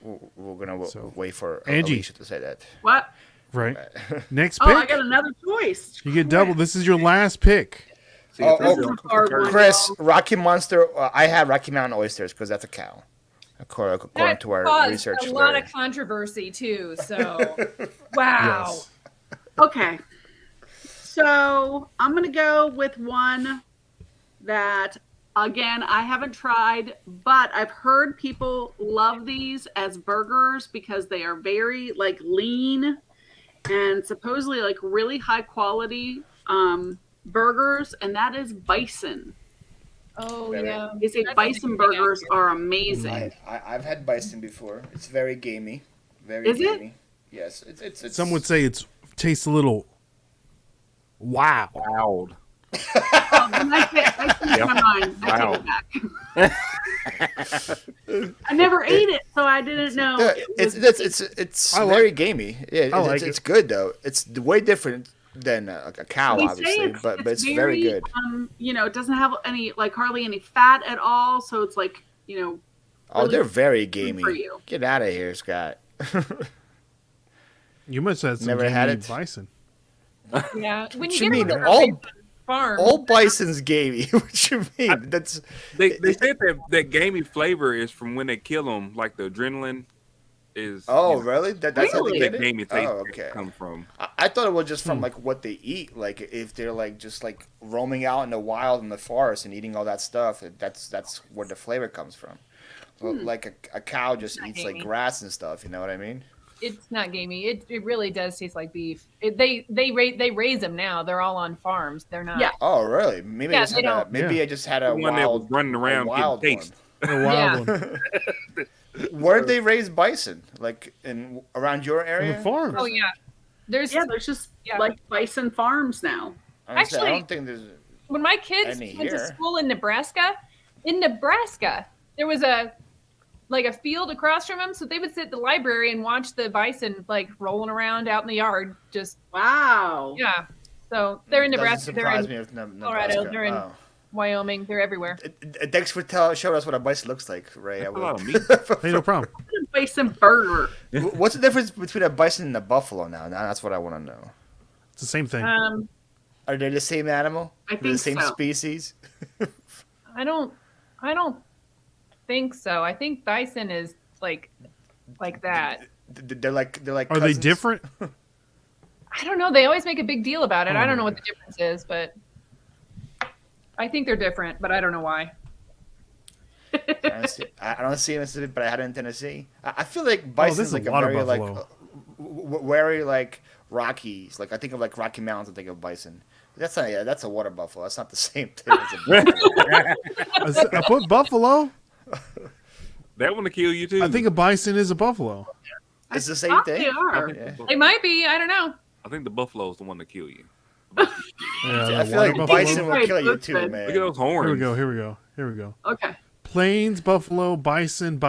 S3: We're gonna
S2: So,
S3: wait for
S2: Angie.
S3: Alicia to say that.
S5: What?
S2: Right. Next
S5: Oh, I
S2: pick.
S5: got another choice.
S2: You get double. This is your last pick.
S1: See,
S3: Oh,
S1: if there's
S3: oh,
S1: a-
S5: hard one.
S3: Chris, Rocky Monster. I have Rocky Mountain oysters because that's a cow, according
S4: That
S3: to our
S4: caused
S3: research.
S4: a lot
S3: there.
S4: of controversy too. So, wow.
S2: Yes.
S5: Okay. So I'm gonna go with one that again I haven't tried, but I've heard people love these as burgers because they are very like lean and supposedly like really high quality burgers, and that is bison.
S4: Oh
S3: Very-
S4: yeah.
S5: They say
S4: That's
S5: bison
S4: a big
S5: burgers
S4: idea.
S5: are amazing.
S3: I've had bison before. It's very gamey. Very
S5: Is it?
S3: gamey. Yes, it's
S2: Some would say tastes a little wow.
S1: Loud.
S5: I changed my mind. I take it back. I never ate it, so I didn't know.
S3: Yeah,
S5: it was-
S3: it's
S2: I like-
S3: very gamey. Yeah,
S2: I like
S3: it's
S2: it.
S3: good though. It's way different than a cow,
S5: They say
S3: obviously, but it's very good.
S5: You know, it doesn't have any like hardly any fat at all, so it's like
S3: Oh,
S5: really
S3: they're very
S5: good
S3: gamey.
S5: for you.
S3: Get out of here, Scott.
S2: You must have some
S3: Never had
S2: gamey
S3: it.
S2: bison.
S4: Yeah. When
S3: What
S4: you
S3: you
S4: get
S3: mean?
S4: them
S3: All
S4: farm.
S3: all bison's gamey. What you mean? That's
S1: They said that gamey flavor is from when they kill them, like the adrenaline is.
S3: really? That's how they
S5: Really?
S3: get
S1: that
S3: it?
S1: gamey taste
S3: Oh, okay.
S1: come from.
S3: I thought it was just from like what they eat. Like if they're like just like roaming out in the wild in the forest and eating all that stuff. That's where the flavor comes from. Well, like a cow just
S4: Not
S3: eats like
S4: gamey.
S3: grass and stuff. You know what I mean?
S4: It's not gamey. It really does taste like beef. They raise them now. They're all on farms. They're not.
S5: Yeah.
S3: Oh, really? Maybe
S4: Yeah,
S3: I just
S4: they
S3: had a,
S4: don't-
S3: maybe
S2: Yeah.
S3: I just had a
S1: The one that was
S3: wild,
S1: running around
S3: a wild
S1: getting
S3: one.
S1: taste.
S2: A wild one.
S3: Where did they raise bison? Like in around your
S2: In
S3: area?
S2: the farms.
S4: Oh yeah. There's
S5: There's just
S4: Yeah.
S5: like bison farms now.
S3: Honestly, I
S4: Actually-
S3: don't think there's.
S4: when my kids
S3: Any
S4: went to
S3: here.
S4: school in Nebraska, there was a field across from them, so they would sit at the library and watch the bison like rolling around out in the yard. Just
S5: Wow.
S4: yeah. So they're in
S3: Doesn't
S4: Nebraska. They're
S3: surprise
S4: in
S3: me if
S4: Colorado.
S3: Nebraska.
S4: They're in
S3: Oh.
S4: Wyoming. They're everywhere.
S3: Thanks for showing us what a bison looks like, Ray.
S1: That's a lot of meat.
S2: Hey, no problem.
S5: Bison burger.
S3: What's the difference between a bison and a buffalo now? Now that's what I want to know.
S2: It's the same thing.
S3: Are they the same animal?
S5: I
S3: They're the
S5: think
S3: same
S5: so.
S3: species?
S4: I don't think so. I think bison is like that.
S3: They're like
S2: Are they
S3: cousins?
S2: different?
S4: I don't know. They always make a big deal about it.
S2: Oh,
S4: I don't know what the difference is, but I think they're different, but I don't know why.
S3: I don't see it in Mississippi, but I had it in Tennessee. I feel like
S2: this
S3: bison's
S2: is
S3: like a
S2: water
S3: very like
S2: buffalo.
S3: very like Rockies. Like I think of like Rocky Mountains. I think of bison. That's a water buffalo. That's not the same thing as a buffalo.
S2: I put buffalo.
S1: That one to kill you too.
S2: I think a bison is a buffalo.
S3: It's the same
S5: Thought
S3: thing.
S5: they are.
S3: Yeah.
S4: They might be. I don't know.
S1: I think the buffalo is the one to kill you.
S2: Yeah,
S3: I feel
S2: water
S3: like
S2: buffalo.
S3: bison will kill you too,
S5: Look at
S3: man.
S1: Look at those horns.
S2: Here we go.
S5: Okay.
S2: Plains buffalo, bison,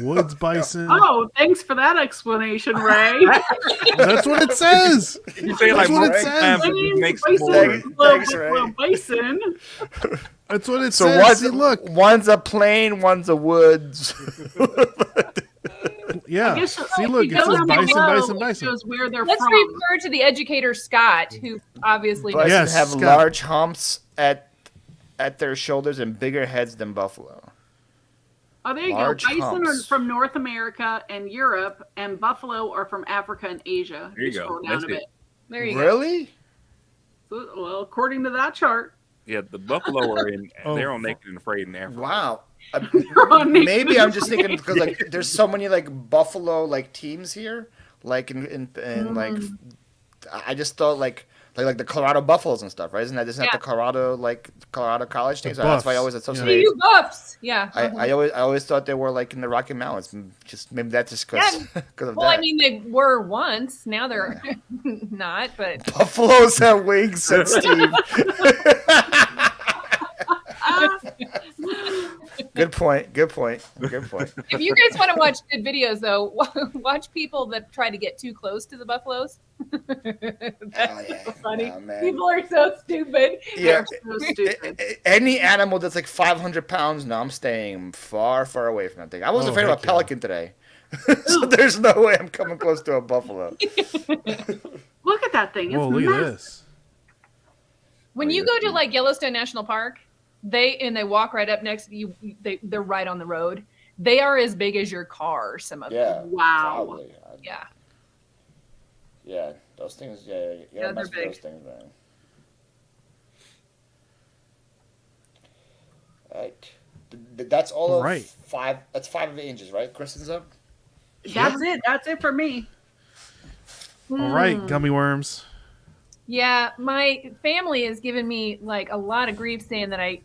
S2: woods bison.
S5: Oh, thanks for that explanation, Ray.
S2: That's what it says.
S1: You say it like
S2: That's what it
S1: multiple
S2: says.
S1: times, it makes
S5: Bison,
S1: more.
S3: Thanks,
S5: buffalo,
S3: Ray.
S5: bison.
S2: That's what it
S3: So
S2: says. See, look.
S3: one's a plain, one's a woods.
S2: Yeah.
S5: I guess
S2: See, look. It
S5: goes
S2: says
S5: down
S2: bison,
S5: below,
S2: bison.
S5: it shows where they're
S4: Let's
S5: from.
S4: refer to the educator Scott, who obviously
S3: Bison
S2: Yes,
S3: have
S2: Scott.
S3: large humps at their shoulders and bigger heads than buffalo.
S5: Oh, there you
S3: Large
S5: go. Bison
S3: humps.
S5: are from North America and Europe, and buffalo are from Africa and Asia.
S1: There you go.
S5: Scroll down
S1: That's
S5: a bit.
S1: it.
S4: There you go.
S3: Really?
S5: So, well, according to that chart.
S1: Yeah, the buffalo are in.
S2: Oh.
S1: They're on Naked and Afraid in Africa.
S3: Wow.
S5: Maybe
S3: Maybe I'm just thinking because like there's so many like buffalo like teams here, like in like I just thought like the Colorado Buffaloes and stuff, right? Isn't that
S4: Yeah.
S3: the Colorado college team?
S2: The
S3: So that's why I
S2: Buffs,
S3: always
S2: yeah.
S3: associate.
S4: You buffs. Yeah.
S3: I always thought they were like in the Rocky Mountains. Just maybe that's just because of
S4: Well,
S3: that.
S4: I mean, they were once. Now they're not. But
S3: Buffaloes have wings, said Steve. Good point.
S4: if you guys want to watch good videos, though, watch people that try to get too close to the buffaloes. That's so funny.
S3: Oh, man.
S4: People are so stupid.
S3: Yeah.
S5: so stupid.
S3: Any animal that's like 500 pounds, no, I'm staying far, far away from that thing. I was
S2: Oh,
S3: afraid of a
S2: heck yeah.
S3: pelican today. So there's no way I'm coming close to a buffalo.
S5: Look at that thing. It's
S2: Whoa, look at
S5: massive.
S2: this.
S4: When you go to like Yellowstone National Park, they walk right up next to you. They're right on the road. They are as big as your car. Some of them.
S5: Wow.
S3: Probably.
S4: Yeah.
S3: Yeah, those things. Yeah, you
S4: Yeah,
S3: gotta
S4: they're
S3: mess with
S4: big.
S3: those things, man. Right. That's all of
S2: Right.
S3: 5. That's 5 of the inches, right? Kristen's up.
S5: That's it. That's it for me.
S2: All right, gummy worms.
S4: Yeah, my family has given me like a lot of grief saying that I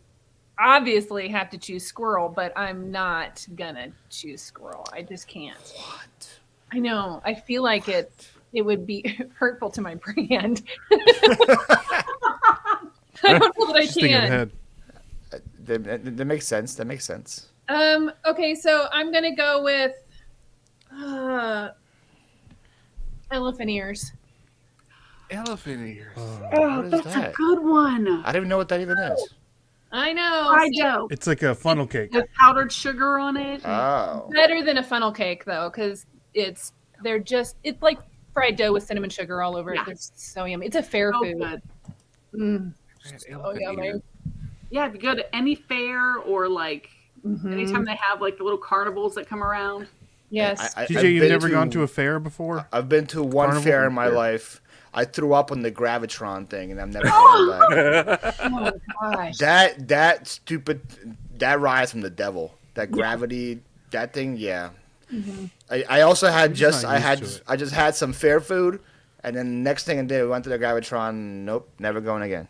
S4: obviously have to choose squirrel, but I'm not gonna choose squirrel. I just can't.
S3: What?
S4: I know. I feel like it would be hurtful to my brand. I don't know that I
S2: Just thinking
S4: can.
S2: ahead.
S3: That makes sense. That makes sense.
S4: Okay, so I'm gonna go with elephant ears.
S1: Elephant ears.
S5: Oh,
S3: What is
S5: that's
S3: that?
S5: a good one.
S3: I don't even know what that even is.
S4: I know.
S5: Fried
S4: See,
S5: dough
S2: It's like a funnel cake.
S5: with powdered sugar on it.
S3: Oh.
S4: better than a funnel cake though, because it's like fried dough with cinnamon sugar all over it.
S5: Yeah.
S4: They're so yummy. It's a fair
S5: So
S4: food.
S5: good.
S1: Man,
S4: Oh
S1: elephant
S4: yummy.
S1: ears.
S5: Yeah, if you go to any fair or like anytime they have like the little carnivals that come around.
S4: Yes.
S3: I've
S2: TJ, you've
S3: been
S2: never gone to a fair before?
S3: I've been to one
S2: Carnival?
S3: fair in my
S1: Fair.
S3: life. I threw up on the Gravitron thing, and I'm never going back.
S4: Oh gosh.
S3: That stupid, that rise from the devil. That gravity, that thing, yeah. I also had
S2: I'm
S3: just
S2: not used to it.
S3: I just had some fair food, and then next thing I did, we went to the Gravitron. Nope, never going again.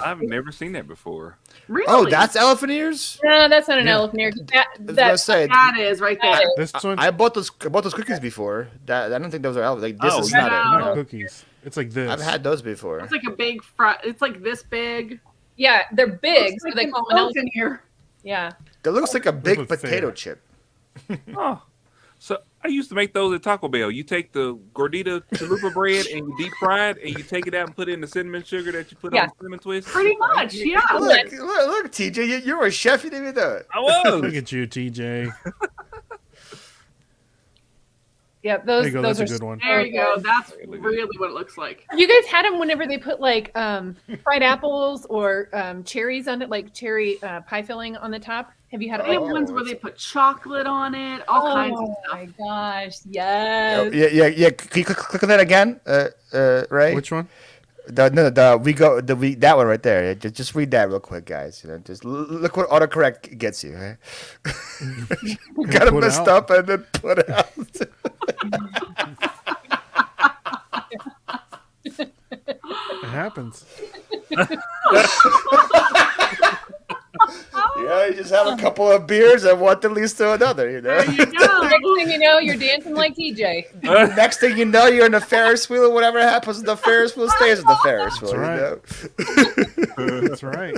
S1: I've never seen that before.
S5: Really?
S3: Oh, that's elephant ears.
S4: No, that's not an
S2: Yeah.
S4: elephant ear.
S3: I was gonna say
S5: That is right there.
S2: This one,
S3: I bought those cookies before. That I don't think those are elephant. Like this
S1: Oh,
S3: is
S1: no.
S3: not
S2: they're
S3: it.
S2: not
S3: No.
S2: cookies. It's like this.
S3: I've had those before.
S5: It's like a big fry. It's like this big.
S4: Yeah, they're big,
S5: Looks
S4: so
S5: like
S4: they
S5: an
S4: call them an elephant.
S5: elephant ear.
S4: Yeah.
S3: That looks like a big
S2: look fair.
S3: potato chip.
S1: Oh, so I used to make those at Taco Bell. You take the gordita chalupa bread and you deep fry it, and you take it out and put it in the cinnamon sugar that you put on the cinnamon twist.
S5: Pretty much, yeah.
S3: Look, TJ, you're a chef. You didn't even know it.
S1: I was.
S2: Look at you, TJ.
S4: Yep,
S2: There
S4: those
S2: you go.
S4: those
S2: That's a
S4: are
S2: good one.
S5: There you go. That's really what it looks like.
S4: You guys had them whenever they put like fried apples or cherries on it, like cherry pie filling on the top. Have you had it?
S5: They have
S4: Like,
S5: ones where they put chocolate on it, all kinds of
S4: oh
S5: stuff.
S4: my gosh, yes.
S3: Yeah. Can you click on that again, Ray?
S2: Which one?
S3: That one right there. Yeah, just read that real quick, guys. You know, just look what autocorrect gets you. Right? Got it
S2: Put
S3: messed
S2: out.
S3: up and then put out.
S2: It happens.
S3: Yeah, you just have a couple of beers and one that leads to another. You know.
S5: There you go.
S4: Next thing you know, you're dancing like TJ.
S3: Next thing you know, you're in the Ferris wheel, and whatever happens in the Ferris wheel stays in the Ferris wheel.
S2: That's right.
S3: You know?
S2: That's right.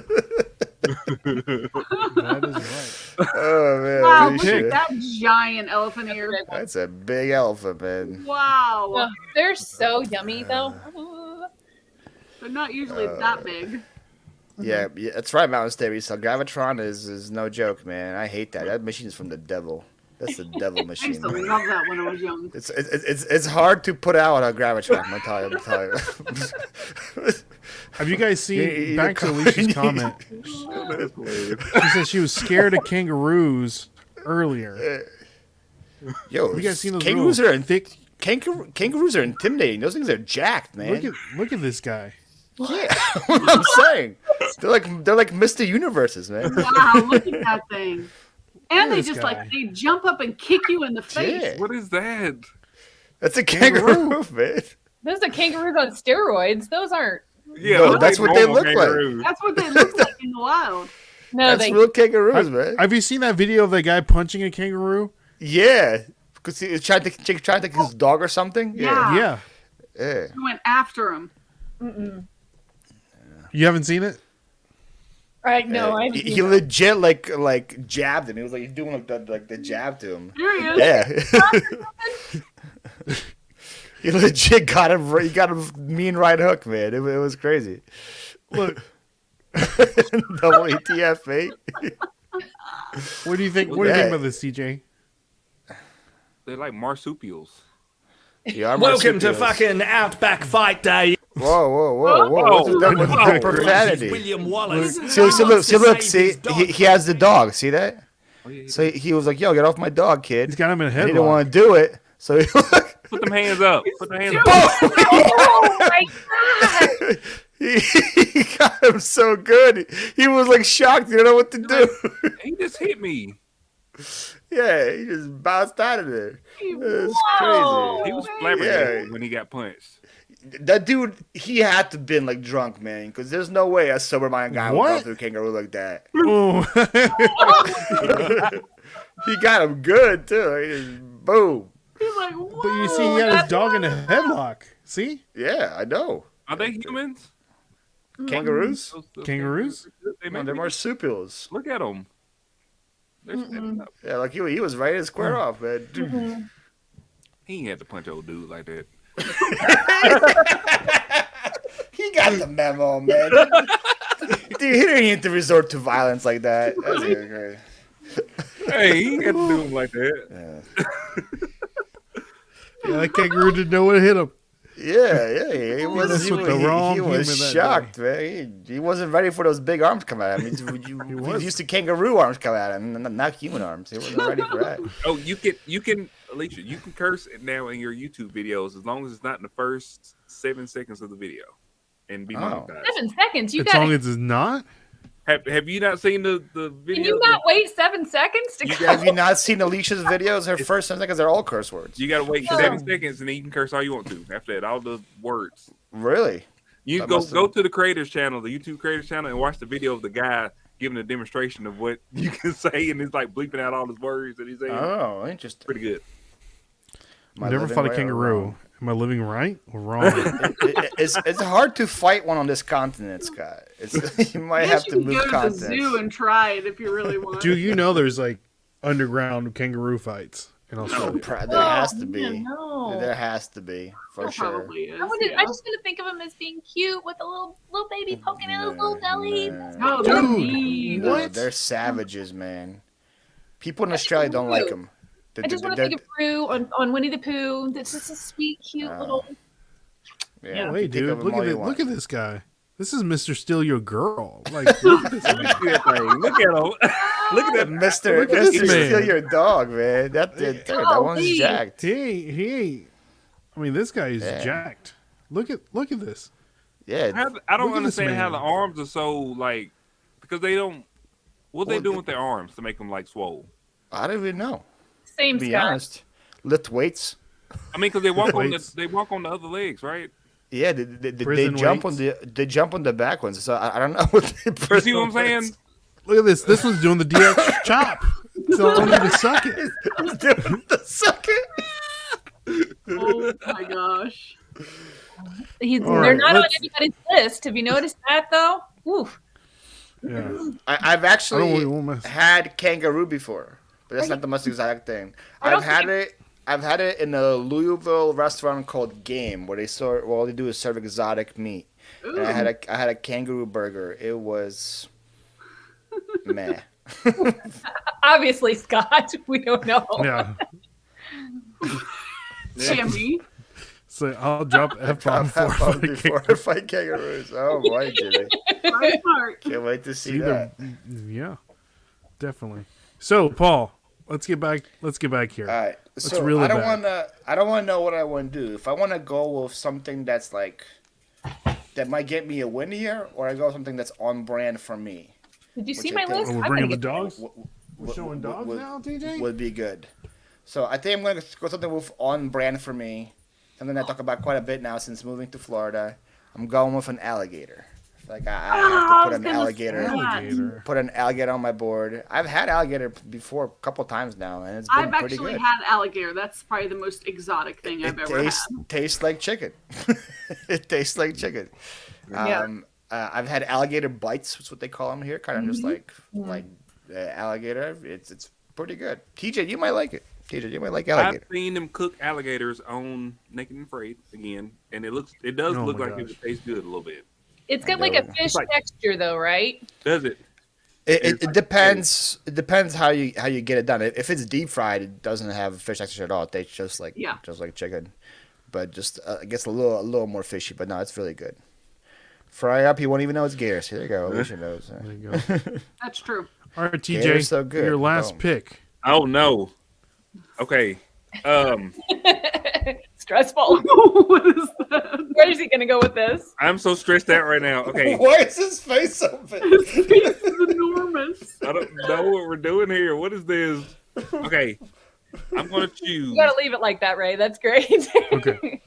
S2: That is right.
S3: Oh man,
S5: Wow,
S3: holy
S5: look
S3: shit.
S5: at that giant elephant ear.
S3: That's a big elephant, man.
S5: Wow.
S4: Oh, they're so yummy though.
S5: They're not usually that big.
S3: Yeah, that's right, Mountain State Resale. Gravitron is no joke, man. I hate that. That machine is from the devil. That's the devil
S5: I
S3: machine.
S5: used to
S3: Man.
S5: love that when I was young.
S3: It's hard to put out a Gravitron. I'm tell you.
S2: Have you guys seen
S3: You-
S2: back to
S3: you-
S2: Alicia's comment? She said she was scared of kangaroos earlier.
S3: Yo,
S2: You guys seen those
S3: kangaroos
S2: little
S3: are
S2: thick?
S3: kangaroos are intimidating. Those things are jacked, man.
S2: Look at this guy.
S3: Yeah, what I'm saying. They're like Mr. Universes, man.
S5: Wow, look at that thing. And they
S2: this
S5: just
S2: guy.
S5: they jump up and kick you in the face.
S3: Yeah.
S1: What is that?
S3: That's a kangaroo, man.
S4: Those are kangaroos on steroids. Those aren't.
S1: Yeah,
S3: No,
S1: those
S3: that's
S1: ain't
S3: what they
S1: normal
S3: look like.
S1: kangaroos.
S5: That's what they look like in the wild.
S4: No,
S3: That's
S4: they.
S3: real kangaroos, man.
S2: Have you seen that video of that guy punching a kangaroo?
S3: Yeah, because he was trying to take his dog or something.
S5: Yeah.
S2: Yeah.
S3: Yeah.
S5: We went after him.
S2: You haven't seen it?
S4: Right? No, I. haven't
S3: He
S4: seen that.
S3: legit like jabbed him. He was like doing like the jab to him.
S5: Here he is.
S3: Yeah. He legit got him. He got him mean right hook, man. It was crazy.
S2: Look,
S3: Double ETF, mate.
S2: what do you think? What do you think about this, CJ?
S1: They're like marsupials.
S3: Yeah,
S8: Welcome to fucking Outback Fight Day.
S3: Whoa! What's that with
S1: Whoa.
S3: the profanity?
S8: William Wallace.
S3: See, look. See, he has the dog. See that?
S1: Oh, yeah,
S3: So he was like, "Yo, get off my dog, kid."
S2: He's got him in a
S3: And he didn't
S2: headlock.
S3: want to do it, so he
S1: Put them hands up. Put them hands up.
S4: Oh my god!
S3: he got him so good. He was like shocked. He didn't know what to do.
S1: He just hit me.
S3: Yeah, he just bounced out of there. It's
S4: Whoa.
S1: He was
S3: crazy.
S1: flabbergasted
S3: Yeah.
S1: when he got punched.
S3: That dude, he had to been like drunk, man, because there's no way a sober minded guy would go
S2: What?
S3: through a kangaroo like that.
S2: Oh.
S3: He got him good too. He just boom.
S5: He's like, whoa.
S2: But you see, he had his dog in a headlock. See?
S3: Yeah, I know.
S1: Are they humans?
S3: Kangaroos?
S1: Those
S2: Kangaroos?
S1: They
S3: No,
S1: make
S3: they're
S1: me-
S3: marsupials.
S1: Look at them. They're standing up.
S3: Yeah, like he was ready to square off, man. Dude.
S1: He ain't had to punch old dude like that.
S3: He got the memo, man. Dude, he didn't need to resort to violence like that. That's great.
S1: Hey, he ain't had to do him like that.
S3: Yeah.
S2: Yeah, that kangaroo didn't know what hit him.
S3: Yeah, he was.
S2: messed
S3: He,
S2: with the
S3: he-
S2: wrong
S3: he was
S2: human that
S3: shocked, man. He wasn't ready for those big arms coming at him. He was used to kangaroo arms coming at him, not human arms. He wasn't ready for that.
S1: Oh, you can, Alicia, you can curse it now in your YouTube videos as long as it's not in the first 7 seconds of the video, and be monetized.
S4: 7 seconds. You
S2: As
S4: got
S2: long
S4: it.
S2: as it's not?
S1: Have you not seen the video?
S4: Can you not wait 7 seconds to
S3: Have you not seen Alicia's videos? Her first 7 seconds are all curse words.
S1: You gotta wait 7 seconds, and then you can curse all you want to. After that, all the words.
S3: Really?
S1: You go to the creators channel, the YouTube creators channel, and watch the video of the guy giving a demonstration of what you can say, and it's like bleeping out all his words that he's saying.
S3: Oh, interesting.
S1: Pretty good.
S2: Never fought a kangaroo. Am I living right or wrong?
S3: It's hard to fight one on this continent, Scott. You might have to move continents.
S5: Go to the zoo and try it if you really want.
S2: Do you know there's like underground kangaroo fights in Australia?
S3: There has to be.
S4: No.
S3: There has to be for sure.
S5: Probably is,
S4: I just want to think of him as being cute with a little baby poking out his little belly.
S5: Oh,
S2: dude,
S3: what? They're savages, man. People in Australia don't like them.
S4: I just want to think of Roo on Winnie the Pooh. That's just a sweet, cute little.
S3: Yeah.
S2: Wait, dude, look at this guy. This is Mr. Steal Your Girl. Like, look at this man.
S1: Look at him. Look at that,
S3: Mr. Steal Your Dog, man. That one's jacked.
S2: He ain't. I mean, this guy is jacked. Look at this.
S3: Yeah.
S1: I don't understand how the arms are so like, because they don't. What they doing with their arms to make them like swole?
S3: I don't even know.
S4: Same,
S3: to be honest. Lift weights.
S1: I mean, because they walk on the other legs, right?
S3: Yeah, they jump on the back ones. So I don't know what they
S1: You see what I'm saying?
S2: Look at this. This one's doing the DX chop. So I need to suck it.
S3: Doing the suck it.
S5: Oh my gosh.
S4: They're not on anybody's list. Have you noticed that though? Oof.
S2: Yeah.
S3: I've actually had kangaroo before, but that's not the most exotic thing. I've had it in a Louisville restaurant called Game, where all they do is serve exotic meat. And I had a kangaroo burger. It was meh.
S4: Obviously, Scott. We don't know.
S2: Yeah.
S5: Jimmy.
S2: So I'll drop F-bomb
S3: before I fight kangaroos. Oh boy, Jimmy. Can't wait to see that.
S2: Yeah, definitely. So, Paul, let's get back here.
S3: All right.
S2: Let's
S3: So
S2: reel it
S3: I don't
S2: back.
S3: want to know what I want to do. If I want to go with something that's like that might get me a win here, or I go with something that's on brand for me.
S4: Did you see my list?
S2: Oh, we're bringing the dogs. We're showing dogs now, TJ.
S3: Would be good. So I think I'm going to go something with on brand for me. Something I talk about quite a bit now since moving to Florida. I'm going with an alligator. Like I have to put an alligator on my board. I've had alligator before a couple times now, and it's been pretty good.
S5: I've actually had alligator. That's probably the most exotic thing I've ever had.
S3: Tastes like chicken. It tastes like chicken.
S5: Yeah.
S3: I've had alligator bites. That's what they call them here. Kind of just like alligator. It's pretty good. TJ, you might like it. TJ, you might like alligator.
S1: I've seen them cook alligators on Naked and Afraid again, and it does look like it would taste good a little bit.
S4: It's got like a fish texture, though, right?
S1: Does it?
S3: It depends. It depends how you get it done. If it's deep fried, it doesn't have fish texture at all. It tastes just like chicken, but just it gets a little more fishy. But no, it's really good. Fry up, you won't even know it's gators. Here you go. Alicia knows.
S2: There you go.
S5: That's true.
S2: All right, TJ,
S3: Gators so good.
S2: your last pick.
S1: Oh no. Okay.
S4: Stressful.
S5: What is that?
S4: Where is he going to go with this?
S1: I'm so stressed out right now. Okay.
S3: Why is his face so big?
S5: His face is enormous.
S1: I don't know what we're doing here. What is this? Okay. I'm going to choose.
S4: You got to leave it like that, Ray. That's great.
S2: Okay.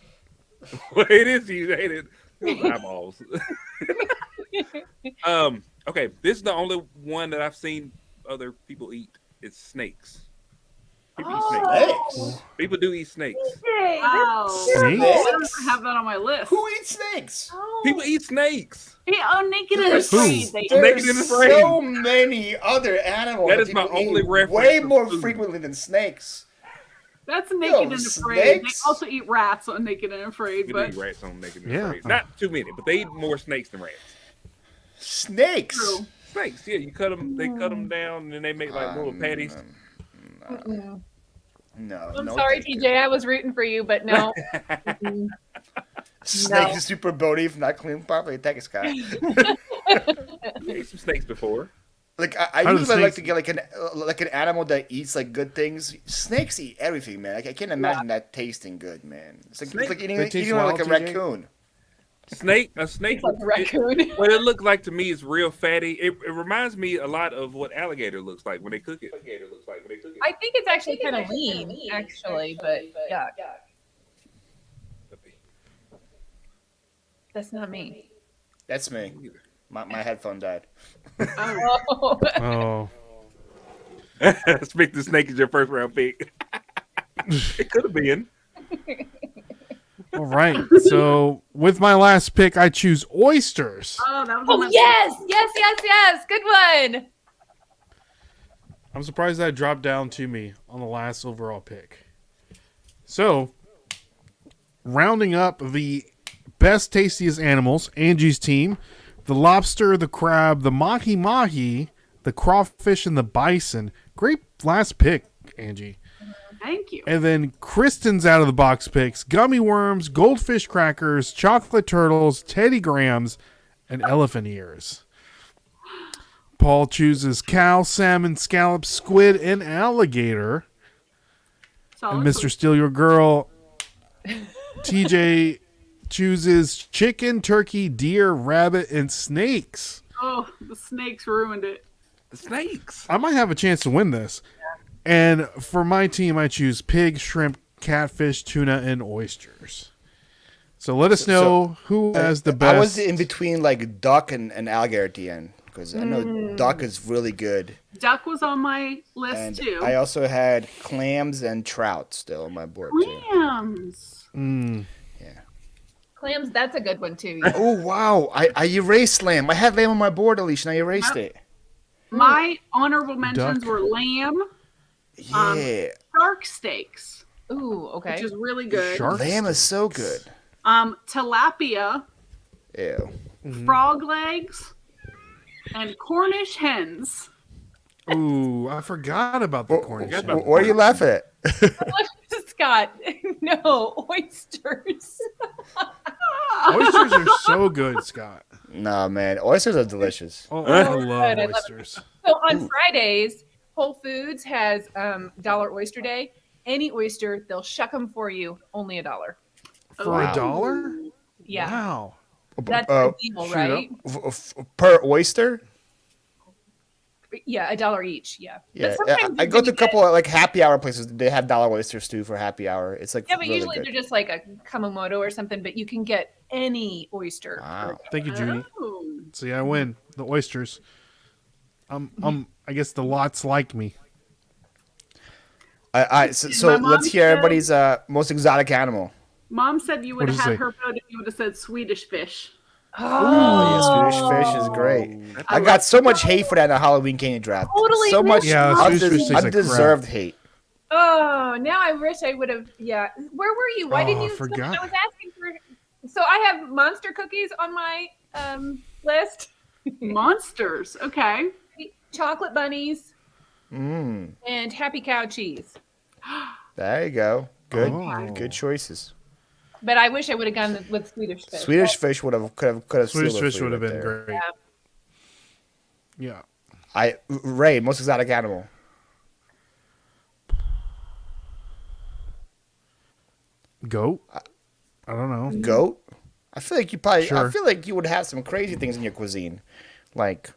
S1: Well, it is. You hate it. Those eyeballs. Okay. This is the only one that I've seen other people eat. It's snakes. People eat snakes. People do eat snakes.
S5: Wow.
S2: Snakes?
S5: I don't have that on my list.
S3: Who eats snakes?
S1: People eat snakes.
S5: Naked and Afraid.
S3: There's so many other animals.
S1: That is my only reference.
S3: Way more frequently than snakes.
S5: That's Naked and Afraid. They also eat rats on Naked and Afraid.
S1: They eat rats on Naked and Afraid. Not too many, but they eat more snakes than rats.
S3: Snakes?
S5: True.
S1: Snakes, yeah. You cut them. They cut them down, and then they make like little patties.
S3: No.
S4: I'm sorry, TJ. I was rooting for you, but no.
S3: Snake is super bony if not cleaned properly. Take it, Scott.
S1: I ate some snakes before.
S3: Like I usually like to get like an animal that eats like good things. Snakes eat everything, man. Like, I can't imagine that tasting good, man. It's like eating like a raccoon.
S1: A snake.
S4: It's like a raccoon.
S1: What it looks like to me is real fatty. It reminds me a lot of what alligator looks like when they cook it.
S4: I think it's actually kind of lean, actually, but yeah. That's not me.
S3: That's me. My headphone died.
S4: Oh.
S2: Oh.
S1: Speak the snake is your first round pick. It could have been.
S2: All right. So with my last pick, I choose oysters.
S5: Oh, that was
S4: Oh, yes. Good one.
S2: I'm surprised that dropped down to me on the last overall pick. So, rounding up the best, tastiest animals, Angie's team, the lobster, the crab, the mahi-mahi, the crawfish, and the bison. Great last pick, Angie.
S5: Thank you.
S2: And then Kristen's out of the box picks: gummy worms, goldfish crackers, chocolate turtles, Teddy Grahams, and elephant ears. Paul chooses cow, salmon, scallop, squid, and alligator.
S5: Solid.
S2: And Mr. Steal Your Girl, TJ chooses chicken, turkey, deer, rabbit, and snakes.
S5: Oh, the snakes ruined it.
S1: The snakes.
S2: I might have a chance to win this. And for my team, I choose pig, shrimp, catfish, tuna, and oysters. So let us know who has the best.
S3: I was in between like duck and alligator at the end because I know duck is really good.
S5: Duck was on my list
S3: And
S5: too.
S3: I also had clams and trout still on my board too.
S5: Clams.
S4: Clams, that's a good one, too.
S3: Oh wow! I erased lamb. I had lamb on my board, Alicia, and I erased it.
S5: My honorable mentions
S2: Duck.
S5: were lamb,
S3: Yeah,
S5: shark steaks,
S4: Ooh, okay.
S5: which is really good.
S2: Shark
S3: lamb is so good.
S5: Tilapia,
S3: Ew.
S5: frog legs, and Cornish hens.
S2: Ooh, I forgot about the Cornish.
S1: forgot
S2: hen.
S1: about
S3: What are you laughing at?
S4: Scott, no, oysters.
S2: Oysters are so good, Scott.
S3: Nah, man, oysters are delicious.
S2: Oh, I love
S4: good. I love
S2: oysters.
S4: So on Fridays, Whole Foods has Dollar Oyster Day. Any oyster, they'll shuck them for you, only $1.
S2: For
S3: Wow.
S2: $1?
S4: Yeah,
S2: Wow.
S4: that's
S3: Uh,
S4: a deal,
S2: shoot
S4: right?
S3: Per oyster?
S4: Yeah, $1 each. Yeah.
S3: Yeah,
S4: But sometimes
S3: I go
S4: when
S3: to
S4: you
S3: a couple of like happy hour places. They have dollar oyster stew for happy hour. It's like
S4: Yeah, but
S3: really
S4: usually
S3: good.
S4: they're just like a Kamamoto or something. But you can get any oyster.
S3: Wow.
S2: Thank you, Judy.
S5: Oh.
S2: See, I win. The oysters. I guess the lots like me.
S3: So
S5: My mom
S3: let's hear
S5: said-
S3: everybody's most exotic animal.
S5: Mom said you would have
S2: What'd you
S5: had
S2: say?
S5: her vote if you would have said Swedish fish.
S3: Oh, yeah, Swedish fish is great. I got so much hate for that in the Halloween candy draft.
S4: Totally
S3: So much
S2: Yeah, Swedish fish tastes like
S3: undeserved hate.
S4: Oh, now I wish I would have. Yeah. Where were you? Why didn't
S2: Oh,
S4: you?
S2: I forgot.
S4: I was asking for. So I have monster cookies on my list.
S5: Monsters. Okay.
S4: Chocolate bunnies
S3: Mm,
S4: and happy cow cheese.
S3: there you go. Good,
S2: Oh.
S3: good choices.
S4: But I wish I would have gone with Swedish fish.
S3: Swedish fish could have
S2: Swedish fish would have been great.
S4: Yeah.
S2: Yeah.
S3: Ray, most exotic animal.
S2: Goat? I don't know.
S3: Goat. I feel like you probably.
S2: Sure.
S3: I feel like you would have some crazy things in your cuisine, like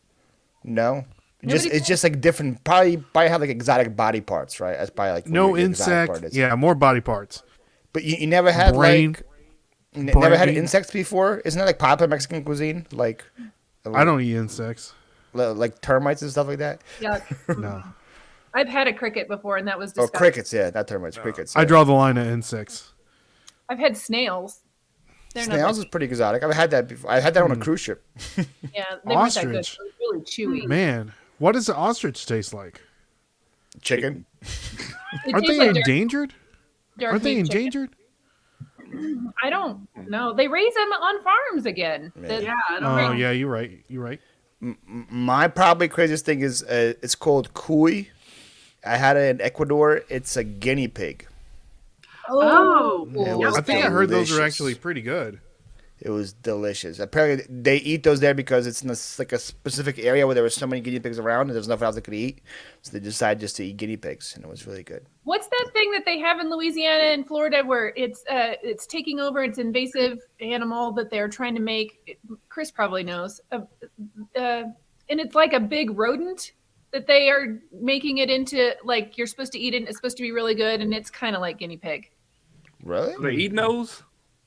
S3: no.
S4: Nobody
S3: It's just like different. Probably have like exotic body parts, right? That's probably like what
S2: No
S3: your exotic part
S2: insect.
S3: is.
S2: Yeah, more body parts.
S3: But you never had
S2: Brain.
S3: like never had
S2: Brain.
S3: insects before. Isn't that like popular Mexican cuisine? Like
S2: I don't eat insects.
S3: like termites and stuff like that.
S4: Yeah.
S2: No.
S4: I've had a cricket before, and that was
S3: Oh,
S4: disgusting.
S3: crickets, yeah, not termites, crickets.
S2: I
S3: yeah.
S2: draw the line at insects.
S4: I've had snails. They're
S3: Snails
S4: not
S3: is pretty exotic. I've had that before. I had that on a cruise ship.
S4: yeah, they weren't that good.
S2: Ostrich.
S4: They were really chewy.
S2: Man, what does the ostrich taste like?
S3: Chicken.
S4: It
S2: Aren't
S4: tastes
S2: they
S4: like dark-
S2: endangered?
S4: dark
S2: Aren't they
S4: meat chicken.
S2: endangered?
S4: I don't know. They raise them on farms again.
S5: Yeah, I don't
S2: Oh,
S5: know.
S2: yeah, you're right. You're right.
S3: My probably craziest thing is it's called cuy. I had it in Ecuador. It's a guinea pig.
S5: Oh,
S3: It
S5: yep.
S3: was
S2: I think I heard those are
S3: delicious.
S2: actually pretty good.
S3: It was delicious. Apparently, they eat those there because it's in like a specific area where there were so many guinea pigs around and there's nothing else they could eat. So they decided just to eat guinea pigs, and it was really good.
S4: What's that thing that they have in Louisiana and Florida where it's taking over? It's an invasive animal that they're trying to make. Chris probably knows. And it's like a big rodent that they are making it into. Like you're supposed to eat it. And it's supposed to be really good, and it's kind of like guinea pig.
S3: Really?
S1: Are they eating those?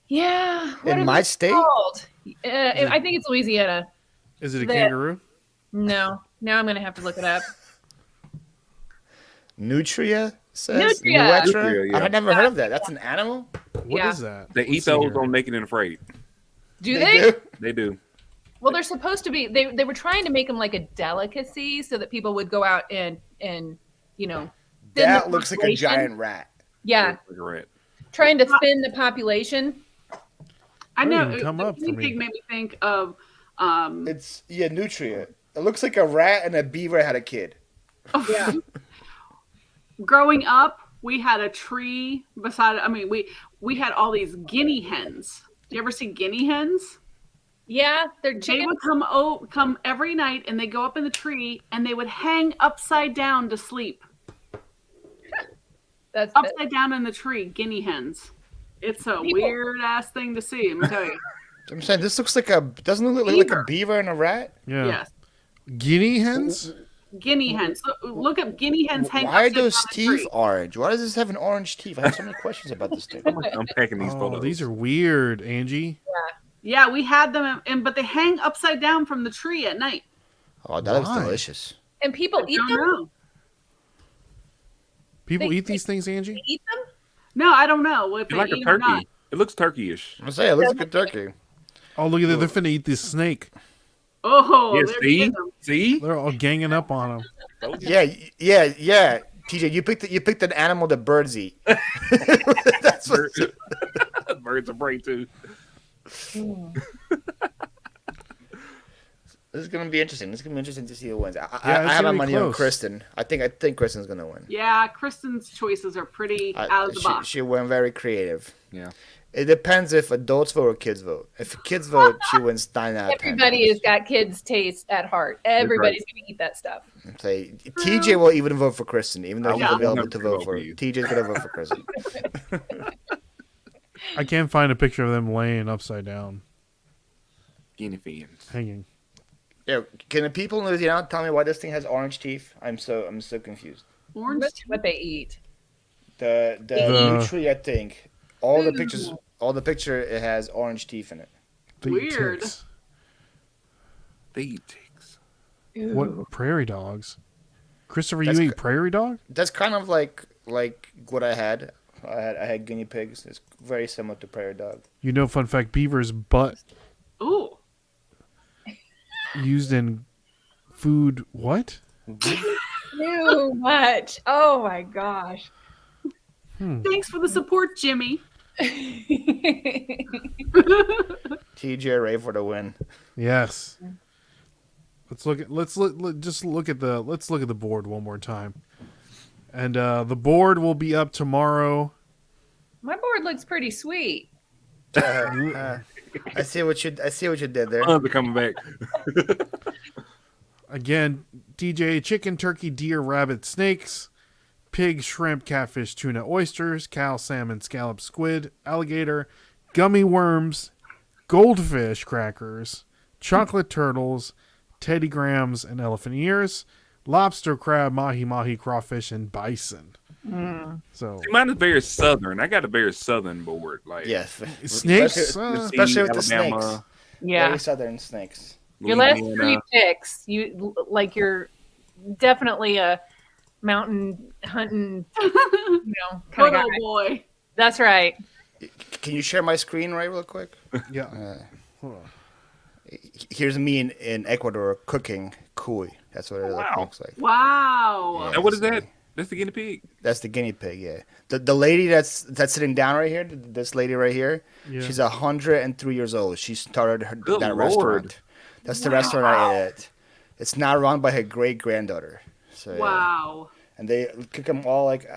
S4: Yeah.
S3: In my state?
S4: Called? I think it's Louisiana.
S2: Is it a kangaroo?
S4: No. Now I'm gonna have to look it up.
S3: Nutria says?
S4: Nutria.
S3: Nutria, yeah. I've never heard of that. That's an animal?
S2: What is that?
S1: They eat those on Naked and Afraid.
S4: Do they?
S1: They do.
S4: Well, they're supposed to be. They were trying to make them like a delicacy so that people would go out and you know.
S3: That looks like a giant rat.
S4: Yeah.
S1: Like a rat.
S4: Trying to thin the population.
S5: I know.
S2: Come up for me.
S5: Made me think of.
S3: It's Nutria. It looks like a rat and a beaver had a kid.
S4: Yeah.
S5: Growing up, we had a tree beside. I mean, we had all these guinea hens. Do you ever see guinea hens?
S4: Yeah, they're
S5: They
S4: chicken.
S5: would come every night, and they go up in the tree, and they would hang upside down to sleep.
S4: That's
S5: Upside down in the tree, guinea hens. It's a weird ass thing to see. I'm tell you.
S3: I'm saying this looks like doesn't it look like a beaver and a rat?
S2: Yeah.
S5: Yes,
S2: Guinea hens?
S5: guinea hens. Look up guinea hens hang.
S3: Why are
S5: upside
S3: those
S5: down in the
S3: teeth
S5: tree.
S3: orange? Why does this have an orange teeth? I have so many questions about this thing.
S1: I'm packing these
S2: Oh,
S1: photos.
S2: these are weird, Angie.
S5: Yeah, we had them, but they hang upside down from the tree at night.
S3: Oh, that looks
S2: Why?
S3: delicious.
S4: And people eat
S5: Don't
S4: them.
S5: know.
S2: People
S4: They-
S2: eat these things,
S4: They
S2: Angie?
S4: eat them.
S5: No, I don't know if
S1: It's
S5: they
S1: like a
S5: eat 'em or not.
S1: turkey. It looks turkey-ish.
S3: I'm saying it looks like a turkey.
S2: Oh, look at that. They're finna eat this snake.
S5: Oh,
S1: Yeah,
S5: they're
S1: see?
S5: getting 'em.
S1: See?
S2: They're all ganging up on them.
S3: Yeah. TJ, you picked an animal that birds eat. That's what.
S1: Birds of prey, too.
S3: This is gonna be interesting. This is gonna be interesting to see who wins. I
S2: it's
S3: have my
S2: gonna be
S3: money on
S2: close.
S3: Kristen. I think Kristen's gonna win.
S5: Yeah, Kristen's choices are pretty out of the box.
S3: She went very creative.
S1: Yeah.
S3: It depends if adults vote or kids vote. If kids vote, she wins 9 out of 10.
S4: Everybody has got kids' taste at heart. Everybody's gonna eat that stuff.
S3: Say TJ will even vote for Kristen, even though he's
S5: Yeah.
S3: available to vote for her.
S1: you.
S3: TJ's gonna vote for Kristen.
S2: I can't find a picture of them laying upside down,
S1: Guinea pigs.
S2: hanging.
S3: Yeah, can the people in Louisiana tell me why this thing has orange teeth? I'm so confused.
S5: Orange.
S4: That's what they eat.
S3: The
S2: The-
S3: Nutria thing. All the picture it has orange teeth in it.
S2: They eat
S5: Weird.
S2: ticks.
S1: They eat ticks.
S2: What prairie dogs? Christopher,
S3: That's
S2: you
S3: c-
S2: eat prairie dog?
S3: That's kind of like what I had. I had guinea pigs. It's very similar to prairie dog.
S2: You know, fun fact: beaver's butt
S5: Ooh.
S2: used in food. What?
S4: Too much. Oh my gosh.
S5: Thanks for the support, Jimmy.
S3: TJ Ray for the win.
S2: Yes. Let's look at let's look at the board one more time. And the board will be up tomorrow.
S4: My board looks pretty sweet.
S3: I see what you did there.
S1: They're coming back.
S2: Again, DJ, chicken, turkey, deer, rabbit, snakes, pig, shrimp, catfish, tuna, oysters, cow, salmon, scallop, squid, alligator, gummy worms, goldfish crackers, chocolate turtles, teddy grams and elephant ears, lobster, crab, mahi, crawfish, and bison. So
S1: Mine is very southern. I got a very southern board. Like
S3: Yes.
S2: snakes.
S3: Especially with the
S1: Alabama,
S3: snakes.
S4: Yeah.
S3: Very southern snakes.
S4: Your last
S1: Louisiana.
S4: 3 picks, you're definitely a mountain hunting,
S5: Good
S4: kind of
S5: old
S4: guy.
S5: boy.
S4: That's right.
S3: Can you share my screen right real quick?
S2: yeah.
S3: Here's me in Ecuador cooking cuy. That's what it looks like.
S5: Wow.
S1: Now, what is that? That's the guinea pig.
S3: That's the guinea pig. Yeah. The lady that's sitting down right here. This lady right here.
S2: Yeah.
S3: She's 103 years old. She started
S1: Good
S3: that
S1: Lord.
S3: restaurant. That's the restaurant I ate at. It's now run by her great granddaughter. So yeah.
S5: Wow.
S3: And they cook them all like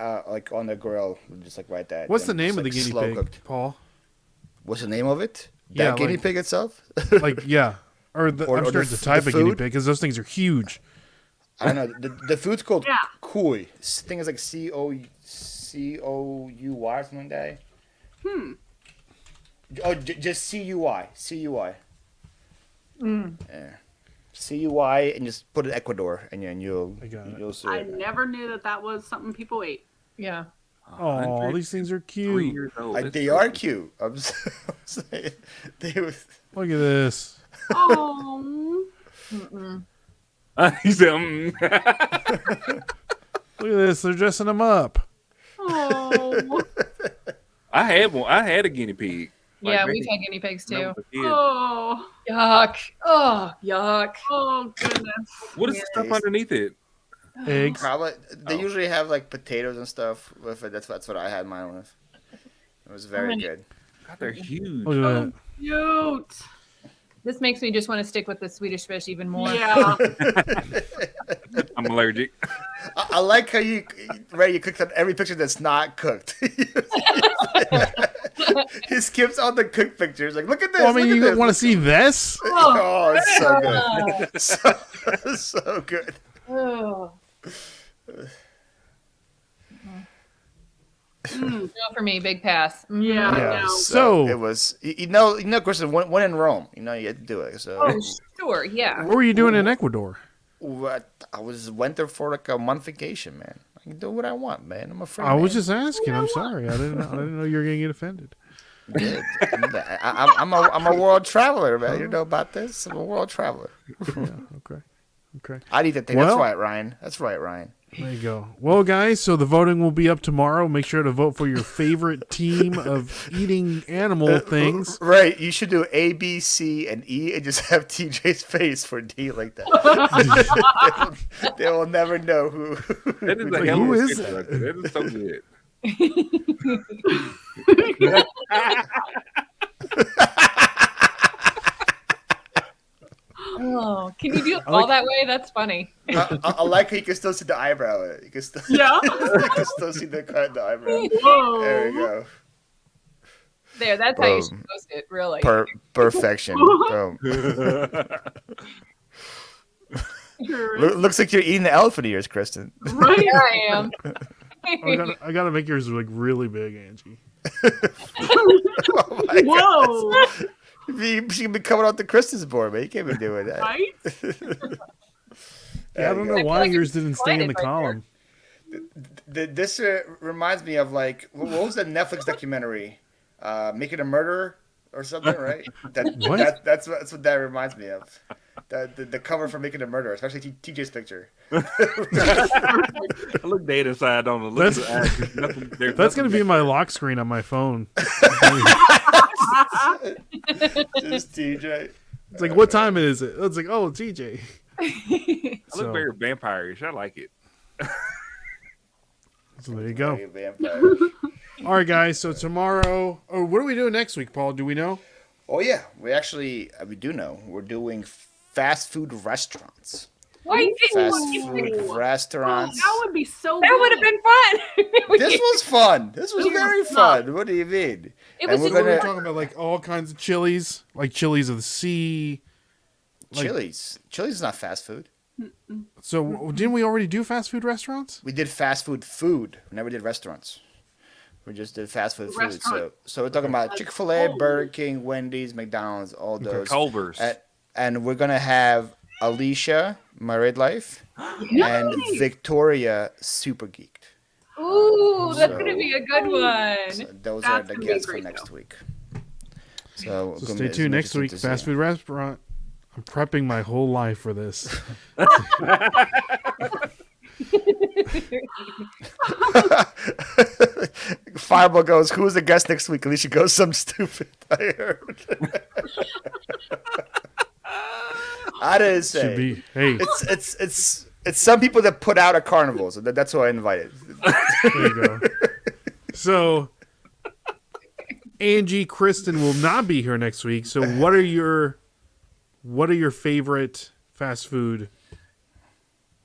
S3: on the grill, just like right there.
S2: What's the
S3: And
S2: name
S3: it's,
S2: of the
S3: like,
S2: guinea
S3: slow
S2: pig,
S3: cooked.
S2: Paul?
S3: What's the name of it? That guinea pig itself?
S2: Like, yeah. Or I'm sure it's a type of guinea pig because those things are huge.
S3: I don't know. The food's called koi. This thing is like Couy or something like that. Oh, just CUI. CUI. Yeah. CUI, and just put it Ecuador, and you'll see
S5: I
S3: it.
S5: never knew that was something people ate.
S4: Yeah.
S2: Oh, these things are cute.
S3: They are cute. I'm saying.
S2: Look at this.
S5: Oh.
S1: He said,
S2: Look at this. They're dressing them up.
S5: Oh.
S1: I had one. I had a guinea pig.
S4: Yeah, we've had guinea pigs too.
S5: Oh.
S4: Yuck. Oh, yuck.
S5: Oh, goodness.
S1: What is the stuff underneath it?
S2: Eggs.
S3: Probably they usually have like potatoes and stuff with it. That's what I had mine with. It was very good.
S1: God, they're huge.
S2: Look at that.
S5: Cute.
S4: This makes me just want to stick with the Swedish fish even more.
S5: Yeah.
S1: I'm allergic.
S3: I like how you clicked on every picture that's not cooked. He skips all the cooked pictures. Like, look at this.
S2: Well, I mean, you want to see this?
S3: Oh, it's so good. So good.
S4: Oh. No, for me, big pass.
S5: Yeah.
S2: Yeah.
S5: No.
S2: So
S3: it was, of course, when in Rome, you had to do it. So
S4: Oh, sure, yeah.
S2: what were you doing in Ecuador?
S3: I went there for like a month vacation, man. I can do what I want, man. I'm a friend.
S2: I was just asking. I'm sorry. I didn't know you were gonna get offended.
S3: I'm a world traveler, man. You know about this? I'm a world traveler.
S2: Yeah. Okay.
S3: I need to think.
S2: Well-
S3: That's right, Ryan. That's right, Ryan.
S2: There you go. Well, guys, so the voting will be up tomorrow. Make sure to vote for your favorite team of eating animal things.
S3: Right. You should do A, B, C, and E, and just have TJ's face for D like that. they will never know who.
S1: That is
S2: Like,
S1: a hell
S2: who
S1: of a
S2: is
S1: picture
S2: that?
S1: right there. That is so good.
S4: Oh, can you do it all that way? That's funny.
S3: I like how you can still see the eyebrow. You can still,
S5: Yeah.
S3: you can still see the cut in the eyebrow.
S5: Whoa.
S3: There we go.
S4: There, that's how you should post it, really.
S3: Perfection. Boom. Looks like you're eating the elephant ears, Kristen.
S5: Right.
S4: Here I am.
S2: I gotta make yours like really big, Angie.
S3: Oh my
S5: Whoa.
S3: God. You should be coming off the Kristen's board, man. You can't be doing that.
S5: Right?
S2: Yeah, I don't know why yours didn't stay in the column.
S3: This reminds me of like what was the Netflix documentary, Making a Murderer or something, right?
S2: What?
S3: That's what that reminds me of. The cover for Making a Murderer, especially TJ's picture.
S1: I look dead inside, don't I? Look at the eyes.
S2: That's gonna be my lock screen on my phone.
S3: Just TJ.
S2: It's like, what time is it? It's like, oh, TJ.
S1: I look very vampire-ish. I like it.
S2: So there you go.
S3: Vampire.
S2: All right, guys. So tomorrow, what are we doing next week, Paul? Do we know?
S3: Oh yeah, we do know. We're doing fast food restaurants.
S4: Why
S3: Fast
S4: didn't
S3: food
S4: you?
S3: restaurants.
S5: That would be so
S4: That
S5: good.
S4: would have been fun.
S3: This was fun. This was very fun. What do you mean?
S4: It was
S3: And
S2: We're gonna talking about like all kinds of chilies, like chilies of the sea. Like,
S3: Chili's. Chili's is not fast food.
S2: So didn't we already do fast food restaurants?
S3: We did fast food. We never did restaurants. We just did fast food.
S5: Restaurant.
S3: So we're talking about Chick-fil-A, Burger King, Wendy's, McDonald's, all those.
S1: Culver's.
S3: And we're gonna have Alicia, Married Life, and Victoria, Super Geeked.
S4: Ooh, that's
S3: So-
S4: going to be a good one.
S3: So those
S5: That's
S3: are the
S5: gonna be
S3: guests for
S5: great,
S3: next
S5: though.
S3: week. So
S2: Stay tuned next week. Fast food restaurant. I'm prepping my whole life for this.
S3: Fireball goes, who's the guest next week? Alicia goes, some stupid. I heard. I didn't say.
S2: Should be. Hey,
S3: It's some people that put out at carnival, so that's who I invited.
S2: there you go. So Angie, Kristen will not be here next week. So what are your favorite fast food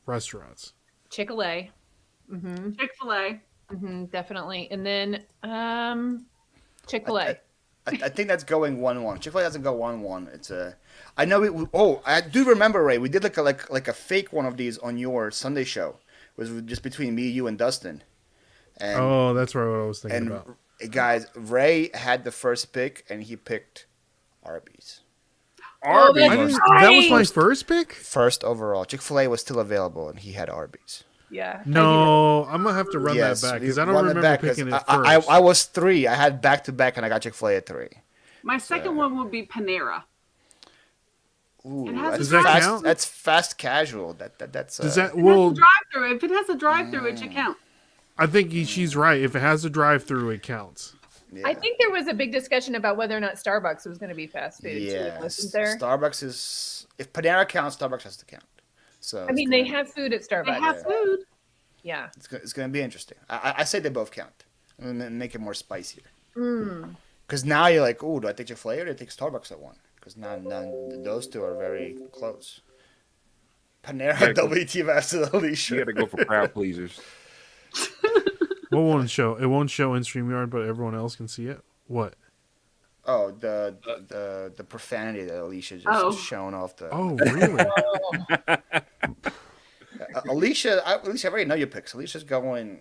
S2: restaurants?
S4: Chick-fil-A.
S5: Chick-fil-A.
S4: Definitely. And then Chick-fil-A.
S3: I think that's going 1-1. Chick-fil-A doesn't go 1-1. It's a. I know. I do remember, Ray. We did like a fake one of these on your Sunday show. It was just between me, you, and Dustin. And,
S2: that's what I was thinking about.
S3: Guys, Ray had the first pick, and he picked Arby's.
S1: Arby's.
S2: That was my first pick?
S3: First overall. Chick-fil-A was still available, and he had Arby's.
S4: Yeah.
S2: No, I'm going to have to run that back because I don't remember picking it first.
S3: I was 3. I had back-to-back, and I got Chick-fil-A at 3.
S5: My second one would be Panera.
S3: Ooh,
S2: does that count?
S3: That's fast casual. That's.
S2: Does that
S5: drive-through? If it has a drive-through, it should count.
S2: I think she's right. If it has a drive-through, it counts.
S3: Yeah.
S4: I think there was a big discussion about whether or not Starbucks was going to be fast food.
S3: Yeah,
S4: wasn't there?
S3: Starbucks is. If Panera counts, Starbucks has to count. So
S4: I mean, they have food at Starbucks.
S5: They have food.
S4: Yeah.
S3: It's going to be interesting. I say they both count. And make it more spicier. Because now you're like, ooh, do I take Chick-fil-A or do I take Starbucks at 1? Because now those two are very close. Panera, WTF, Alicia.
S1: You got to go for crowd pleasers.
S2: What won't show? It won't show in StreamYard, but everyone else can see it. What?
S3: Oh, the profanity that Alicia just shown off the.
S2: Oh, really?
S3: Alicia, I already know your picks. Alicia's going.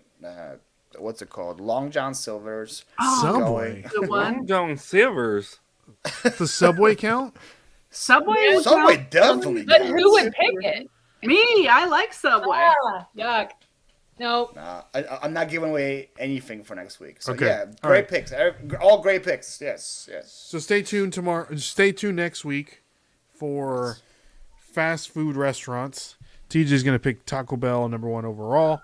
S3: What's it called? Long John Silver's.
S2: Subway.
S1: Long John Silver's.
S2: The Subway count?
S5: Subway.
S3: Subway definitely.
S4: But who would pick it?
S5: Me. I like Subway.
S4: Yuck. No.
S3: Nah, I'm not giving away anything for next week. So
S2: Okay.
S3: yeah,
S2: All
S3: great
S2: right.
S3: picks. All great picks. Yes.
S2: So stay tuned tomorrow. Stay tuned next week for fast food restaurants. TJ's going to pick Taco Bell #1 overall.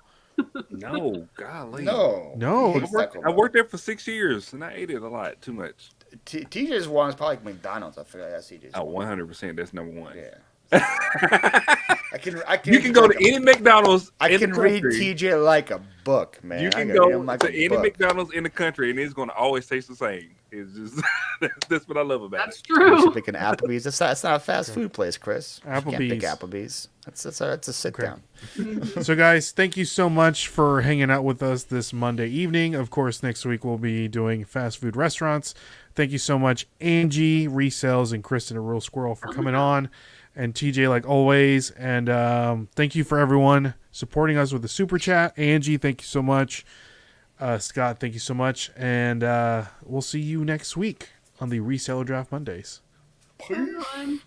S1: No, golly.
S2: No.
S1: I worked there for 6 years, and I ate it a lot. Too much.
S3: TJ's one is probably like McDonald's. I feel like that's TJ's.
S1: Oh, 100%. That's #1.
S3: Yeah. I can.
S1: You can go to any McDonald's.
S3: I
S1: in
S3: can
S1: the
S3: read
S1: country.
S3: TJ like a book, man.
S1: You can go to any McDonald's in the country, and it's going to always taste the same. It's just that's what I love about
S5: That's
S1: it.
S5: true.
S3: Picking Applebee's. That's not a fast food place, Chris. You can't pick
S2: Applebee's.
S3: Applebee's. That's a sit down.
S2: So, guys, thank you so much for hanging out with us this Monday evening. Of course, next week we'll be doing fast food restaurants. Thank you so much, Angie, Resells, and Kristen, a real squirrel, for coming on. And TJ, like always. And thank you for everyone supporting us with the super chat. Angie, thank you so much. Scott, thank you so much. And we'll see you next week on the Reseller Draft Mondays.
S5: Everyone.